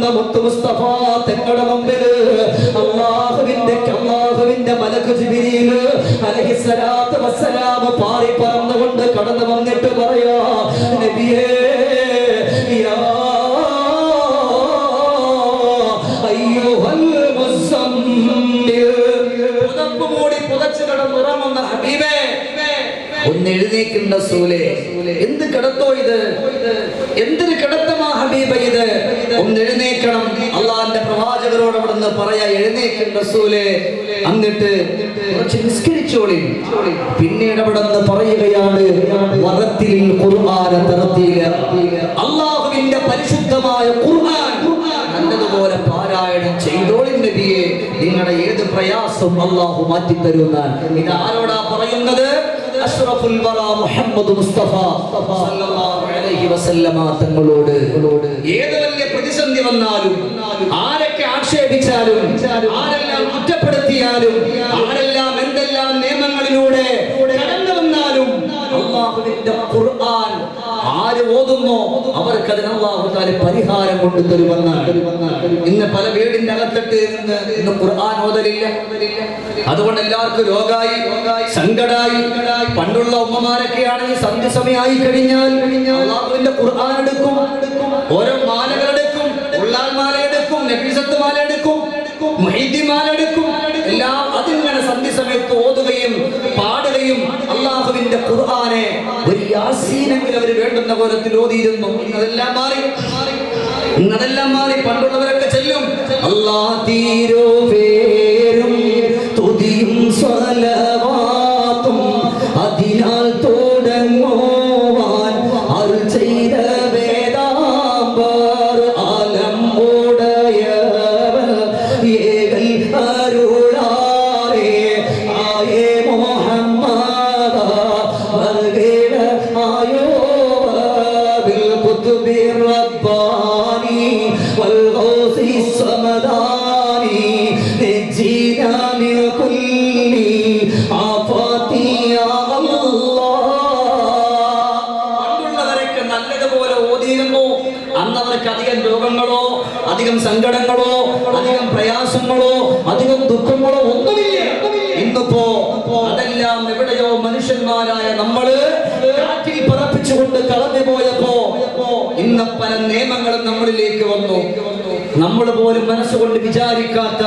വന്ന മുത്തു മുസ്തഫ തങ്ങളുടെ മുമ്പിൽ അല്ലാഹുവിന്റെ മലക്ക് ജിബ്രീൽ അലൈഹിസ്സലാത്തു വസ്സലാം പാറി പറന്നുകൊണ്ട് കടന്നു വന്നിട്ട് പറയാ നബിയേ യാ അയ്യുഹൽ മുസമ്മിൽ പുതപ്പ് മൂടി പുതച്ചു കിടന്നുറങ്ങുന്ന ഹബീബേ ഒന്ന് എഴുന്നേക്കുന്ന റസൂലേ എന്ത് കിടത്തോ ഇത് എന്തൊരു കിടത്തമാ ഹബീബ ഇത് ഒന്ന് എഴുന്നേക്കണം അള്ളാന്റെ പ്രവാചകരോട് അവിടുന്ന് പറയാ എഴുന്നേക്കുന്ന റസൂലേ എന്നിട്ട് കുറച്ച് നിസ്കരിച്ചോളി പിന്നീട് അവിടുന്ന് പറയുകയാണ് വറത്തിൽ ഖുർആന തർത്തീല അല്ലാഹുവിന്റെ പരിശുദ്ധമായ ഖുർആൻ നല്ലതുപോലെ പാരായണം ചെയ്തോളി നബിയെ നിങ്ങളുടെ ഏത് പ്രയാസം അല്ലാഹു മാറ്റി തരുന്നാണ് ഇത് ആരോടാ പറയുന്നത് അഷ്റഫുൽ വറ മുഹമ്മദ് മുസ്തഫ സല്ലല്ലാഹു അലൈഹി വസല്ലമ തങ്ങളോട് ഏത് വലിയ പ്രതിസന്ധി വന്നാലും ആരൊക്കെ ആക്ഷേപിച്ചാലും ആരെല്ലാം കുറ്റപ്പെടുത്തിയാലും ആരെല്ലാം എന്തെല്ലാം നിയമങ്ങളിലൂടെ കടന്നു വന്നാലും അല്ലാഹുവിന്റെ ഖുർആൻ ആര് ഓതുന്നോ അവർക്ക് അതിന് അല്ലാഹു തആല പരിഹാരം കൊണ്ടുതരുമെന്നാണ് ഇന്ന് പല വീടിന്റെ അകത്തിട്ട് ഇന്ന് ഖുർആൻ ഓതലില്ല അതുകൊണ്ട് എല്ലാവർക്കും രോഗായി സങ്കടായി പണ്ടുള്ള ഉമ്മമാരൊക്കെ ആണെങ്കിൽ സന്ധ്യ സമയമായി കഴിഞ്ഞാൽ അല്ലാഹുവിന്റെ ഖുർആൻ എടുക്കും ഓരോ മാലകളെടുക്കും ഉള്ളാൽ മാല എടുക്കും നഫീസത്ത് മാല എടുക്കും മുഹീദ്ദീൻ മാല എടുക്കും എല്ലാം അതിങ്ങനെ സന്ധ്യ സമയത്ത് ഓതുകയും പാടുകയും അല്ലാഹുവിന്റെ ഖുർആനെ ഒരു യാസീനെങ്കിലും അവർ വേണ്ടുന്ന കോലത്തിൽ ഓതിയിരുന്നു ഇന്നതെല്ലാം മാറി പണ്ടുള്ളവരൊക്കെ ചെല്ലും അല്ലാഹ് തീരോ പേരും തുതിയും സ്വലവാത്തും അതിനാൽ തുടങ്ങുവാൻ അരുൾ ചെയ്ത വേദാംബർ ആലം ഉടയവൻ ഏകൽ അരുളാരേ ആയേ മുഹമ്മദ വർഗേന ആയോ ബിൽ ഖുത്ബി റബ്ബാനി വൽ ഗൗസി സമദാനി നജീനാ മിൻ കുല്ലി ആഫാതി യാ അല്ലാഹ് പണ്ടുള്ളവരൊക്കെ നല്ലതുപോലെ ഓതിയിരുന്നു അന്നവർക്ക് അധികം രോഗങ്ങളോ അധികം സങ്കടങ്ങളോ അധികം പ്രയാസങ്ങളോ അധികം ദുഃഖങ്ങളോ ഒന്നുമില്ല ഇന്നിപ്പോ അതെല്ലാം എവിടെയോ മനുഷ്യന്മാരായ നമ്മള് കാറ്റിൽ പറപ്പിച്ചുകൊണ്ട് കളഞ്ഞു പോയപ്പോ ഇന്ന് പല നിയമങ്ങളും നമ്മളിലേക്ക് വന്നു നമ്മൾ പോലും മനസ്സുകൊണ്ട് വിചാരിക്കാത്ത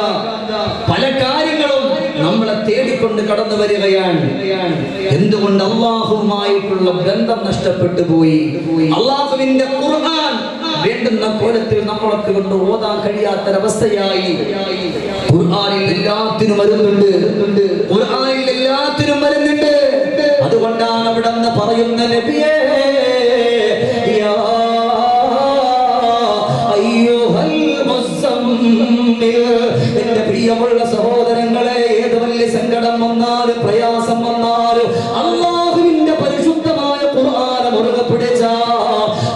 പല കാര്യങ്ങളും നമ്മളെ തേടിക്കൊണ്ട് കടന്നു വരികയാണ് എന്തുകൊണ്ട് അള്ളാഹുവുമായിട്ടുള്ള ബന്ധം നഷ്ടപ്പെട്ടു പോയി അള്ളാഹുവിന്റെ ഖുർആൻ വേണ്ടുന്ന കോലത്തിൽ നമ്മളൊക്കെ കൊണ്ട് ഓതാൻ കഴിയാത്തൊരവസ്ഥയായി ഖുർആനിൽ എല്ലാത്തിനും വരുന്നുണ്ട് ഖുർആനിൽ എല്ലാത്തിനും വരുന്നുണ്ട് അതുകൊണ്ടാണ് അവിടെ നിന്ന് പറയുന്ന നബിയേ യാ അയ്യുഹൽ മുസമ്മിൽ എന്റെ പ്രിയമുള്ള സഹോദരങ്ങളെ ഏത് വലിയ സങ്കടം വന്നാലും പ്രയാസം വന്നാലും അല്ലാഹുവിന്റെ പരിശുദ്ധമായ ഖുർആൻ മുറുകെ പിടിച്ച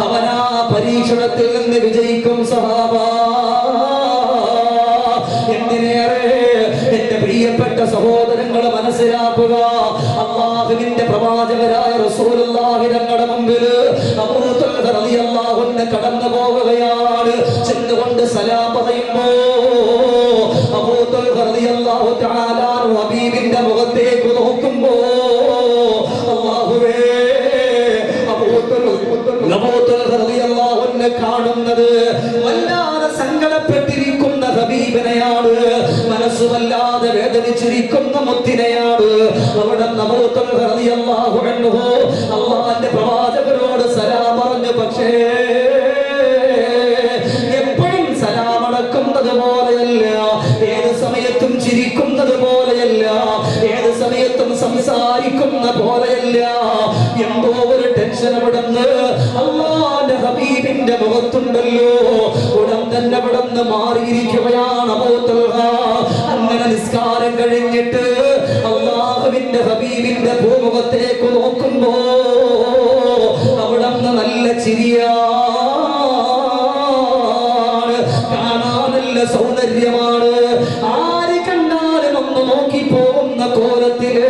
അവനാ പരീക്ഷണത്തിൽ നിന്ന് വിജയിക്കും സഹാബ എന്തിനേറെ എന്റെ പ്രിയപ്പെട്ട സഹോദരങ്ങളെ മനസ്സിലാക്കുക അല്ലാഹുവിന്റെ പ്രവാചകരായ റസൂലുള്ളാഹി തങ്ങളുടെ മുമ്പിൽ അബൂ തൽഹ റളിയല്ലാഹു അൻഹു കടന്നു പോവുകയാണ് ചെന്നുകൊണ്ട് സലാം പറയുമ്പോ അബൂ തൽഹ റളിയല്ലാഹു തആല ഹബീബിന്റെ മുഖത്തേക്ക് നോക്കുമ്പോ അല്ലാഹുവേ അബൂ തൽഹ റളിയല്ലാഹു അൻഹു കാണുന്നത് വല്ലാതെ സങ്കടപ്പെട്ടിരിക്കുന്ന ഹബീബിനെയാണ് മനസ്സ് വല്ലാതെ വേദനിച്ചിരിക്കുന്ന മുത്തിനെയാണ് അവിടെ അബൂ തൽഹ റളിയല്ലാഹു അൻഹു അല്ലാഹുവിന്റെ പ്രവാചകരോട് സലാം പറഞ്ഞു പക്ഷേ എപ്പോഴും സലാം അടക്കുന്നത് പോലെയല്ല ഏത് സമയത്തും ചിരിക്കുന്നത് പോലെയല്ല ഏത് സമയത്തും സംസാരിക്കുന്ന പോലെയല്ല എന്തോ ഒരു ടെൻഷൻ അവിടുന്ന് അല്ലാഹുവിന്റെ ഹബീബിന്റെ മുഖത്തുണ്ടല്ലോ ഉടൻ തന്നെ അവിടുന്ന് മാറിയിരിക്കുകയാണ് അബൂ തൽഹ അങ്ങനെ നിസ്കാരം കഴിഞ്ഞിട്ട് അല്ലാഹുവിന്റെ ഹബീബിന്റെ ഭൂമുഖത്തേക്ക് നോക്കുമ്പോ അവിടുന്ന് നല്ല ചിരിയാണ് കാണാൻ നല്ല സൗന്ദര്യമാണ് ആര് കണ്ടാലും ഒന്ന് നോക്കി പോകുന്ന കോലത്തില്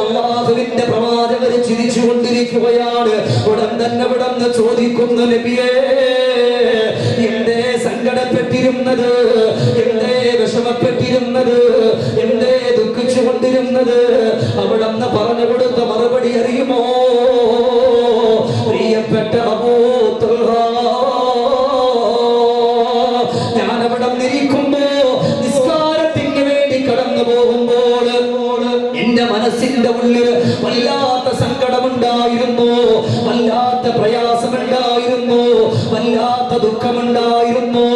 അല്ലാഹുവിന്റെ പ്രവാചകര് ചിരിച്ചുകൊണ്ടിരിക്കുകയാണ് ഉടൻ തന്നെ ഇവിടുന്ന് ചോദിക്കുന്നു നബിയേ എന്തേ സങ്കടപ്പെട്ടു വിഷമിച്ചിരുന്നത്, എന്തേ വിഷമപ്പെട്ടിരുന്നത്, എന്തേ ദുഃഖിച്ചു കൊണ്ടിരുന്നത്? അവിടെന്ന് പറഞ്ഞു കൊടുത്ത മറുപടി അറിയുമോ? പ്രിയപ്പെട്ട അബൂ തൽഹ, ഞാനവിടെ നിൽക്കുമ്പോ നിസ്കാരത്തിന് വേണ്ടി കടന്നു പോകുമ്പോൾ എന്റെ മനസ്സിന്റെ ഉള്ളിൽ വല്ലാത്ത സങ്കടമുണ്ടായിരുന്നു, വല്ലാത്ത പ്രയാസമുണ്ടായിരുന്നു, വല്ലാത്ത ദുഃഖമുണ്ടായിരുന്നു.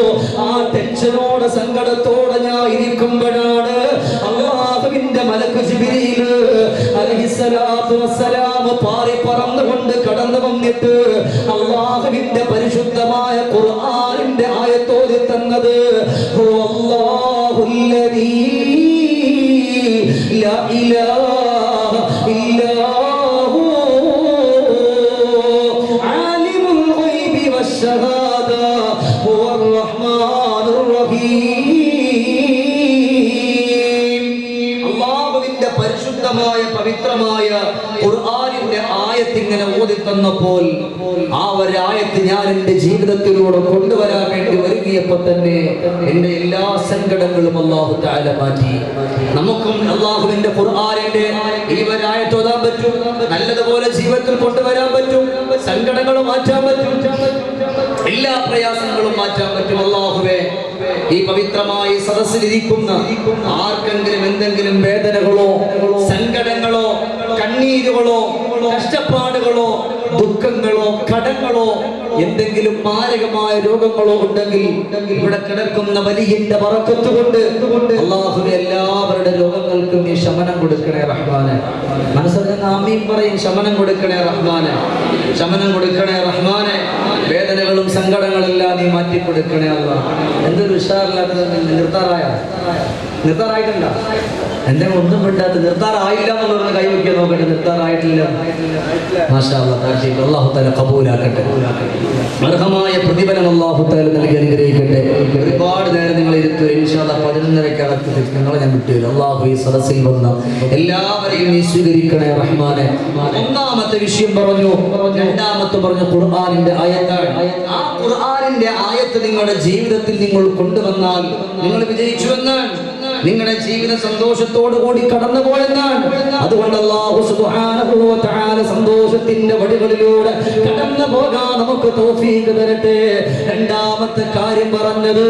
ആ ടെൻഷനോടെ സങ്കടത്തോടെ ഞാൻ ഇരിക്കുമ്പോഴാണ് അല്ലാഹുവിന്റെ മലക്ക് ജിബ്രീൽ അലൈഹിസ്സലാത്തു വസ്സലാം പാറി പറന്നുകൊണ്ട് കടന്നു വന്നിട്ട് അല്ലാഹുവിന്റെ പരിശുദ്ധമായ ഖുർആനിന്റെ ആയത്തോതി തന്നത് ഹുവല്ലാഹുല്ലദീ ലാ ഇലാഹ ഇല്ലാ ഹു ആലിമുൽ ഗൈബി വശ്ശഹാദ ഹുവർ റഹ്മാനുർ റഹീം. അല്ലാഹുവിന്റെ പരിശുദ്ധമായ പവിത്രമായ ഖുർആനിന്റെ ആയത്ത് ഇങ്ങനെ ഓതി തന്നപ്പോൾ ആ ഒരു ആയത്ത് ഞാൻ എന്റെ ജീവിതത്തിലൂടെ കൊണ്ടുവരാൻ വേണ്ടി ഒരുങ്ങിയപ്പോൾ തന്നെ എന്റെ എല്ലാ സങ്കടങ്ങളും അല്ലാഹു തആല മാറ്റി. നമുക്കും അല്ലാഹുവിന്റെ ഖുർആനിന്റെ ഈ ഒരു ആയത്ത് ഓതാൻ പറ്റും, നല്ലതുപോലെ ജീവിതത്തിൽ കൊണ്ടുവരാൻ പറ്റും, സങ്കടങ്ങൾ മാറ്റാൻ പറ്റും, എല്ലാ പ്രയാസങ്ങളും മാറ്റാൻ പറ്റും. അല്ലാഹുവേ, ഈ പവിത്രമായി സദസ്സിലിരിക്കുന്ന ആർക്കെങ്കിലും എന്തെങ്കിലും വേദനകളോ സങ്കടങ്ങളോ കണ്ണീരുകളോ കഷ്ടപ്പാടുകളോ ദുഃഖങ്ങളോ കടങ്ങളോ എന്തെങ്കിലും മാരകമായ രോഗങ്ങളോ ഉണ്ടെങ്കിൽ ഇവിടെ കിടക്കുന്ന വലിയന്റെ ബറക്കത്ത് കൊണ്ട് അല്ലാഹുവേ എല്ലാവരുടെ രോഗങ്ങൾക്കും നീ ശമനം കൊടുക്കണേ റഹ്മാനെ. മനസ്സറിഞ്ഞ ആമീൻ പറയും. ശമനം കൊടുക്കണേ റഹ്മാനെ, ശമനം കൊടുക്കണേ റഹ്മാനെ. വേദനകളും സങ്കടങ്ങളെല്ലാം നീ മാറ്റിക്കൊടുക്കണേ അല്ലാഹ്. എന്തൊരു ഉഷാറില്ലാത്തത്. നിർത്താറായിട്ടുണ്ടോ? എന്തെങ്കിലും ഒന്നും വിടാത്ത നിർത്താറായില്ല എന്നുള്ളത് കൈവയ്ക്കാൻ നോക്കട്ടെ. നിർത്താറായിട്ടില്ല. മാഷാ അല്ലാഹ്, അല്ലാഹു തആല ഖബൂലാക്കട്ടെ. അർഹമായ പ്രതിഫലം അല്ലാഹു തആല നൽകി അനുഗ്രഹിക്കട്ടെ. ഒരുപാട് നേരം നിങ്ങൾ ഇരുത്തു. ഇൻഷാ അല്ലാഹ് 11:30 നിങ്ങളെ ഞാൻ വിട്ടുവരും. അല്ലാഹു ഈ സദസ്സിൽ വന്ന എല്ലാവരെയും നീ സ്വീകരിക്കണേ റഹ്മാനെ. ഒന്നാമത്തെ വിഷയം പറഞ്ഞു, രണ്ടാമത്തെ പറഞ്ഞു ഖുർആനിന്റെ ആയത്താണ്. ആ ഖുർആനിന്റെ ആയത്ത് നിങ്ങളുടെ ജീവിതത്തിൽ നിങ്ങൾ കൊണ്ടുവന്നാൽ നിങ്ങൾ വിജയിച്ചുവെന്നാണ്. നിങ്ങളുടെ ജീവിത സന്തോഷത്തോടു കൂടി കടന്നുപോയെന്നാണ്. അതുകൊണ്ട് അല്ലാഹു സുബ്ഹാനഹു വ തആല സന്തോഷത്തിന്റെ വഴികളിലൂടെ കടന്നു പോകാൻ നമുക്ക് തൗഫീഖ് തരട്ടെ. രണ്ടാമത്തെ കാര്യം പറഞ്ഞത്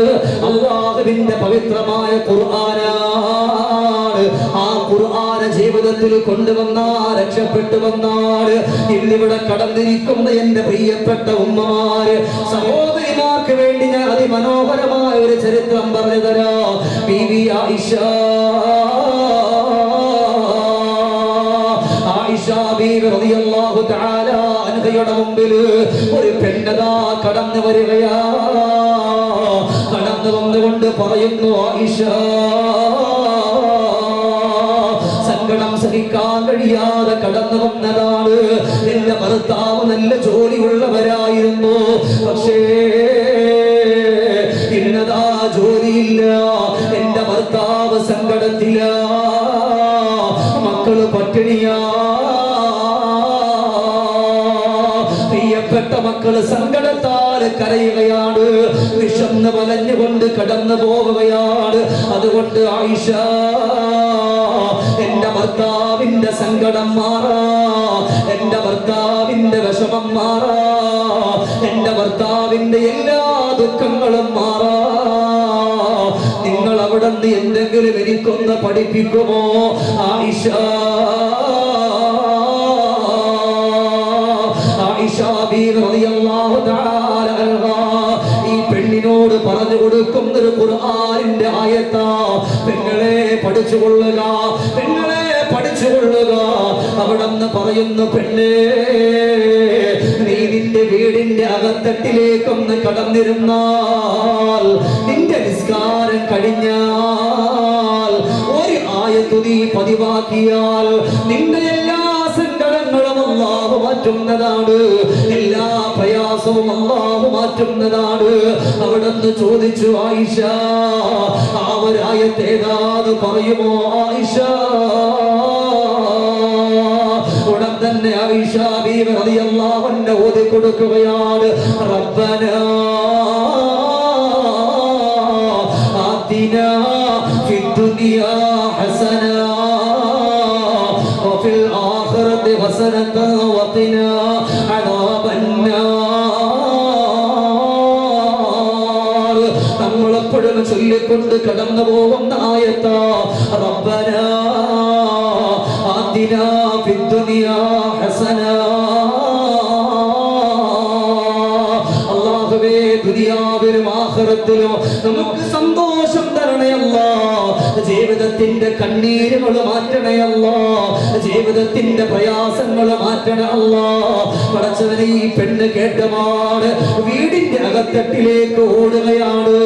അല്ലാഹുവിന്റെ പവിത്രമായ ഖുർആനാണ്. ആ ഖുർആന ജീവിതത്തിൽ കൊണ്ടുവന്നാൽ രക്ഷപ്പെട്ടു വന്നാൽ ഇന്നിവിടെ കടന്നിരിക്കുന്ന എന്റെ പ്രിയപ്പെട്ട ഉമ്മമാര് സഹോദരിമാർക്ക് വേണ്ടി ഞാൻ അതിമനോഹരമായ ഒരു ചരിത്രം പറഞ്ഞു തരാം. ബീവി ആയിഷ ബീവി റളിയല്ലാഹു തആല അൻഹയുടെ മുമ്പിൽ ഒരു പെണ്ണതാ കടന്നു വരികയാ. കടന്നു വന്നുകൊണ്ട് പറയുന്നു, ആയിഷ, സങ്കടം സഹിക്കാൻ കഴിയാതെ കടന്നു വന്നതാണ്. എന്റെ ഭർത്താവ് നല്ല ജോലിയുള്ളവരായിരുന്നു, പക്ഷേ ഇന്നതാ ജോലിയില്ല. എന്റെ ഭർത്താവ് സങ്കടത്തില, മക്കള് പട്ടിണിയാ. പ്രിയപ്പെട്ട മക്കള് സങ്കടത്താൽ കരയുകയാണ്, വിഷന്ന് വലഞ്ഞുകൊണ്ട് കടന്നു പോവുകയാണ്. അതുകൊണ്ട് ആയിഷ, എന്റെ ഭർത്താവിന്റെ സങ്കടം മാറാ, എന്റെ ഭർത്താവിന്റെ വിഷമം മാറാ, എന്റെ ഭർത്താവിന്റെ എല്ലാ ദുഃഖങ്ങളും മാറാ. നിങ്ങൾ അവിടെ നിന്ന് എന്തെങ്കിലും എനിക്കൊന്ന് പഠിപ്പിക്കുമോ ആയിഷ? ആയിഷ ബീവി റളിയല്ലാഹു തആല അൻഹാ ഈ പെണ്ണിനോട് പറഞ്ഞു കൊടുക്കുന്ന ഒരു ഖുർആനിന്റെ ആയത്താ. പെങ്ങളെ പഠിച്ചുകൊള്ളുക, പെങ്ങളെ പഠിച്ചുകൊള്ളുക. അവിടെ നിന്ന് പറയുന്നു, പെണ്ണേ, നീ നിന്റെ വീടിന്റെ അകത്തട്ടിലേക്കൊന്ന് കടന്നിരുന്നാൽ, നിന്റെ നിസ്കാരം കഴിഞ്ഞാൽ ഒരു ആയത്ത് നീ പതിവാക്കിയാൽ നിന്റെ എല്ലാ സങ്കടങ്ങളും അല്ലാഹു മാറ്റുന്നതാണ്, എല്ലാ പ്രയാസവും അല്ലാഹു മാറ്റുന്നതാണ്. അവിടുന്ന് ചോദിച്ചു, ആയിഷ, ആ ഒരു ആയത്ത് ഏതാന്ന് പറയുമോ ആയിഷ? ഉടൻ തന്നെ ആയിഷ ബീവി റളിയല്ലാഹു അൻഹ ഓതി കൊടുക്കുകയാണ്, റബ്ബനാ حسنة وقنا عذاب النار. നമ്മളെപ്പോഴും ചൊല്ലിക്കൊണ്ട് കടന്നു പോകുന്ന ആയത്താ റബ്ബനാ ആതിനാ ഫിദ്ദുനിയാ ഹസനാ. അല്ലാഹുവേ, ദുനിയാവിലും ആഖിറത്തിലും നമുക്ക് സന്തോഷം തരണേ അല്ലാഹ്. ജീവിതത്തിന്റെ കണ്ണീരുകൾ മാറ്റണേ അല്ലാഹ്. ജീവിതത്തിന്റെ പ്രയാസങ്ങൾ മാറ്റണേ അല്ലാഹ്. പടച്ചവനെ, ഈ പെണ്ണ് കേട്ടമാണ് വീടിന്റെ അകത്തട്ടിലേക്ക് ഓടുകയാണ്.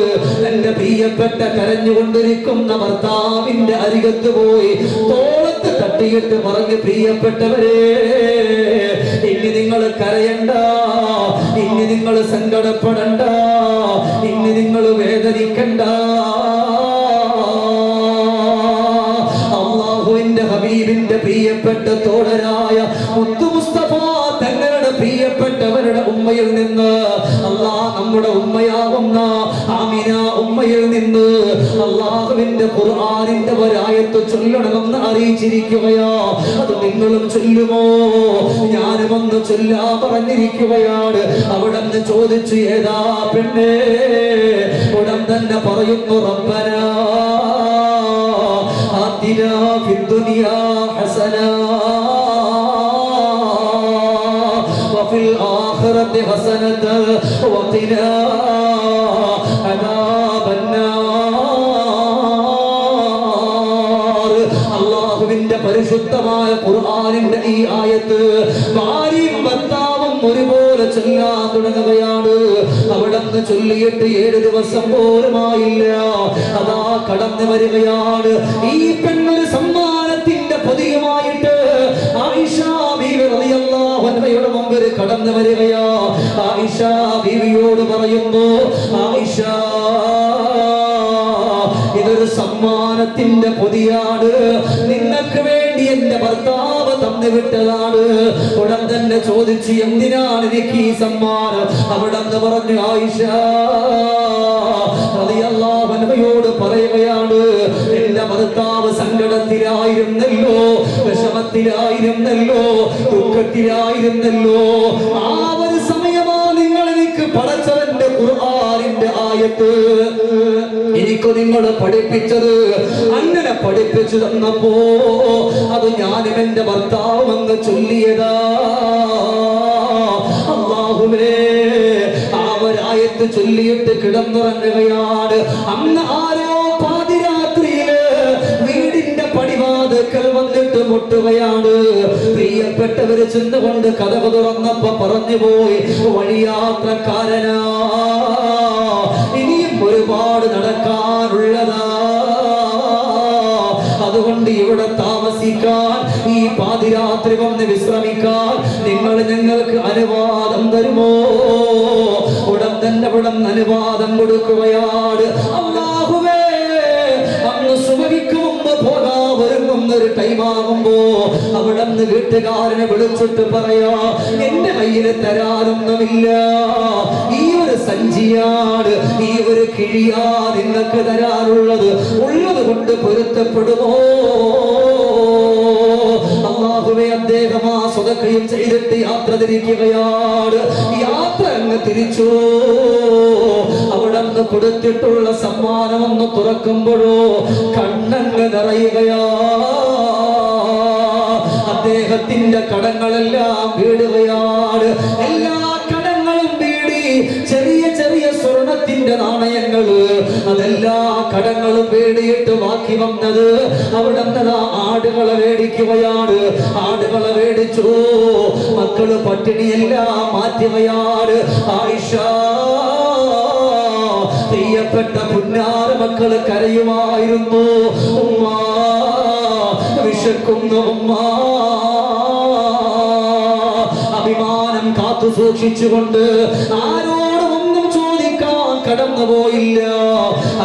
തന്റെ പ്രിയപ്പെട്ട കരഞ്ഞുകൊണ്ടിരിക്കുന്ന ഭർത്താവിന്റെ അരികത്ത് പോയി തോളത്ത് തട്ടിയിട്ട് പറഞ്ഞു, പ്രിയപ്പെട്ടവരെ, ഇനി നിങ്ങൾ കരയണ്ട, ഇനി നിങ്ങൾ സങ്കടപ്പെടണ്ട, ഇനി നിങ്ങൾ വേദനിക്കണ്ട. അല്ലാഹുവിന്റെ ഹബീബിന്റെ പ്രിയപ്പെട്ട തോഴരായ മുത്തു മുസ്തഫ തങ്ങളുടെ പ്രിയപ്പെട്ടവരുടെ ഉമ്മയിൽ നിന്ന്, അല്ലാഹ് നമ്മുടെ ഉമ്മയാവുന്ന ആമിന ഉമ്മയിൽ നിന്ന് അല്ലാഹുവിന്റെ ഖുർആനിന്റെ ഒരായത്ത് ചൊല്ലണമെന്ന് അറിയിച്ചിരിക്കുകയാ. അത് നിങ്ങളും ചൊല്ലുമോ? ഞാനും ഒന്ന് ചൊല്ലാ പറഞ്ഞിരിക്കുകയാണ്. അവിടെ നിന്ന് ചോദിച്ചു, ഏതാ പെണ്ണേ? ഉടൻ തന്നെ പറയുന്നു, റബ്ബനാ ആതിനാ ഫിദ്ദുനിയാ ഹസനാ വഫിൽ ആഖിറതി ഹസനത വഖിനാ അദാബന്നാർ. അല്ലാഹുവിന്റെ പരിശുദ്ധമായ ഖുർആനിന്റെ ഈ ആയത്ത് ഭാര്യയും ഭർത്താവും ഒരുപോലെ ചൊല്ലാൻ തുടങ്ങുകയാണ്. അവിടെ നിന്ന് ചൊല്ലിയിട്ട് 7 ദിവസം പോലുമായില്ല, അതാ കടന്നു വരികയാണ് ഈ പെണ്ണൊരു സമ്മാനത്തിന്റെ പൊതിയുമായിട്ട് ആയിഷ ബീവി റളിയല്ലാഹു അൻഹയുടെ മുമ്പിൽ കടന്നു വരികയാ. ആയിഷ ബീവിയോട് പറയുന്നു, ആയിഷ, ഇതൊരു സമ്മാനത്തിന്റെ പൊതിയാണ്, നിങ്ങൾക്ക് വേണ്ടി എന്റെ ഭർത്താവ് തന്നു വിട്ടതാണ്. ഉടൻ തന്നെ ചോദിച്ചു, എന്തിനാണ് എനിക്ക് ഈ സമ്മാനം? അവിടെ നിന്ന് പറഞ്ഞു, ആയിഷ റളിയല്ലാഹു അൻഹയോട് പറയുകയാണ്, എന്റെ ഭർത്താവ് സങ്കടത്തിലായിരുന്നല്ലോ, വിഷമത്തിലായിരുന്നല്ലോ, ദുഃഖത്തിലായിരുന്നല്ലോ. ആ ഒരു സമയമാ നിങ്ങൾ എനിക്ക് പടച്ചവന്റെ ഖുർആനിന്റെ ആയത്ത് എനിക്ക് നിങ്ങൾ പഠിപ്പിച്ചത്. അങ്ങനെ പഠിപ്പിച്ചു തന്നപ്പോ അത് ഞാനും എന്റെ ഭർത്താവും അങ്ങ് ചൊല്ലിയതാ. അല്ലാഹുവേ, ആ ഒരായത്ത് ചൊല്ലിയിട്ട് കിടന്നുറങ്ങുകയാണ്. അന്ന് ആരോ പാതിരാത്രിയില് വീടിന്റെ പടിവാതിൽക്കൽ വന്നിട്ട് മുട്ടുകയാണ്. പ്രിയപ്പെട്ടവര് ചെന്നുകൊണ്ട് കതക് തുറന്നപ്പോ പറഞ്ഞുപോയി, വഴിയാത്രക്കാരനാ, ഇനിയും ഒരുപാട് നടക്കാനുള്ളതാ, അതുകൊണ്ട് ഇവിടെ താമസിക്കാൻ, ഈ പാതിരാത്രി വന്ന് വിശ്രമിക്കാൻ നിങ്ങൾ ഞങ്ങൾക്ക് അനുവാദം തരുമോ? ഉടൻ തന്നെ ഇവിടെ അനുവാദം കൊടുക്കുകയാണ്. അല്ലാഹുവേ, അന്ന് സുബഹിക്ക് മുമ്പ് പോകാൻ ഒരുങ്ങുന്നൊരു ടൈമാകുമ്പോ അവിടെ നിന്ന് വീട്ടുകാരനെ വിളിച്ചിട്ട് പറയാ, എന്റെ കയ്യിൽ തരാനൊന്നുമില്ല, ഈ ഒരു സഞ്ചിയാണ്, ഈ ഒരു കിഴിയാ നിങ്ങൾക്ക് തരാനുള്ളത്, ഉള്ളത് കൊണ്ട് പൊരുത്തപ്പെടുമോ? അല്ലാഹുവേ, അദ്ദേഹം ആ സ്വതക്കയും ചെയ്തിട്ട് യാത്ര തിരിക്കുകയാണ്. യാത്ര അങ്ങ് തിരിച്ചു. അവിടെ നിന്ന് കൊടുത്തിട്ടുള്ള സമ്മാനം ഒന്ന് തുറക്കുമ്പോഴോ കണ്ണങ്ങ് നിറയുകയാ. അദ്ദേഹത്തിന്റെ കടങ്ങളെല്ലാം വീടുകയാണ്. എല്ലാ കടങ്ങളും വീടി. ചെറിയ ചെറിയ സ്വർണത്തിന്റെ നാണയങ്ങള്, അതെല്ലാ കടങ്ങളും വേടിയിട്ട് ബാക്കി വന്നത് അവിടെ നിന്ന് ആടുകളെ വേടിക്കുകയാണ്. ആടുകളെ വേടിച്ചു. മക്കള് പട്ടിണിയെല്ലാം മാറ്റുകയാണ്. ആയിഷ, പ്രിയപ്പെട്ട പുന്നാര മക്കള് കരയുമായിരുന്നു. ഉമ്മ, വിശക്കുന്നു ഉമ്മ. അഭിമാനം കാത്തു സൂക്ഷിച്ചുകൊണ്ട് ആരോടും ഒന്നും ചോദിക്കാൻ കടന്നുപോയില്ല.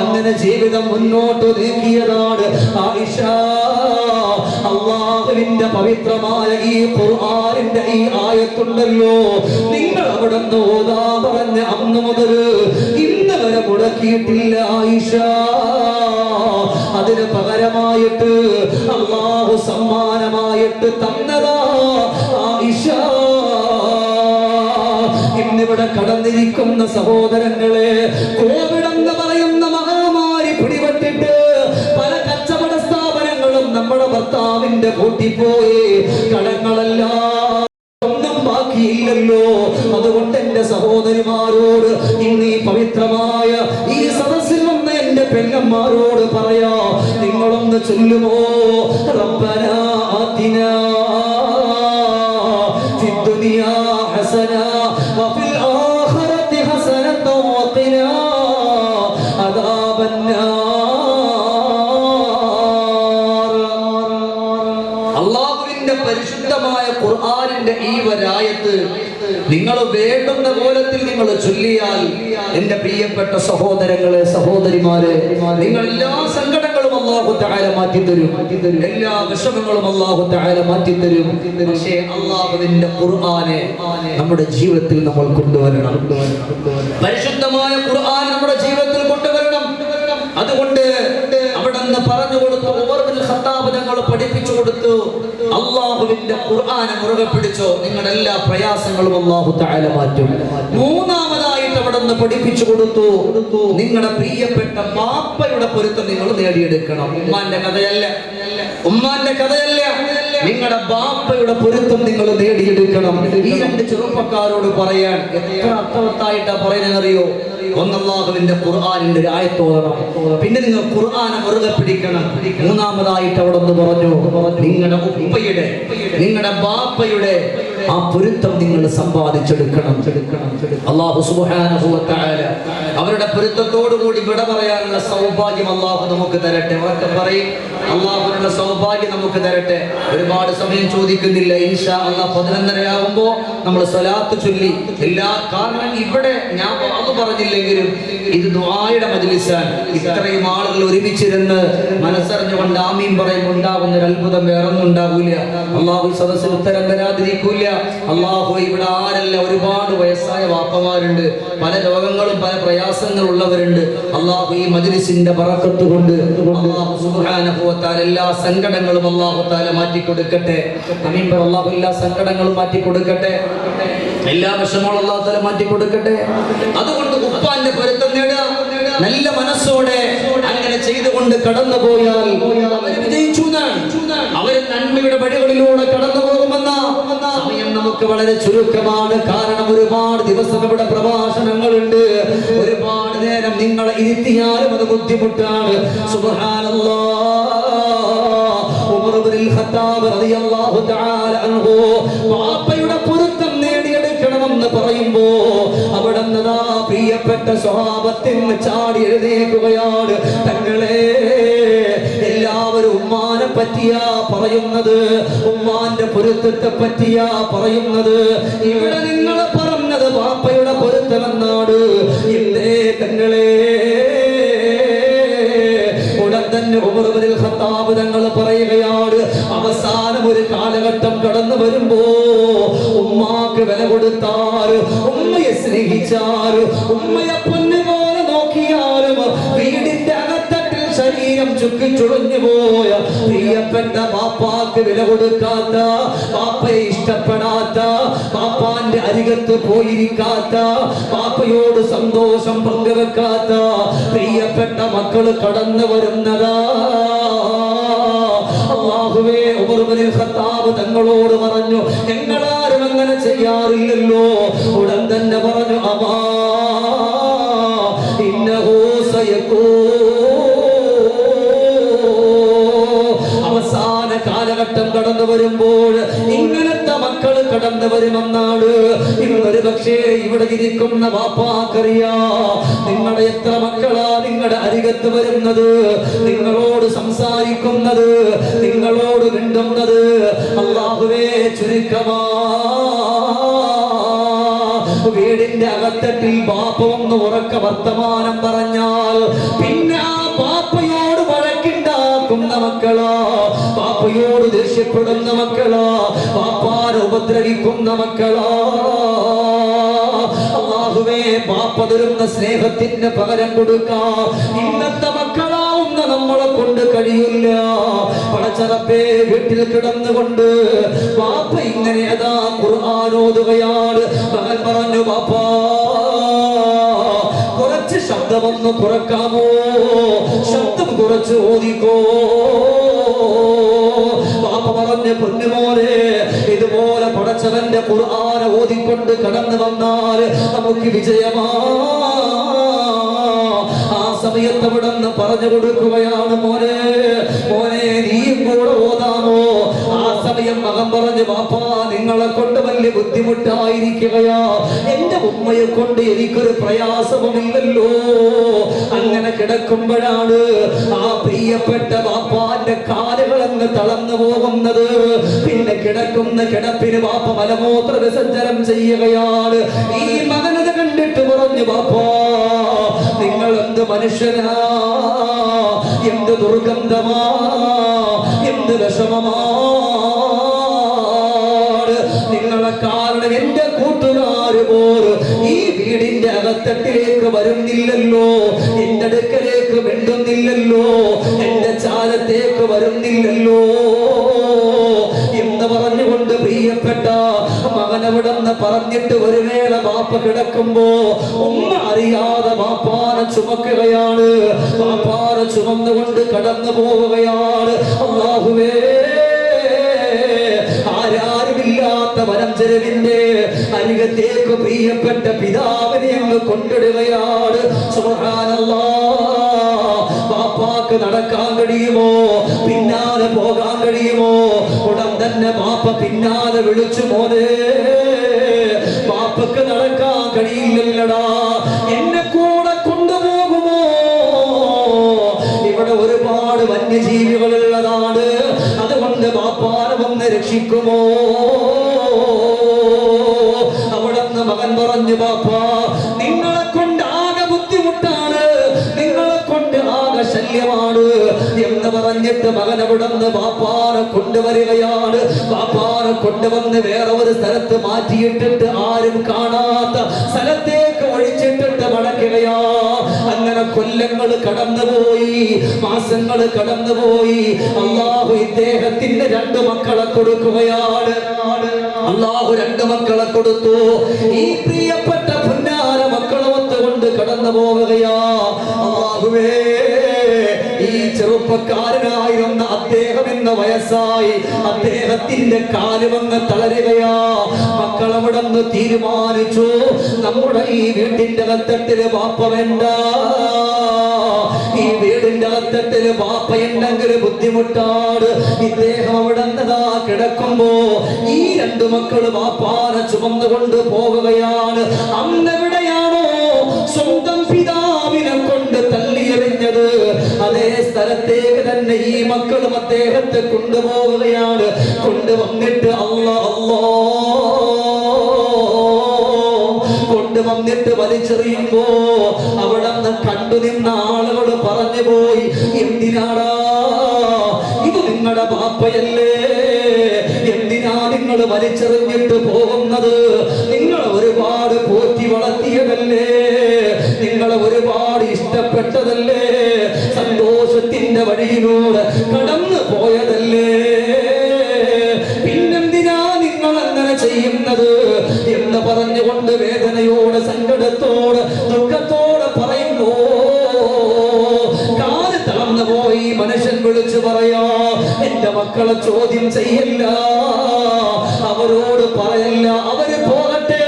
അങ്ങനെ ജീവിതം മുന്നോട്ട് നീക്കിയതാണ് ആയിഷ. അല്ലാഹുവിന്റെ പവിത്രമായ ഈ ഖുർആനിന്റെ ഈ ആയത്തുണ്ടല്ലോ, നിങ്ങൾ അവിടെ നിന്ന് ഓതാ പറഞ്ഞ അന്ന് മുതൽ ഇന്ന് വരെ മുടക്കിയിട്ടില്ല ആയിഷ. അതിന് പകരമായിട്ട് അല്ലാഹു സമ്മാനമായിട്ട് തന്നതാ ആ കടന്നിരിക്കുന്ന സഹോദരങ്ങളെ, കോവിഡ് എന്ന് പറയുന്ന മഹാമാരി പിടിപെട്ടിട്ട് പല കച്ചവട സ്ഥാപനങ്ങളും നമ്മുടെ ഭർത്താവിന്റെ കൂട്ടിപ്പോയി. കടങ്ങളെല്ലാം ഒന്നും ബാക്കിയില്ലല്ലോ. അതുകൊണ്ട് എന്റെ സഹോദരിമാരോട് ഇന്ന് ഈ പവിത്രമായ ഈ സദസ്സിൽ വന്ന് എന്റെ പെങ്ങന്മാരോട് പറയാ, നിങ്ങളൊന്ന് ചൊല്ലുമോ, റബ്ബനാ ആതിനാ ഫിദ്ദുനിയാ ഹസന വഫിൽ ആഖിറതി ഹസനതൻ വഖിനാ അദാബന്നാർ. അല്ലാഹുവിന്റെ പരിശുദ്ധമായ ഖുർആനിന്റെ ഈ വരായത്ത് നിങ്ങൾ വേണ്ടുന്ന കോലത്തിൽ നിങ്ങൾ ചൊല്ലിയാൽ, എന്റെ പ്രിയപ്പെട്ട സഹോദരങ്ങളെ, സഹോദരിമാരെ, നിങ്ങൾ എല്ലാ സങ്കടങ്ങളും അല്ലാഹു തആല മാറ്റിത്തരും, എല്ലാ വിഷമങ്ങളും അല്ലാഹു തആല മാറ്റിത്തരും. പക്ഷേ അല്ലാഹുവിന്റെ ഖുർആനെ നമ്മുടെ ജീവിതത്തിൽ നമ്മൾ കൊണ്ടുവരണം. പരിശുദ്ധമായ ഖുർആൻ നമ്മുടെ ജീവിതത്തിൽ കൊണ്ടുവരണം. അതുകൊണ്ട് അവിടുന്ന് പറഞ്ഞു കൊടുത്തു, ഉമർ ബിൻ ഖത്താബ് തങ്ങൾ പഠിപ്പിച്ചു കൊടുത്തു, അല്ലാഹുവിന്റെ ഖുർആനെ മുറുകെ പിടിച്ചോ, നിങ്ങളുടെ എല്ലാ പ്രയാസങ്ങളും അല്ലാഹു തആല മാറ്റും. മൂന്നാമതായിട്ട് അവിടുന്ന് പഠിപ്പിച്ചു കൊടുത്തു, നിങ്ങളുടെ പ്രിയപ്പെട്ട ബാപ്പയുടെ പൊരുത്തം നിങ്ങൾ നേടിയെടുക്കണം. ഉമ്മാന്റെ കഥയല്ല, ഉമ്മാന്റെ കഥയല്ല, നിങ്ങളുടെ ബാപ്പയുടെ പൊരുത്തം നിങ്ങൾ നേടിയെടുക്കണം. ഈ രണ്ട് ചെറുപ്പക്കാരോട് പറയാൻ എത്ര അർത്ഥവത്തായിട്ടാ പറയുന്നറിയോ? ഒന്നല്ലാഹുവിന്റെ ഖുർആനിന്റെ ഒരു ആയത്ത് ഓതണം, പിന്നെ നിങ്ങൾ ഖുർആനെ മുറുകെ പിടിക്കണം. മൂന്നാമതായിട്ട് അവിടെ ഒന്ന് പറഞ്ഞു, നിങ്ങളുടെ ഉപ്പയുടെ, നിങ്ങളുടെ ബാപ്പയുടെ ആ പൊരുത്തം നിങ്ങൾ സമ്പാദിച്ചെടുക്കണം. അല്ലാഹു സുബ്ഹാനഹു വ തആല അവരുടെ പൊരുത്തത്തോടു കൂടി വിട പറയാനുള്ള സൗഭാഗ്യം അല്ലാഹു നമുക്ക് തരട്ടെ. അവർക്ക് പറയും, അല്ലാഹുവിനുള്ള സൗഭാഗ്യം നമുക്ക് തരട്ടെ. ഒരുപാട് സമയം ചോദിക്കുന്നില്ല, ഇൻഷാ അല്ലാഹ് 11:30 ആകുമ്പോ നമ്മൾ സ്വലാത്ത് ചൊല്ലി എല്ലാ, കാരണം ഇവിടെ ഞാൻ അത് പറഞ്ഞില്ലെങ്കിലും ഇത് ദുആയുടെ മജ്ലിസാണ്. ഇത്രയും ആളുകൾ ഒരുമിച്ചിരുന്ന് മനസ്സറിഞ്ഞുകൊണ്ട് ആമീൻ പറയുമ്പോൾ ഉണ്ടാകുന്ന ഒരു അത്ഭുതം വേറൊന്നും ഉണ്ടാവില്ല. അല്ലാഹു സദസ്സിൽ ഉത്തരം തരാതിരിക്കില്ല. അല്ലാഹു ഇവിടെ ആരല്ല, ഒരുപാട് വയസ്സായ വാപ്പമാരുണ്ട്, പല രോഗങ്ങളും പല പ്രയാസങ്ങളും ഉള്ളവരുണ്ട്. അല്ലാഹു ഈ മജ്ലിസിന്റെ ബറക്കത്ത് കൊണ്ട് അല്ലാഹു സുബ്ഹാനഹു വ തആല എല്ലാ സങ്കടങ്ങളും അല്ലാഹു തആല മാറ്റി കൊടുക്കട്ടെ. ആമീൻ പറ. അല്ലാഹു എല്ലാ സങ്കടങ്ങളും മാറ്റി കൊടുക്കട്ടെ, എല്ലാ വിഷമങ്ങളും അല്ലാഹു തആല മാറ്റി കൊടുക്കട്ടെ. അതുകൊണ്ട് ഉപ്പാന്റെ പൊരുത്തം നേടുക, നല്ല മനസ്സോടെ അങ്ങനെ ചെയ്തുകൊണ്ട് കടന്നു പോയാൽ അവർ വിജയിച്ചു. അവർ നന്മയുടെ വഴികളിലൂടെ കടന്നു പോകുമെന്ന സമയം നമുക്ക് വളരെ ചുരുക്കമാണ്. കാരണം ഒരുപാട് ദിവസം ഇവിടെ പ്രഭാഷണങ്ങളുണ്ട്, ഒരുപാട് നേരം നിങ്ങളെ ഇരുത്തിയാലും അത് ബുദ്ധിമുട്ടാണ്. സുബ്ഹാനല്ലാഹ്, ഉമർ ഇബ്നുൽ ഖത്താബ് റളിയല്ലാഹു തആല അൻഹു ബാപ്പയുടെ പൊരുത്തം നേടിയെടുക്കണമെന്ന് പറയുമ്പോ അവിടുന്ന് പ്രിയപ്പെട്ട സ്വഹാബത്തിന് ചാടി എഴുന്നേൽക്കുകയാണ്. തങ്ങളെ, എല്ലാവരും ഉമ്മാനെ പറ്റിയാ പറയുന്നത്, ഉമ്മാന്റെ പൊരുത്തത്തെ പറ്റിയാ പറയുന്നത്. ഇവിടെ നിങ്ങൾ പറഞ്ഞത് ബാപ്പയുടെ പൊരുത്തമെന്നാണ്. എന്തേ തങ്ങളെ? ഉടൻ തന്നെ ഉമർ ഇബ്നുൽ ഖത്താബ് തങ്ങൾ പറയുകയാണ്, അവസാനം ഒരു കാലഘട്ടം കടന്നു വരുമ്പോ ഉമ്മാക്ക് വില കൊടുത്താൽ, ഉമ്മയെ സ്നേഹിച്ചാൽ, ഉമ്മയെ പൊന്നുപോലെ നോക്കിയാലും വീടിന്റെ അകത്തട്ടിൽ ശരീരം ചുക്കിച്ചുളഞ്ഞു പോയ പ്രിയപ്പെട്ട ബാപ്പാക്ക് വില കൊടുക്കാത്ത, ബാപ്പയെ ഇഷ്ടപ്പെടാത്ത, ബാപ്പാന്റെ അരികത്ത് പോയിരിക്കാത്ത, ബാപ്പയോട് സന്തോഷം പങ്കുവെക്കാത്ത പ്രിയപ്പെട്ട മക്കള് കടന്നു വരുന്നതാ. അല്ലാഹുവേ, ഉമർ ഇബ്നുൽ ഖത്താബ് തങ്ങളോട് പറഞ്ഞു, ഞങ്ങളാരും അങ്ങനെ ചെയ്യാറില്ലല്ലോ. ഉടൻ തന്നെ പറഞ്ഞു, അമാ ഇന്നഹു സയകൂ, അവസാന കാലഘട്ടം കടന്നു വരുമ്പോൾ ഇങ്ങനത്തെ മക്കള് കടന്നു വരുമെന്നാണ്. ഇന്നൊരു പക്ഷേ ഇവിടെ ഇരിക്കുന്ന വാപ്പാക്കറിയാ, നിങ്ങളുടെ എത്ര മക്കളാ നിങ്ങളുടെ അരികത്ത് വരുന്നത്, നിങ്ങളോട് സംസാരിക്കുന്നത്, നിങ്ങളോട് മിണ്ടുന്നത്. അല്ലാഹുവേ, ചുരുക്കമാ. വീടിന്റെ അകത്തട്ടിൽ ബാപ്പ ഒന്ന് ഉറക്ക വർത്തമാനം പറഞ്ഞാൽ പിന്നെ ആ ബാപ്പയോട് വഴക്കുണ്ടാക്കുന്ന മക്കളാ, ബാപ്പയോട് ദേഷ്യപ്പെടുന്ന മക്കളാ, ബാപ്പാനെ ഉപദ്രവിക്കുന്ന മക്കളാ. അല്ലാഹുവേ, ബാപ്പ തരുന്ന സ്നേഹത്തിന് പകരം കൊടുക്കാം ഇന്നത്തെ മക്കളാവുന്ന നമ്മളെ കൊണ്ട് കഴിയില്ല. പടച്ചറപ്പേ, വീട്ടിൽ കിടന്നുകൊണ്ട് ബാപ്പ ഇങ്ങനെ അതാ ഖുർആൻ ഓതുകയാണ്. മകൻ പറഞ്ഞു, ബാപ്പാ ശബ്ദമൊന്ന് കുറക്കാമോ? ശബ്ദം കുറച്ച് ഓതിക്കോ. ബാപ്പ പറഞ്ഞ പൊന്നുമോനെ, ഇതുപോലെ പടച്ചവന്റെ ഖുർആൻ ഓതിക്കൊണ്ട് കടന്നു വന്നാൽ നമുക്ക് വിജയമാ. ആ സമയത്ത് അവിടെ നിന്ന് പറഞ്ഞു കൊടുക്കുകയാണ്, മോനെ മോനെ നീയും കൂടെ ഓതാമോ? ആ സമയം മകൻ പറഞ്ഞു, ബാപ്പാ നിങ്ങളെ കൊണ്ട് വലിയ ബുദ്ധിമുട്ടായിരിക്കുകയാ, എന്റെ ഉമ്മയെ കൊണ്ട് എനിക്കൊരു പ്രയാസവുമില്ലല്ലോ. അങ്ങനെ കിടക്കുമ്പോഴാണ് ആ പ്രിയപ്പെട്ട ബാപ്പാന്റെ കാലുകളങ്ങ് തളർന്നു പോകുന്നത്. പിന്നെ കിടക്കുന്ന കിടപ്പിന് ബാപ്പ മലമൂത്ര വിസർജനം ചെയ്യുകയാണ്. ഈ മകനത് കണ്ടിട്ട് പറഞ്ഞു, ബാപ്പാ നിങ്ങൾ എന്ത് മനുഷ്യനാ, എന്ത് ദുർഗന്ധമാ, എന്ത് വിഷമമാ. നിങ്ങളെ കാരണം എന്റെ കൂട്ടുകാര് പോലും ഈ വീടിന്റെ അകത്തട്ടിലേക്ക് വരുന്നില്ലല്ലോ, എന്റെ അടുക്കലേക്ക് മിണ്ടുന്നില്ലല്ലോ, എന്റെ ചാരത്തേക്ക് വരുന്നില്ലല്ലോ എന്ന് പറഞ്ഞുകൊണ്ട് പ്രിയപ്പെട്ട മകനവിടെന്ന് പറഞ്ഞിട്ട് ഒരു വേള ബാപ്പ കിടക്കുമ്പോ ഉമ്മ അറിയാതെ ബാപ്പാനെ ചുമക്കുകയാണ്. ബാപ്പാനെ ചുമന്നുകൊണ്ട് കടന്നു പോവുകയാണ്. അല്ലാഹുവേ, ആരാരുമില്ലാത്ത വനം ചെരുവിന്റെ അരികത്തേക്ക് പ്രിയപ്പെട്ട പിതാവിനെ അങ്ങ് കൊണ്ടിടുകയാണ്. സുബ്ഹാനല്ലാഹ്, ബാപ്പാക്ക് നടക്കാൻ കഴിയുമോ? പിന്നാലെ പോകാൻ കഴിയുമോ? ഉടൻ തന്നെ ബാപ്പ പിന്നാലെ വിളിച്ചു, മോനെ ബാപ്പക്ക് നടക്കാൻ കഴിയില്ലല്ലടാ, എന്നെ കൂടെ കൊണ്ടുപോകുമോ? ഇവിടെ ഒരുപാട് വന്യജീവികളുള്ളതാണ്, അതുകൊണ്ട് ബാപ്പാനെ വന്ന് രക്ഷിക്കുമോ? അവിടുന്ന് മകൻ പറഞ്ഞു, ബാപ്പാ നിങ്ങളെ കൊണ്ട് ആകെ ബുദ്ധിമുട്ടാണ്, നിങ്ങളെ കൊണ്ട് ആകെ ശല്യമാണ് എന്ന് പറഞ്ഞിട്ട് മകൻ അവിടുന്ന് ബാപ്പാനെ കൊണ്ടുവരികയാണ്. ബാപ്പാനെ കൊണ്ടുവന്ന് വേറെ ഒരു സ്ഥലത്ത് മാറ്റിയിട്ടിട്ട് ആരും കാണാത്ത സ്ഥലത്തേക്ക് ഒഴിച്ചിട്ടിട്ട് മടക്കുകയാ. അങ്ങനെ കൊല്ലങ്ങൾ കടന്നുപോയി, മാസങ്ങൾ കടന്നുപോയി. അല്ലാഹു ഇദ്ദേഹത്തിന് 2 മക്കളെ കൊടുക്കുകയാണ്. അല്ലാഹു 2 മക്കളെ കൊടുത്തു. ഈ പ്രിയപ്പെട്ട പുന്നാര മക്കളെ ഒത്തുകൊണ്ട് കടന്നു പോവുകയാ. അല്ലാഹുവേ, ഈ ചെറുപ്പക്കാരനായിരുന്ന അദ്ദേഹം എന്ന വയസ്സായി, അദ്ദേഹത്തിന്റെ കാലുമങ്ങ് തളരുകയാ. മക്കളവിടെന്ന് തീരുമാനിച്ചു, നമ്മുടെ ഈ വീട്ടിന്റെ അകത്തട്ടില് ബാപ്പ വേണ്ട, ഈ വീടിന്റെ അകത്തട്ടില് ബാപ്പയുണ്ടെങ്കിൽ ബുദ്ധിമുട്ടാണ്. ഇദ്ദേഹം അവിടെ നിന്നതാ കിടക്കുമ്പോ ഈ 2 മക്കള് ബാപ്പാനെ ചുമന്നുകൊണ്ട് പോവുകയാണ്. അന്നെവിടെയാണോ സ്വന്തം പിതാവിനെ കൊണ്ട് തള്ളിയെറിഞ്ഞത്, അതേ സ്ഥലത്തേക്ക് തന്നെ ഈ മക്കളും അദ്ദേഹത്തെ കൊണ്ടുപോവുകയാണ്. കൊണ്ടുവന്നിട്ട് അല്ലാഹ് കൊണ്ടുവന്നിട്ട് വലിച്ചെറിയുമ്പോ അവിടെ നിന്ന് കണ്ടു നിന്ന ആളുകൾ പറഞ്ഞു പോയി, എന്തിനാടാ ഇത് നിങ്ങളുടെ ബാപ്പയല്ലേ, എന്തിനാ നിങ്ങൾ വലിച്ചെറിഞ്ഞിട്ട് പോകുന്നത്? നിങ്ങൾ ഒരുപാട് പോറ്റി വളർത്തിയതല്ലേ, നിങ്ങളെ ഒരുപാട് ഇഷ്ടപ്പെട്ടതല്ലേ, സന്തോഷത്തിന്റെ വഴിയിലൂടെ കടന്നു പോയതല്ലേ, പിന്നെന്തിനാ നിങ്ങൾ അങ്ങനെ ചെയ്യുന്നത് എന്ന് പറഞ്ഞുകൊണ്ട് വേദനയോടെ സങ്കടത്തോടെ ദുഃഖത്തോടെ പറയുമ്പോ കാല് തളർന്നു പോയി. മനുഷ്യൻ വിളിച്ചു പറയാ, എന്റെ മക്കളെ ചോദ്യം ചെയ്യല്ല, അവരോട് പറയല്ല, അവര് പോകട്ടെ,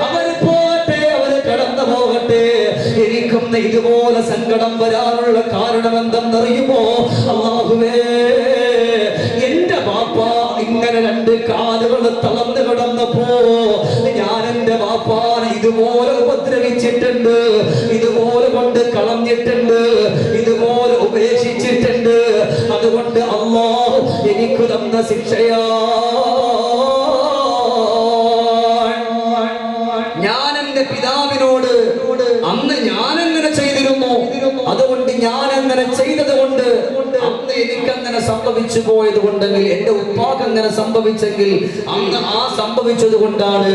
അവര് പോകട്ടെ, അവര് കടന്നു പോകട്ടെ. എനിക്കും ഇതുപോലെ സങ്കടം വരാനുള്ള കാരണം എന്തെന്നറിയുമോ? അല്ലാഹുവേ, എന്റെ ബാപ്പ ഇങ്ങനെ 2 കാലുകൾ തളർന്നു കിടന്നപ്പോ ഞാൻ എന്റെ ബാപ്പാനെ ഇതുപോലെ ഉപദ്രവിച്ചിട്ടുണ്ട്, ഇതുപോലെ കൊണ്ട് കളഞ്ഞിട്ടുണ്ട്, ഇതുപോലെ ഉപേക്ഷിച്ചിട്ടുണ്ട്. അതുകൊണ്ട് അല്ലാഹു എനിക്ക് തന്ന ശിക്ഷയാ. ഞാൻ എന്റെ പിതാവിനോട് അന്ന് ഞാൻ അങ്ങനെ ചെയ്തിരുന്നു, അതുകൊണ്ട് ഞാൻ അങ്ങനെ ചെയ്തത് കൊണ്ട് അന്ന് എനിക്കങ്ങനെ സംഭവിച്ചു പോയത് കൊണ്ടെങ്കിൽ, എന്റെ ഉപ്പാക്ക് അങ്ങനെ സംഭവിച്ചെങ്കിൽ അന്ന് ആ സംഭവിച്ചത് കൊണ്ടാണ്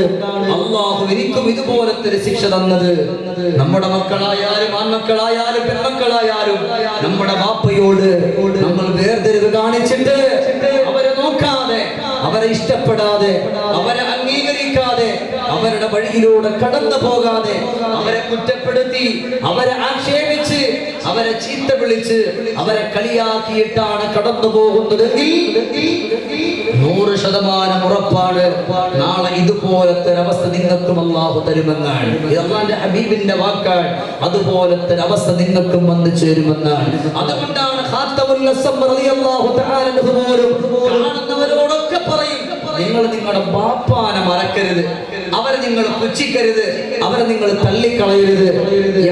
അല്ലാഹു എനിക്കും ഇതുപോലത്തെ ഒരു ശിക്ഷ തന്നത്. നമ്മുടെ മക്കളായാലും ആൺമക്കളായാലും പെൺമക്കളായാലും നമ്മുടെ ബാപ്പയോട് നമ്മൾ വേർതിരിവ് കാണിച്ചിട്ട് അവരെ നോക്കാതെ, അവരെ ഇഷ്ടപ്പെടാതെ, അവരെ അംഗീകരിക്കാതെ, അവരുടെ വഴിയിലൂടെ കടന്നു പോകാതെ അവരെ കുറ്റപ്പെടുത്തി, അവരെ ആക്ഷേപിച്ച്, അവരെ ചീത്ത വിളിച്ച്, അവരെ കളിയാക്കിയിട്ടാണ് കടന്നു പോകുന്നതെങ്കിൽ 100% ഉറപ്പാണ് നാളെ ഇതുപോലത്തെ അവസ്ഥ നിങ്ങൾക്കും അല്ലാഹു തരുമെന്നാണ്. ഇത് അല്ലാഹുവിന്റെ ഹബീബിന്റെ വാക്കാണ്. അതുപോലത്തെ അവസ്ഥ നിങ്ങൾക്കും വന്നു ചേരുമെന്നാണ്. അതുകൊണ്ടാണ് ഖാത്തമുൽ അസ്സം റളിയല്ലാഹു തആല അൻഹു പോലും കാണുന്നവരോടൊക്കെ പറയും, നിങ്ങൾ നിങ്ങളുടെ ബാപ്പാനെ മറക്കരുത്, അവരെ നിങ്ങൾ പുച്ഛിക്കരുത്, അവരെ നിങ്ങൾ തള്ളിക്കളയരുത്.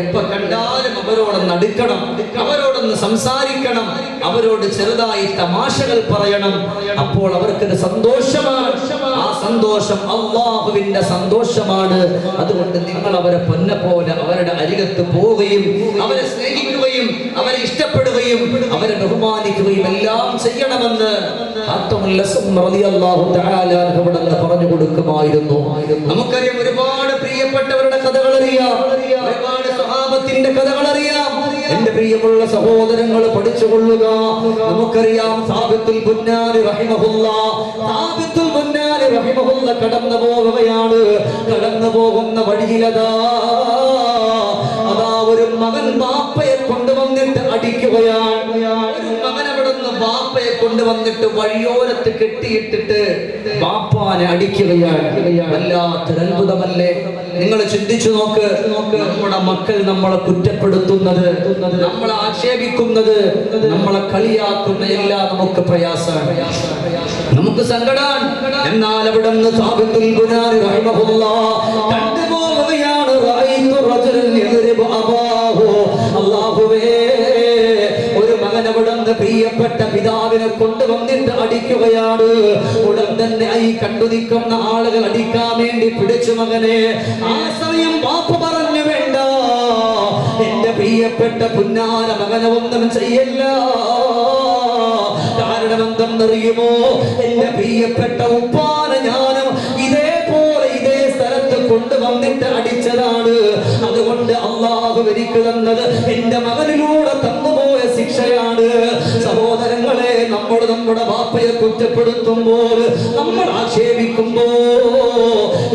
എപ്പ കണ്ടാലും അവരോടൊന്ന് അടുക്കണം, അവരോടൊന്ന് സംസാരിക്കണം, അവരോട് ചെറുതായി തമാശകൾ പറയണം. അപ്പോൾ അവർക്കൊരു സന്തോഷമാണ്. ആ സന്തോഷം അല്ലാഹുവിന്റെ സന്തോഷമാണ്. അതുകൊണ്ട് നിങ്ങൾ അവരെ പൊന്നെ പോലെ അവരുടെ അരികത്ത് പോവുകയും അവരെ സ്നേഹിക്കുകയും അവരെ ഇഷ്ടപ്പെടുകയും അവരെ ബഹുമാനിക്കുകയും എല്ലാം ചെയ്യണമെന്ന് പറഞ്ഞു കൊടുക്കുമായിരുന്നു. നമുക്കറിയാം, ഒരുപാട് പ്രിയപ്പെട്ടവരുടെ കഥകൾ അറിയാം, ഒരുപാട് സ്വഹാബത്തിന്റെ കഥകൾ അറിയാം. എന്റെ പ്രിയമുള്ള സഹോദരങ്ങൾ പഠിച്ചുകൊള്ളുക. നമുക്കറിയാം, സാബിത്തുൽ ബുന്നാനി റഹിമഹുല്ലാഹ്, സാബിത്തുൽ ബുന്നാനി റഹിമഹുല്ലാഹ് കടന്നു പോവുകയാണ്. കടന്നു പോകുന്ന വഴിയിലതാ ഒരു മകൻ ബാപ്പയെ കൊണ്ടുവന്നിട്ട് അടിക്കുകയാണ്. ഒരു മകൻ അവിടെ നിന്ന് ബാപ്പയെ കൊണ്ടുവന്നിട്ട് വഴിയോരത്ത് കെട്ടിയിട്ടിട്ട് ബാപ്പാനെ അടിക്കുകയാണ്. വല്ലാത്തൊരു അത്ഭുതമല്ലേ? നിങ്ങൾ ചിന്തിച്ചു നോക്ക്. നമ്മുടെ മക്കൾ നമ്മളെ കുറ്റപ്പെടുത്തുന്നത്, നമ്മളെ ആക്ഷേപിക്കുന്നത്, നമ്മളെ കളിയാക്കുന്ന എല്ലാം നമുക്ക് പ്രയാസമാണ്, നമുക്ക് സങ്കടമാണ്. എന്നാൽ അവിടെ നിന്ന് സാബിത്തുൽ ബുനാനി റഹിമഹുല്ലാഹ് കണ്ടുപോവുകയാണ്. റഅയ്തു റജുലൻ യദ്രിബു അബാഹു. അല്ലാഹുവേ, ഒരു മകൻ അവിടെ നിന്ന് പ്രിയപ്പെട്ട പിതാവിനെ കൊണ്ടുവന്നിട്ട് അടിക്കുകയാണ്. ഉടൻ തന്നെ ഈ കണ്ടു നിൽക്കുന്ന ആളുകൾ അടിക്കാൻ വേണ്ടി പിടിച്ചു മകനെ. ആ സമയം ബാപ്പ പറഞ്ഞു, വേണ്ട, എന്റെ പ്രിയപ്പെട്ട പുന്നാര മകനെ ഒന്നും ചെയ്യല്ല. കാരണം എന്തെന്നറിയുമോ? എന്റെ പ്രിയപ്പെട്ട ഉപ്പാനെ ഞാനും ഇതേപോലെ ഇതേ സ്ഥലത്ത് കൊണ്ടുവന്നിട്ട് അടിച്ചതാണ്. അതുകൊണ്ട് അല്ലാഹു എനിക്ക് തന്നത് എന്റെ മകനിലൂടെ തന്നുപോയ ശിക്ഷയാണ്. സഹോദരങ്ങളെ, നമ്മൾ നമ്മുടെ ബാപ്പയെ കുറ്റപ്പെടുത്തുമ്പോൾ, നമ്മൾ ആക്ഷേപിക്കുമ്പോ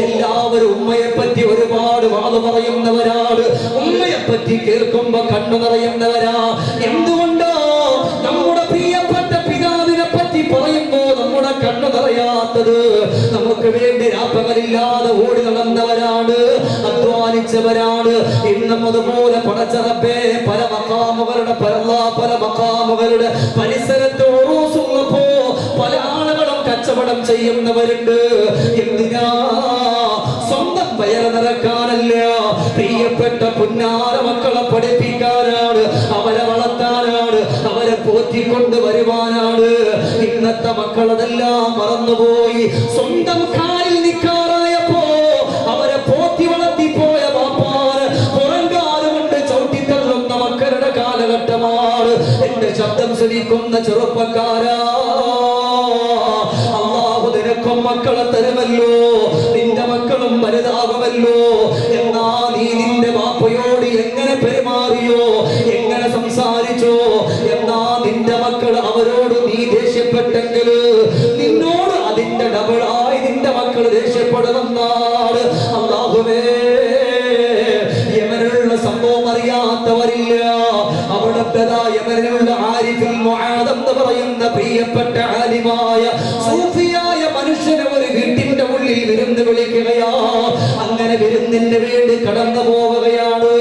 എല്ലാവരും ഉമ്മയെ പറ്റി ഒരുപാട് വാദം പറയുന്നവരാണ്. ഉമ്മയെ പറ്റി കേൾക്കുമ്പോ കണ്ണു നിറയുന്നവരാ. എന്തുകൊണ്ടോ? നമ്മുടെ പ്രിയപ്പെട്ട പിതാവിനെ പറ്റി പറയുമ്പോ നമ്മുടെ കണ്ണു നിറയാത്തത്. നമുക്ക് വേണ്ടി രാപ്പകലില്ലാതെ ഓടി നടന്നവരാണ്, അധ്വാനിച്ചവരാണ്. ഇന്നും അതുപോലെ പടച്ചറപ്പേ പല മക്കാമുകളുടെ പരിസരത്ത് ഉറൂസുള്ളപ്പോ പല ആളുകളും കച്ചവടം ചെയ്യുന്നവരുണ്ട്. എന്തിനാ? സ്വന്തം വയറ് നിറക്കാനല്ല, പ്രിയപ്പെട്ട പുന്നാര മക്കളെ പഠിപ്പിക്കാനാണ്, അവരെ വളർത്താനാണ്, അവരെ പോറ്റിക്കൊണ്ട് വരുവാനാണ്. ഇന്നത്തെ മക്കളതെല്ലാം മറന്നുപോയി. സ്വന്തം കാലിൽ നിൽക്കാറായപ്പോ അവരെ പോറ്റി വളർത്തിപ്പോയ ബാപ്പാന് പുറങ്കാലുകൊണ്ട് ചവിട്ടിത്തള്ളുന്ന മക്കളുടെ കാലഘട്ടമാണ്. എന്റെ ശബ്ദം ശ്രവിക്കുന്ന ചെറുപ്പക്കാരാ, അല്ലാഹു നിനക്കും മക്കളെ തരുമല്ലോ, നിന്റെ മക്കളും വലുതാകുമല്ലോ. എന്നാ നീ നിന്റെ ബാപ്പയോട് എങ്ങനെ പെരുമാറിയോ, എങ്ങനെ സംസാരിച്ചോ, എന്നാ നിന്റെ മക്കൾ അവരോട് നീ ദേഷ്യപ്പെട്ടെങ്കിൽ നിന്നോട് അതിന്റെ ഡബിളായി നിന്റെ മക്കൾ ദേഷ്യപ്പെടുമെന്നാണ്. അല്ലാഹുവേ, യമനിലുള്ള സംഭവം അറിയാത്തവരില്ല. അവിടത്തേതാ യമനിലുള്ള ആരിഫുൽ മുആദ് എന്ന് പറയുന്ന പ്രിയപ്പെട്ട ആലിമായ സൂഫിയായ മനുഷ്യനെ ഒരു വീട്ടിന്റെ ഉള്ളിൽ വിരുന്ന് വിളിക്കുകയാ. അങ്ങനെ വിരുന്നിന് വേണ്ടി കടന്നു പോവുകയാണ്.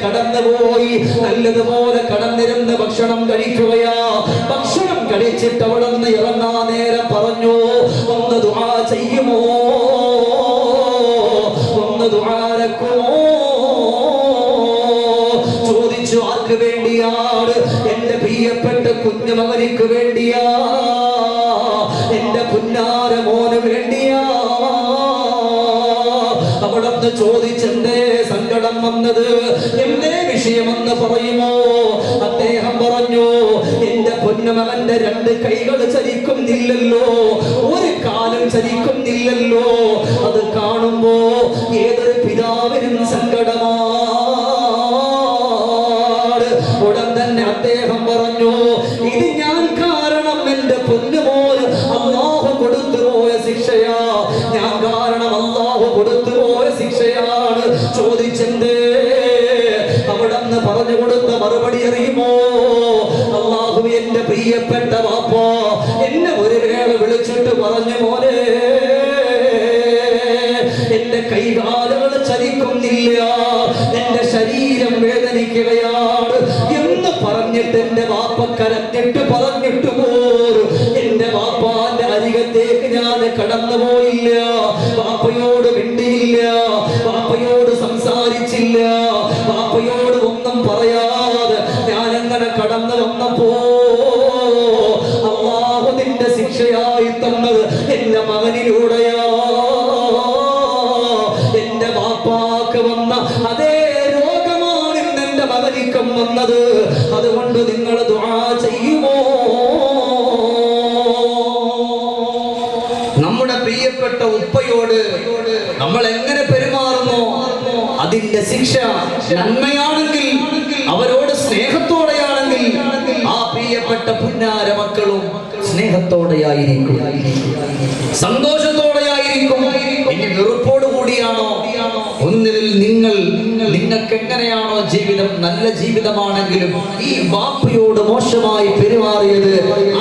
കടന്നുപോയി നല്ലതുപോലെ കടന്നിരുന്ന് ഭക്ഷണം കഴിക്കുകയാ. ഭക്ഷണം കഴിച്ചിട്ട് അവിടെ നിന്ന് ഇറങ്ങാൻ നേരം പറഞ്ഞു, ഒന്ന് ദുആ ചെയ്യുമോ, ഒന്ന് ദുആരക്കുമോ ചോദിച്ചു. ആർക്ക് വേണ്ടിയാണ്? എന്റെ പ്രിയപ്പെട്ട കുഞ്ഞുമകനിക്ക് വേണ്ടിയാ, എന്റെ പുന്നാര മോന് വേണ്ടിയാ. അവിടുന്ന് ചോദിച്ചെന്തേ സങ്കടം വന്നത്, എന്തേ വിഷയമെന്ന് പറയുമോ? അദ്ദേഹം പറഞ്ഞു, എന്റെ പൊന്നുമകന്റെ 2 കൈകൾ ചലിക്കുന്നില്ലല്ലോ, ഒരു കാലം ചലിക്കുന്നില്ലല്ലോ. അത് കാണുമ്പോ ഏതൊരു പിതാവിനും സങ്കടമാണ്. ഉടൻ തന്നെ അദ്ദേഹം പറഞ്ഞു, ഇത് ഞാൻ കാരണം എന്റെ പൊന്നുമോന് അല്ലാഹു കൊടുത്തു പോയ ശിക്ഷയാ. ഞാൻ കാരണം പറഞ്ഞു കൊടുത്ത മറുപടി അറിയുമോ? അല്ലാഹു എന്റെ പ്രിയപ്പെട്ട വാപ്പ എന്നെ ഒരു വേള വിളിച്ചിട്ട് പറഞ്ഞു, മോനെ എന്റെ കൈകാലുകൾ ചലിക്കുന്നില്ല, എന്റെ ശരീരം വേദനിക്കുകയാണ് എന്ന് പറഞ്ഞിട്ട് എന്റെ വാപ്പ കരഞ്ഞിട്ട് പറഞ്ഞിട്ട് പോലും എന്റെ വാപ്പാന്റെ അരികത്തേക്ക് ഞാൻ കടന്നു പോയില്ല. വാപ്പയോട് മിണ്ടിയില്ല, വാപ്പയോട് സംസാരിച്ചില്ല, വാപ്പയോട് ഒന്നും പറയാതെ ഞാൻ അങ്ങനെ കടന്നു വന്നപ്പോ അല്ലാഹു നിന്റെ ശിക്ഷയായി തന്നത് എന്റെ മകനിലൂടെയാ. എന്റെ വാപ്പാക്ക് വന്ന അതേ രോഗമാണ് എന്റെ മകനിക്കും വന്നത്. അതുകൊണ്ട് നിങ്ങൾ ദുആ ചെയ്യുമോ? നമ്മുടെ പ്രിയപ്പെട്ട ഉപ്പയോട് നമ്മൾ എങ്ങനെ പെരുമാറുന്നു അതിന്റെ ശിക്ഷ നന്മയാണെങ്കിൽ, അവരോട് സ്നേഹത്തോടെയാണെങ്കിൽ ആ പ്രിയപ്പെട്ട പുന്നാര മക്കളും സ്നേഹത്തോടെയായിരിക്കും, സന്തോഷത്തോടെയായിരിക്കും. ഇനി വെറുപ്പോട് കൂടിയാണോ? ഒന്നുകിൽ നിങ്ങൾക്ക് എങ്ങനെയാണോ ജീവിതം, നല്ല ജീവിതമാണെങ്കിലും ഈ വാപ്പയോട് മോശമായി പെരുമാറിയത്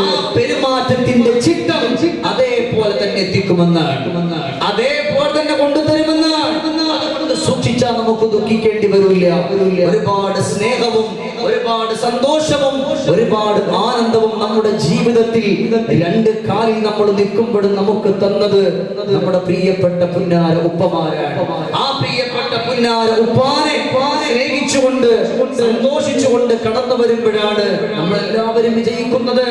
ആ പെരുമാറ്റത്തിന്റെ ചിട്ടം അതേപോലെ തന്നെ എത്തിക്കുമെന്നാണ്, അതേപോലെ തന്നെ കൊണ്ടുതരുമെന്നാണ്. അതുകൊണ്ട് സൂക്ഷിച്ചാൽ നമുക്ക് ദുഃഖിക്കേണ്ടി വരില്ല. ഒരുപാട് സ്നേഹവും ഒരുപാട് സന്തോഷവും ഒരുപാട് ആനന്ദവും നമ്മുടെ ജീവിതത്തിൽ രണ്ട് കാലിൽ നമ്മൾ നിൽക്കുമ്പോഴും നമുക്ക് തന്നത് നമ്മുടെ പ്രിയപ്പെട്ട പുന്നാര ഉപ്പമാരാണ്. ആ പ്രിയപ്പെട്ട പുന്നാര ഉപ്പാനെ സ്നേഹിച്ചുകൊണ്ട് സന്തോഷിച്ചുകൊണ്ട് കടന്നു വരുമ്പോഴാണ് നമ്മളെല്ലാവരും വിജയിക്കുന്നത്.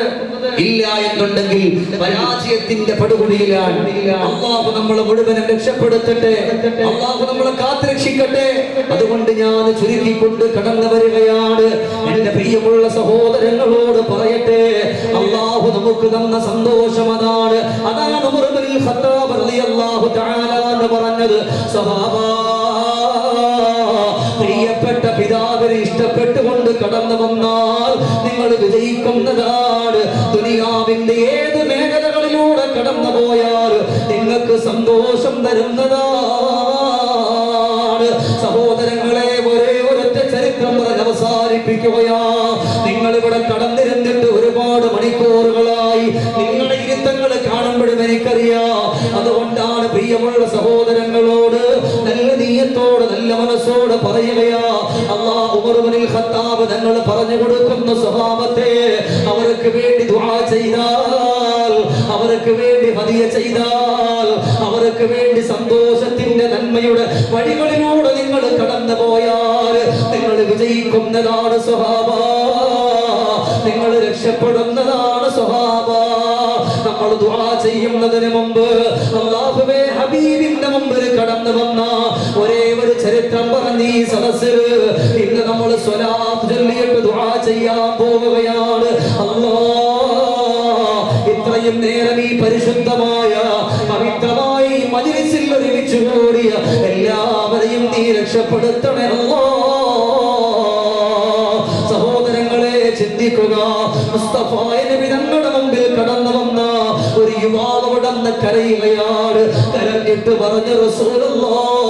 ഇല്ല എന്നുണ്ടെങ്കിൽ പരാജയത്തിന്റെ പടുകുഴിയിലാണ്. അല്ലാഹു നമ്മളെ മുഴുവനും രക്ഷപ്പെടുത്തട്ടെ, അല്ലാഹു നമ്മളെ കാത്തുരക്ഷിക്കട്ടെ. അതുകൊണ്ട് ഞാൻ ചുരുക്കിക്കൊണ്ട് കടന്നു വരികയാണ്. എന്റെ പ്രിയമുള്ള സഹോദരങ്ങളോട് പറയട്ടെ, അല്ലാഹു നമുക്ക് തന്ന സന്തോഷം അതാണ്. അതാണ് ഉമർ ഇബ്നുൽ ഖത്താബ് റളിയല്ലാഹു തആല എന്ന് പറഞ്ഞത്. സഹാബാ, പ്രിയപ്പെട്ട പിതാവിനെ ഇഷ്ടപ്പെട്ടുകൊണ്ട് കടന്നു വന്നാൽ നിങ്ങൾ വിജയിക്കുന്നതാണ്. ദുനിയാവിന്റെ ഏത് മേഖലകളിലൂടെ കടന്നു പോയാൽ നിങ്ങൾക്ക് സന്തോഷം തരുന്നതാണ്. സഹോദരങ്ങളെ, ഒരേ ഒരൊറ്റ ചരിത്രം പറഞ്ഞ് അവസാനിപ്പിക്കുകയാ. നിങ്ങൾ ഇവിടെ കടന്നിരുന്നിട്ട് ഒരുപാട് മണിക്കൂറുകളായി. നിങ്ങളുടെ ഇരുത്തങ്ങൾ കാണുമ്പോഴും എനിക്കറിയാം. അതുകൊണ്ടാണ് പ്രിയമുള്ള സഹോദരങ്ങളോട് നല്ല നീയത്തോട് നല്ല മനസ്സോട് പറയുകയാ. അല്ലാഹു ഉമർ ഇബ്നുൽ ഖത്താബ് തങ്ങൾ പറഞ്ഞു കൊടുക്കുന്ന സ്വഭാവത്തെ അവർക്ക് വേണ്ടി ദുആ ചെയ്താൽ, അവർക്ക് വേണ്ടി ഹദിയ ചെയ്താൽ, അവർക്ക് വേണ്ടി സന്തോഷത്തിന്റെ നന്മയുടെ വഴികളിലൂടെ നിങ്ങൾ കടന്നു പോയാൽ നിങ്ങൾ വിജയിക്കുന്നതാണ് സ്വഹാബ, നിങ്ങൾ രക്ഷപ്പെടുന്നതാണ് സ്വഹാബ. നമ്മൾ ദുആ ചെയ്യുന്നതിന് മുമ്പ് അല്ലാഹുവേ ഹബീബിന്റെ മുമ്പിൽ കടന്നു വന്ന ഒരേ ഒരു ചരിത്രം പറഞ്ഞ് ഈ സദസ്സിൽ ഇന്ന് നമ്മൾ സ്വലാത്ത് ചൊല്ലിയിട്ട് ദുആ ചെയ്യാൻ പോവുകയാണ്. അല്ലാഹ്, ഇത്രയും നേരം ഈ പരിശുദ്ധമായ പവിത്രമായ ഈ മജ്‌ലിസിൽ ഒരുമിച്ച് കൂടിയ എല്ലാവരെയും നീ രക്ഷപ്പെടുത്തണേ അല്ലാഹ്. സഹോദരങ്ങളെ, ചിന്തിക്കുക. മുസ്തഫായ നബി തങ്ങളുടെ മുമ്പിൽ കടന്നു വന്ന ഒരു യുവാവ് അവിടുന്ന് കരയുകയാണ്. കരഞ്ഞിട്ട് പറഞ്ഞു, റസൂലുള്ളാഹ്,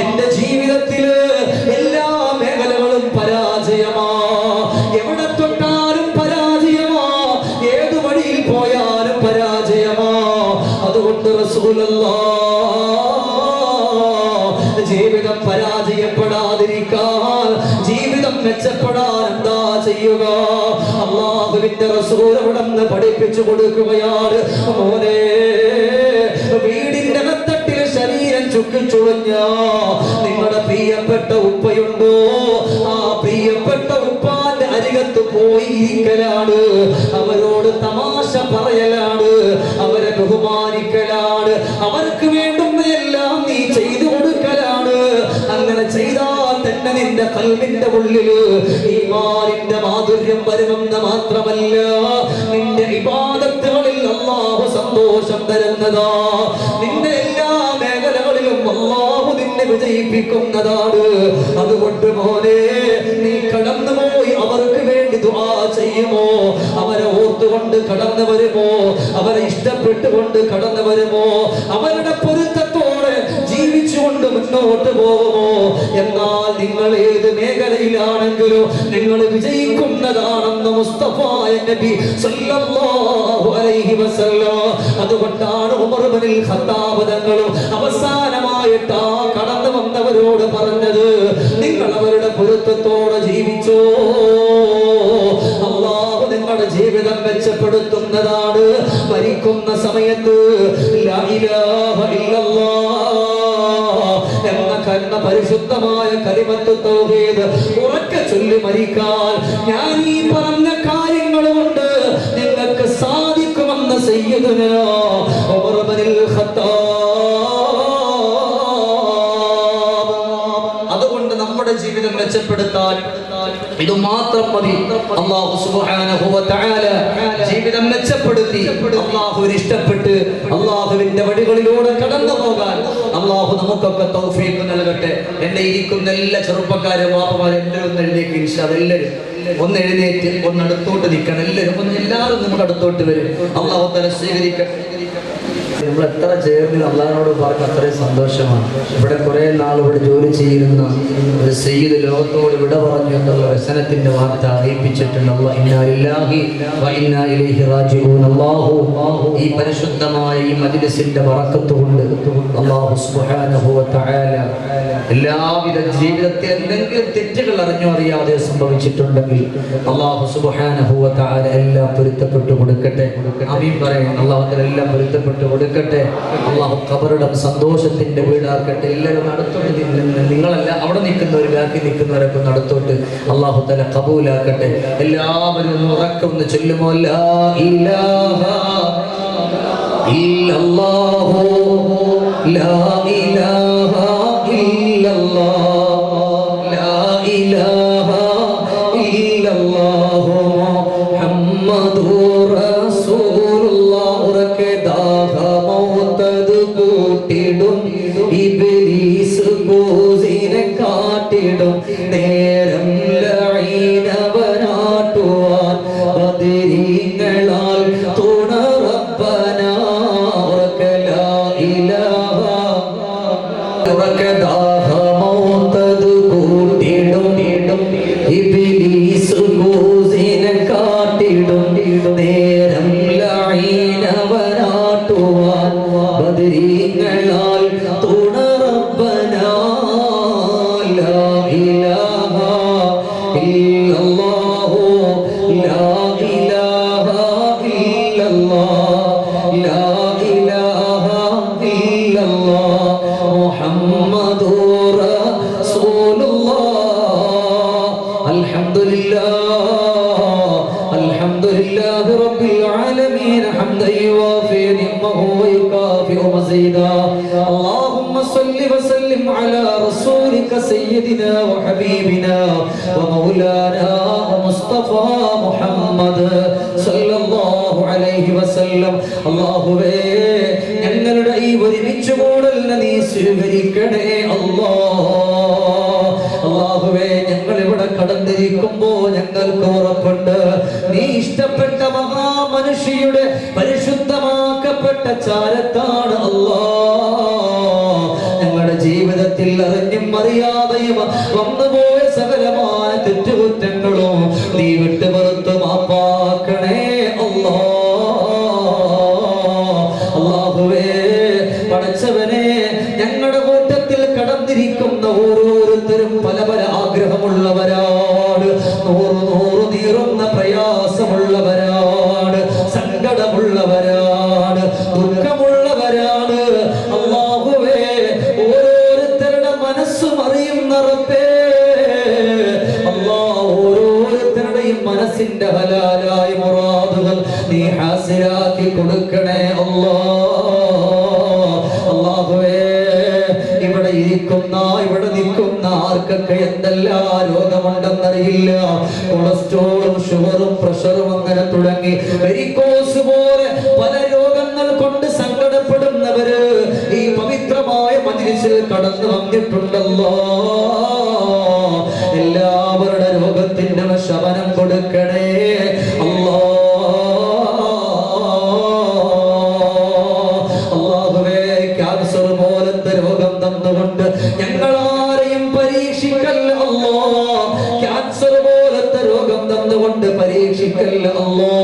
എന്റെ ജീവിതത്തില് എല്ലാ മേഖലകളും പരാജയമാ, എവിടെ തൊട്ടാലും പരാജയമാ, ഏത് വഴിയിൽ പോയാലും പരാജയമാ. അതുകൊണ്ട് റസൂലുള്ളാഹ്, ജീവിതം പരാജയപ്പെടാതിരിക്കാൻ, ജീവിതം മെച്ചപ്പെടാൻ എന്താ ചെയ്യുക? അല്ലാഹുവിന്റെ റസൂൽ അവിടുന്ന് പഠിപ്പിച്ചു കൊടുക്കുകയാണ്. മോനെ, വീടിന്റെ മെത്തട്ടിൽ ശരീരം ചുക്കിച്ചുളഞ്ഞ നിങ്ങളുടെ പ്രിയപ്പെട്ട ഉപ്പയുണ്ടോ? ആ പ്രിയപ്പെട്ട ഉപ്പാന്റെ അരികത്ത് പോയി ഇരിക്കലാണ്, അവരോട് തമാശ പറയലാണ്, അവരെ ബഹുമാനിക്കലാണ്, അവർക്ക് വേണ്ടുന്ന എല്ലാം നീ ചെയ്തു കൊടുക്കലാണ്. അങ്ങനെ ചെയ്താൽ തന്നെ നിന്റെ ഖൽബിന്റെ ഉള്ളില് ഈമാനിന്റെ മാധുര്യം വരുമെന്ന് മാത്രമല്ല, നിന്റെ ഇബാദത്തുകളിൽ അല്ലാഹു സന്തോഷം തരുന്നതാ. നിന്റെ എല്ലാ മേഖലകളിലും അല്ലാഹു നിന്നെ വിജയിപ്പിക്കുന്നതാണ്. അതുകൊണ്ട് മോനെ, നീ കടന്നുപോയി അവർക്ക് വേണ്ടി ദുആ ചെയ്യുമോ? അവരെ ഓർത്തുകൊണ്ട് കടന്നു വരുമോ? അവരെ ഇഷ്ടപ്പെട്ടുകൊണ്ട് കടന്നു വരുമോ? അവരുടെ പൊരുത്തത്തോടെ ജീവിച്ചുകൊണ്ട് മുന്നോട്ട് പോകുമോ? എന്നാൽ നിങ്ങൾ ഏത് മേഖലയിലാണെങ്കിലും നിങ്ങൾ വിജയിക്കുന്നതാണെന്ന് മുസ്തഫായ നബി സല്ലല്ലാഹു അലൈഹി വസല്ലം. അതുകൊണ്ടാണ് ഉമർ ഇബ്നുൽ ഖത്താബ് തങ്ങൾ അവസാനമായിട്ട് ആ കടന്നു വന്നവരോട് പറഞ്ഞത്, നിങ്ങൾ അവരുടെ പൊരുത്തത്തോടെ ജീവിച്ചോ, അല്ലാഹു നിങ്ങളുടെ ജീവിതം മെച്ചപ്പെടുത്തുന്നതാണ്. മരിക്കുന്ന സമയത്ത് ലാ ഇലാഹ ഇല്ലല്ലാഹ് എന്ന പരിശുദ്ധമായ കലിമത്ത് തൗഹീദ് ഉറക്കെ ചൊല്ലി മരിക്കാൻ ഞാൻ ഈ പറഞ്ഞ കാര്യങ്ങൾ കൊണ്ട് നിങ്ങൾക്ക് സാധിക്കുമെന്ന് സയ്യിദുനാ ഉമർ ഇബ്നുൽ ഖത്താബ്. അതുകൊണ്ട് നമ്മുടെ ജീവിതം മെച്ചപ്പെടുത്താൻ ഇത് മാത്രം മതി. അല്ലാഹു സുബ്ഹാനഹു വ തആല ജീവിതം മെച്ചപ്പെടുത്തി അല്ലാഹുവിനെ ഇഷ്ടപ്പെട്ട് അല്ലാഹുവിന്റെ വഴികളിലൂടെ കടന്നു പോകാൻ അല്ലാഹു നമുക്കൊക്കെ തൗഫീഖ് നൽകട്ടെ. എന്നെ ഇരിക്കുന്ന എല്ലാ ചെറുപ്പക്കാരും വാപ്പമാരും എല്ലാവരും ഒന്ന് എഴുന്നേൽക്ക് ഇൻഷാ അല്ലാഹ്. എല്ലാവരും ഒന്ന് എഴുന്നേറ്റ് ഒന്ന് അടുത്തോട്ട് നിൽക്കണം. എല്ലാവരും നമുക്ക് അടുത്തോട്ട് വരും. അല്ലാഹു തആല സ്വീകരിക്കട്ടെ. നമ്മൾ എത്ര ചേർന്ന് അള്ളാഹിനോട് പറഞ്ഞ അത്രയും സന്തോഷമാണ്. ഇവിടെ കുറെ നാൾ ഇവിടെ ജോലി ചെയ്യുന്ന ഒരു സയ്യിദ് ലോകത്തോട് വിട പറഞ്ഞു എന്നുള്ള വ്യസനത്തിന്റെ വാർത്ത അറിയിപ്പിച്ചിട്ടുണ്ട്. ഇന്നാ ലില്ലാഹി വ ഇന്നാ ഇലൈഹി റാജിഊൻ. അല്ലാഹു ഈ പരിശുദ്ധമായ ഈ മജ്ലിസിന്റെ ബറക്കത്ത് കൊണ്ട് അല്ലാഹു സുബ്ഹാനഹു വ തആല എല്ലാവിധ ജീവിതത്തിൽ എന്തെങ്കിലും തെറ്റുകൾ അറിഞ്ഞോ അറിയാതെ സംഭവിച്ചിട്ടുണ്ടെങ്കിൽ അല്ലാഹു സുബ്ഹാനഹു വ തആല എല്ലാം പൊരുത്തപ്പെട്ടു കൊടുക്കട്ടെ. ആമീൻ പറയണം. അല്ലാഹു എല്ലാം പൊരുത്തപ്പെട്ടു കൊടുക്കട്ടെ. അല്ലാഹു ഖബറിടം സന്തോഷത്തിന്റെ വീടാക്കട്ടെ. എല്ലാവരും അടുത്തോട്ട് നിങ്ങളല്ല അവിടെ നിൽക്കുന്നവർ ബാക്കി നിൽക്കുന്നവരൊക്കെ അടുത്തോട്ട് അല്ലാഹു തആല ഖബൂലാക്കട്ടെ. എല്ലാവരും ഉറക്കെ ഒന്ന് ചൊല്ലുമോ ലാ ഇലാഹ ഇല്ലല്ലാഹു ലാ ഇലാഹ ഇല്ലല്ലാഹ് ലാ ഇലാഹ ഇല്ലല്ലാഹു മുഹമ്മദുർ റസൂലുള്ളാഹ്. ഉറക്കെ ദാഹമൗതത് കൂട്ടിടും ഇബ്ലീസ് കൂസിനെ കാട്ടിടും നേരം ലഈനവനാട്ടുവാൻ ബദരീങ്ങളാൽ തുണ റബ്ബനാ. ഉറക്കെ ലാ ഇലാഹ ഉറക്കെ ദാഹമൗതത് കൂട്ടിടും ഇബ്ലീസ് കൂസിനെ കാട്ടിടും നേരം ലഈനവനാട്ടുവാൻ ബദരീങ്ങളാൽ തുണ റബ്ബനാ. ലാ ഇലാഹ ഇല്ലല്ലാഹു ലാ ഇലാഹ ഇല്ലല്ലാഹ് ലാ ഇലാഹ ഇല്ലല്ലാഹ് മുഹമ്മദുർ റസൂലുള്ളാഹ്. അൽഹംദുലില്ലാഹി റബ്ബിൽ ആലമീൻ ഹംദൻ യുവാഫി നിഅമഹു വയുകാഫിഉ മസീദാ. اللهم صل وسلم على رسولك سيدنا وحبيبنا ومولانا ومصطفى محمد صلى الله عليه وسلم. അല്ലാഹുവേ ഞങ്ങളുടെ ഈ ഒരുമിച്ച് കൂടലിനെ നീ സ്വീകരിക്കണേ അല്ലാഹ്. അല്ലാഹുവേ ഞങ്ങൾ ഇവിടെ കടന്നിരിക്കുമ്പോ ഞങ്ങൾക്ക് ഉറപ്പുണ്ട് നീ ഇഷ്ടപ്പെട്ട മഹാമനുഷ്യയുടെ പരിശുദ്ധമാക്കപ്പെട്ട ചാരത്താണ് അല്ലാഹ്. ഞങ്ങളുടെ ജീവിതത്തിൽ അറിഞ്ഞും അറിയാതെയും വന്നുപോയ സകലമായ തെറ്റുകുറ്റങ്ങളും നീ വിട്ടുപുറത്ത് മാപ്പാക്കണേ അല്ലാഹുവേ. പടച്ചവനെ ഞങ്ങളുടെ കൂട്ടത്തിൽ കടന്നിരിക്കുന്ന ഓരോരുത്തരും പല പല ആഗ്രഹമുള്ളവരാണ്, നൂറ് നീറുന്ന പ്രയാസമുള്ളവരാണ്, സങ്കടമുള്ളവരാണ്, ദുഃഖമുള്ളവരാണ്. അല്ലാഹുവേ ഓരോരുത്തരുടെ മനസ്സും അറിയുന്ന റബ്ബേ അല്ലാഹ് ഓരോരുത്തരുടെയും മനസ്സിന്റെ ഹലാലായ മുറാദുകൾ നീ ഹാസിലാക്കി കൊടുക്കണേ അല്ലാഹുവേ. ഇവിടെ ഇരിക്കുന്ന ഇവിടെ നിൽക്കുന്ന ആർക്കൊക്കെ എന്തെല്ലാം രോഗമുണ്ടെന്നറിയില്ല. കൊളസ്ട്രോളും ഷുഗറും പ്രഷറും അങ്ങനെ തുടങ്ങി വെരിക്കോസ് പോലെ പല രോഗങ്ങൾ കൊണ്ട് സങ്കടപ്പെടുന്നവര് ഈ പവിത്രമായ മജ്‌ലിസിൽ കടന്നു വന്നിട്ടുണ്ടല്ലോ. എല്ലാവരുടെ രോഗത്തിന്റെ ശമനം കൊടുക്കണേ അല്ലാഹുവേ. ക്യാൻസർ പോലത്തെ രോഗം തന്നുകൊണ്ട് പരീക്ഷിക്കല്ല അല്ലാ.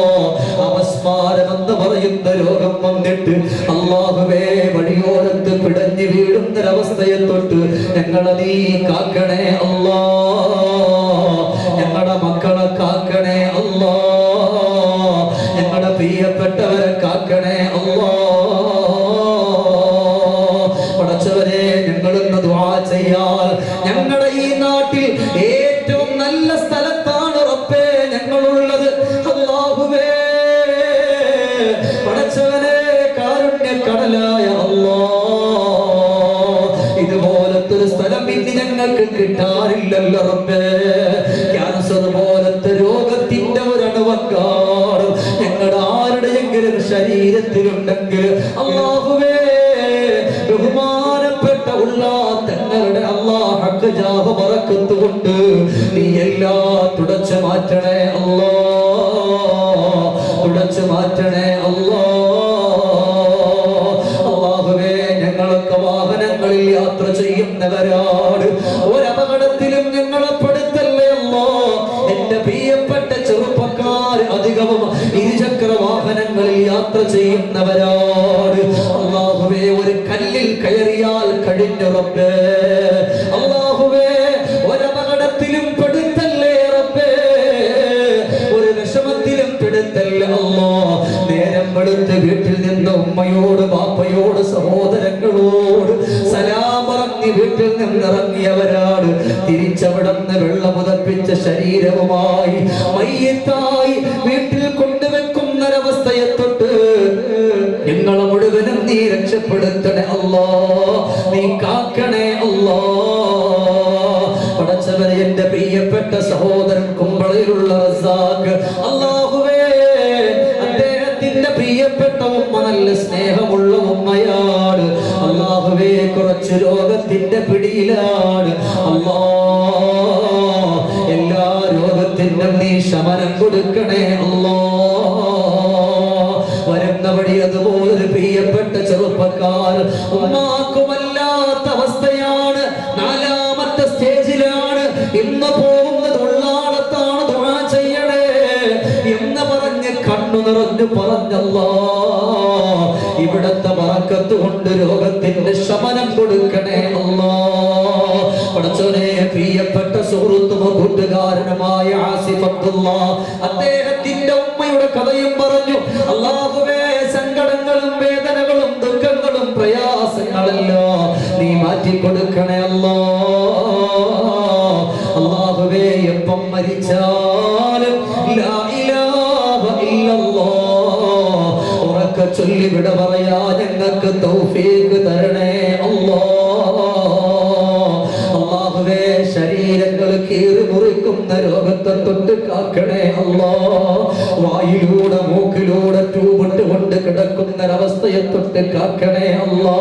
അപസ്മാരമെന്ന് പറയുന്ന രോഗം വന്നിട്ട് അല്ലാഹുവേ വഴിയോരത്ത് പിടഞ്ഞു വീഴുന്നൊരവസ്ഥയെ തൊട്ട് ഞങ്ങളെ നീ കാക്കണേ അല്ലാ. ഞങ്ങളുടെ മക്കളെ കാക്കണേ അല്ലാ. ഞങ്ങളുടെ പ്രിയപ്പെട്ടവരെ കാക്കണേ അല്ലാ. പടച്ചവരെ, ഞങ്ങളിന്ന് ദുആ ചെയ്യാൻ ഞങ്ങളുടെ ഈ നാട്ടിൽ ഏറ്റവും നല്ല സ്ഥലത്താണ് റബ്ബേ ഞങ്ങളുള്ളത്. അല്ലാഹുവേ, പടച്ചവനെ, കാരുണ്യക്കടലായ അല്ലാ, ഇതുപോലത്തെ ഒരു സ്ഥലം ഇനി ഞങ്ങൾക്ക് കിട്ടാറില്ലല്ലോ റബ്ബേ. ക്യാൻസർ പോലത്തെ രോഗത്തിന്റെ ഒരണവക്കാട് ഞങ്ങളുടെ ആരുടെയെങ്കിലും ശരീരത്തിലുണ്ടെങ്കിൽ അല്ലാഹുവേ, ബഹുമാനപ്പെട്ട തങ്ങളുടെ അല്ലാഹ് ജാഹ് ബറക്കത്ത് കൊണ്ട് നീ എല്ലാം തുടച്ചു മാറ്റണേ അല്ലാ. തുടച്ചു മാറ്റണേ അല്ലാ. അല്ലാഹുവേ, ഞങ്ങളൊക്കെ വാഹനങ്ങളിൽ യാത്ര ചെയ്യുന്നവരാണ്. ഒരപകടത്തിലും ഞങ്ങളെ പെടുത്തല്ലേ അല്ലാ. എന്റെ പ്രിയപ്പെട്ട ചെറുപ്പക്കാർ അധികവും ഇരുചക്ര വാഹനങ്ങളിൽ യാത്ര ചെയ്യുന്നവരാണ്. അല്ലാഹുവേ, ഒരു കല്ലിൽ കയറിയാൽ കഴിഞ്ഞു റബ്ബേ. അല്ലാഹുവേ, ഒരപകടത്തിലും പെടുത്തല്ലേ റബ്ബേ. ഒരു വിഷമത്തിലും പെടുത്തല്ലേ അല്ലാ. നേരം വെളുത്ത് വീട്ടിൽ നിന്ന് ഉമ്മയോട് ബാപ്പയോട് സഹോദരങ്ങളോട് സലാം പറഞ്ഞ് വീട്ടിൽ നിന്നിറങ്ങിയവരാണ്. തിരിച്ചവിടുന്ന് വെള്ളമുതപ്പിച്ച ശരീരവുമായി മയ്യത്തായി വീട്ടിൽ കൊണ്ടുവെക്കുന്നൊരവസ്ഥയെ തൊട്ട് ഞങ്ങളെ മുഴുവനും നീ രക്ഷപ്പെടുത്തണേ അല്ലാ. നീ കാക്കണേ അല്ലാ. പടച്ചവനെ, എന്റെ പ്രിയപ്പെട്ട സഹോദരൻ കുമ്പളയിലുള്ള റസാഖ്, അല്ലാഹുവേ, അദ്ദേഹത്തിന്റെ പ്രിയപ്പെട്ട ഉമ്മ നല്ല സ്നേഹമുള്ള ഉമ്മയാണ്. അല്ലാഹുവേ, കുറച്ച് രോഗത്തിന്റെ പിടിയിലാണ് അല്ലാ. എല്ലാ രോഗത്തിനും നീ ശമനം കൊടുക്കണേ അല്ലാ. വരുന്ന വഴി അതുപോലൊരു പ്രിയപ്പെട്ട ചെറുപ്പക്കാർ ഉമ്മാക്കുമല്ലാത്ത അവസ്ഥയാണ്. 4ാമത്തെ സ്റ്റേജിലാണ്. ഇന്ന് പോകുന്നത് ഉള്ളാളത്താണ്. ദുആ ചെയ്യണേ എന്ന് പറഞ്ഞ് കണ്ണു നിറഞ്ഞു പറഞ്ഞല്ലാ, ഇവിടത്തെ ബറക്കത്ത് കൊണ്ട് രോഗത്തിന്റെ ശമനം കൊടുക്കണേ അല്ലാ. പടച്ചോനെ, പ്രിയപ്പെട്ട സുഹൃത്തും കൂട്ടുകാരനുമായ ആസിഫ് അബ്ദുള്ള, അദ്ദേഹത്തിന്റെ ഉമ്മയുടെ കഥയും പറഞ്ഞു. അല്ലാഹുവേ, സങ്കടങ്ങളും വേദനകളും ദുഃഖങ്ങളും പ്രയാസങ്ങളെല്ലാം നീ മാറ്റിക്കൊടുക്കണേ അല്ലാ. അല്ലാഹുവേ, എപ്പം മരിച്ചാലും ലാ ഇലാഹ ഇല്ലല്ലാഹ് ഉറക്കെ ചൊല്ലി വിട പറയാ ഞങ്ങൾക്ക് തൗഫീഖ് തരണേ അല്ലാ. അല്ലാഹുവേ, ശരീരങ്ങൾ കീറി മുറിക്കുന്ന രോഗത്തെ തൊട്ട് കാക്കണേ അല്ലാ. വായിലൂടെ മൂക്കിലൂടെ ട്യൂബിട്ട് കൊണ്ട് കിടക്കുന്നൊരവസ്ഥയെ തൊട്ട് കാക്കണേ അല്ലാ.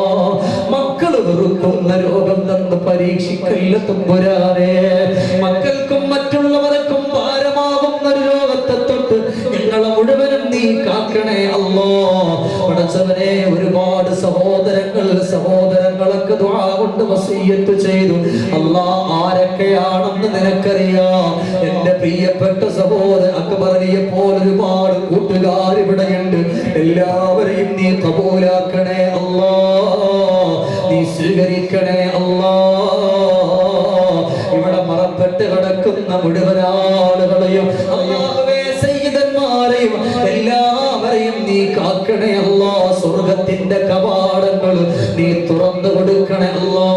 മക്കള് വെറുക്കുന്ന രോഗം തന്ന് പരീക്ഷിക്കല്ല തമ്പുരാനെ. മക്കൾക്കും മറ്റുള്ളവർക്കും ഭാരമാകുന്ന ഒരു രോഗത്തെ തൊട്ട് ഞങ്ങളെ മുഴുവനും നീ കാക്കണേ അല്ലാ. പടച്ചവനെ, ഒരുപാട് സഹോദരങ്ങളൊക്കെ ദുആ കൊണ്ട് വസിയ്യത്ത് ചെയ്തു അല്ലാ. ആരൊക്കെയാണെന്ന് നിനക്കറിയാം. എന്റെ പ്രിയപ്പെട്ട സഹോദരൻ അക്ബറിയെ പോലെ ഒരുപാട് കൂട്ടുകാർ ഇവിടെയുണ്ട്. എല്ലാവരെയും നീ കബൂലാക്കണേ അല്ലാ. നീ സ്വീകരിക്കണേ അല്ലാ. ഇവിടെ മറപ്പെട്ട് കിടക്കുന്ന മുഴുവൻ ആളുകളെയും അല്ലാഹുവേ, സയ്യിദന്മാരെയും എല്ലാവരെയും നീ കാക്കണേ അല്ലാ. സ്വർഗത്തിന്റെ കവാടങ്ങൾ നീ തുറന്നു കൊടുക്കണേ അല്ലാ.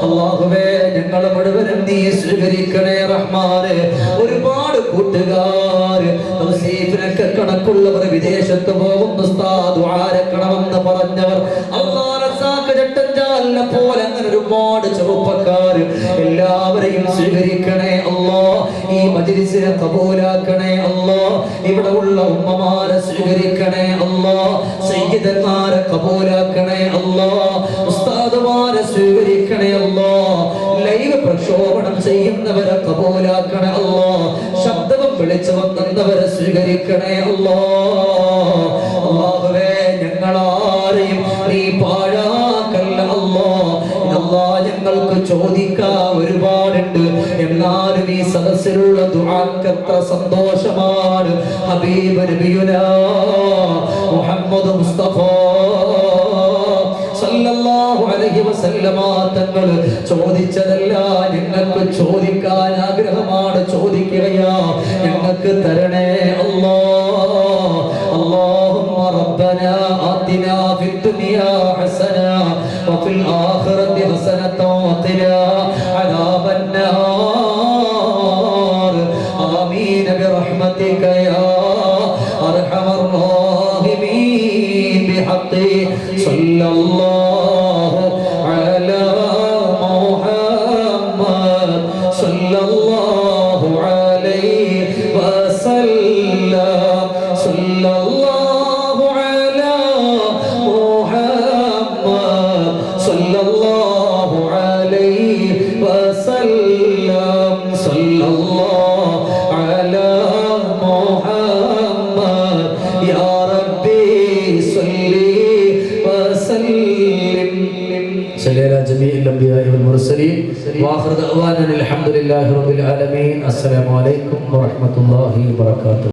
അല്ലാഹുവേ, ഞങ്ങളെ മുഴുവനും നീ സ്വീകരിക്കണേ റഹ്മാനെ. ഒരുപാട് കൂട്ടുകാര് തൗസീഫിനൊക്കെ കണക്കുള്ളവർ വിദേശത്ത് പോകുന്ന ഉസ്താദ് ആരക്കണമെന്ന് പറഞ്ഞവർ അല്ലാഹ് റസാഖ് ജട്ടഞ്ചാലിനെ പോലെ അങ്ങനെ ഒരുപാട് ചെറുപ്പക്കാർ എല്ലാവരെയും സ്വീകരിക്കണേ അല്ലാ. ഈ മജ്‌ലിസിനെ കബൂലാക്കണേ അല്ലാ. ഇവിടെ ഉള്ള ഉമ്മമാരെ സ്വീകരിക്കണേ അല്ലാ. സയ്യിദന്മാരെ കബൂലാക്കണേ അല്ലാ. ഉസ്താദുമാരെ സ്വീകരിക്കണേ അല്ലാ. ലൈവ് പ്രക്ഷോഭണം ചെയ്യുന്നവരെ കബൂലാക്കണേ അല്ലാ. ശബ്ദവും വിളിച്ചു വന്നവരെ സ്വീകരിക്കണേ അല്ലാ. അല്ലാഹുവേ, ഞങ്ങളാരെയും നീ പാഴാക്കല്ല അല്ലാ. ഇതല്ലാ, ഞങ്ങൾക്ക് ചോദിക്കാൻ ഒരുപാടുണ്ട്. എന്നാലും ഈ സദസ്സിലുള്ള ദുആക്ക് എത്ര സന്തോഷമാണ് ഹബീബ് നബിയുനാ മുഹമ്മദ് മുസ്തഫ സല്ലല്ലാഹു അലൈഹി വസല്ലമ തങ്ങൾ ചോദിച്ചതല്ല ഞങ്ങൾക്ക് ചോദിക്കാൻ ആഗ്രഹമാണ് ചോദിക്കുകയാ ഞങ്ങൾക്ക് തരണേ അല്ലാഹ് اللهم ربنا آتنا في الدنيا حسنة وفي الآخرة حسنة وقنا عذاب النار آمين برحمتك يا أرحم الراحمين بحق صلى الله على محمد صلى الله عليه وسلم صلى الله على محمد صلى الله عليه وسلم صلى الله على محمد يا ربي صل وسلم صلى على جميع الأنبياء والمرسلين وآخر دعوانا الحمد لله رب العالمين السلام عليكم ورحمة الله وبركاته.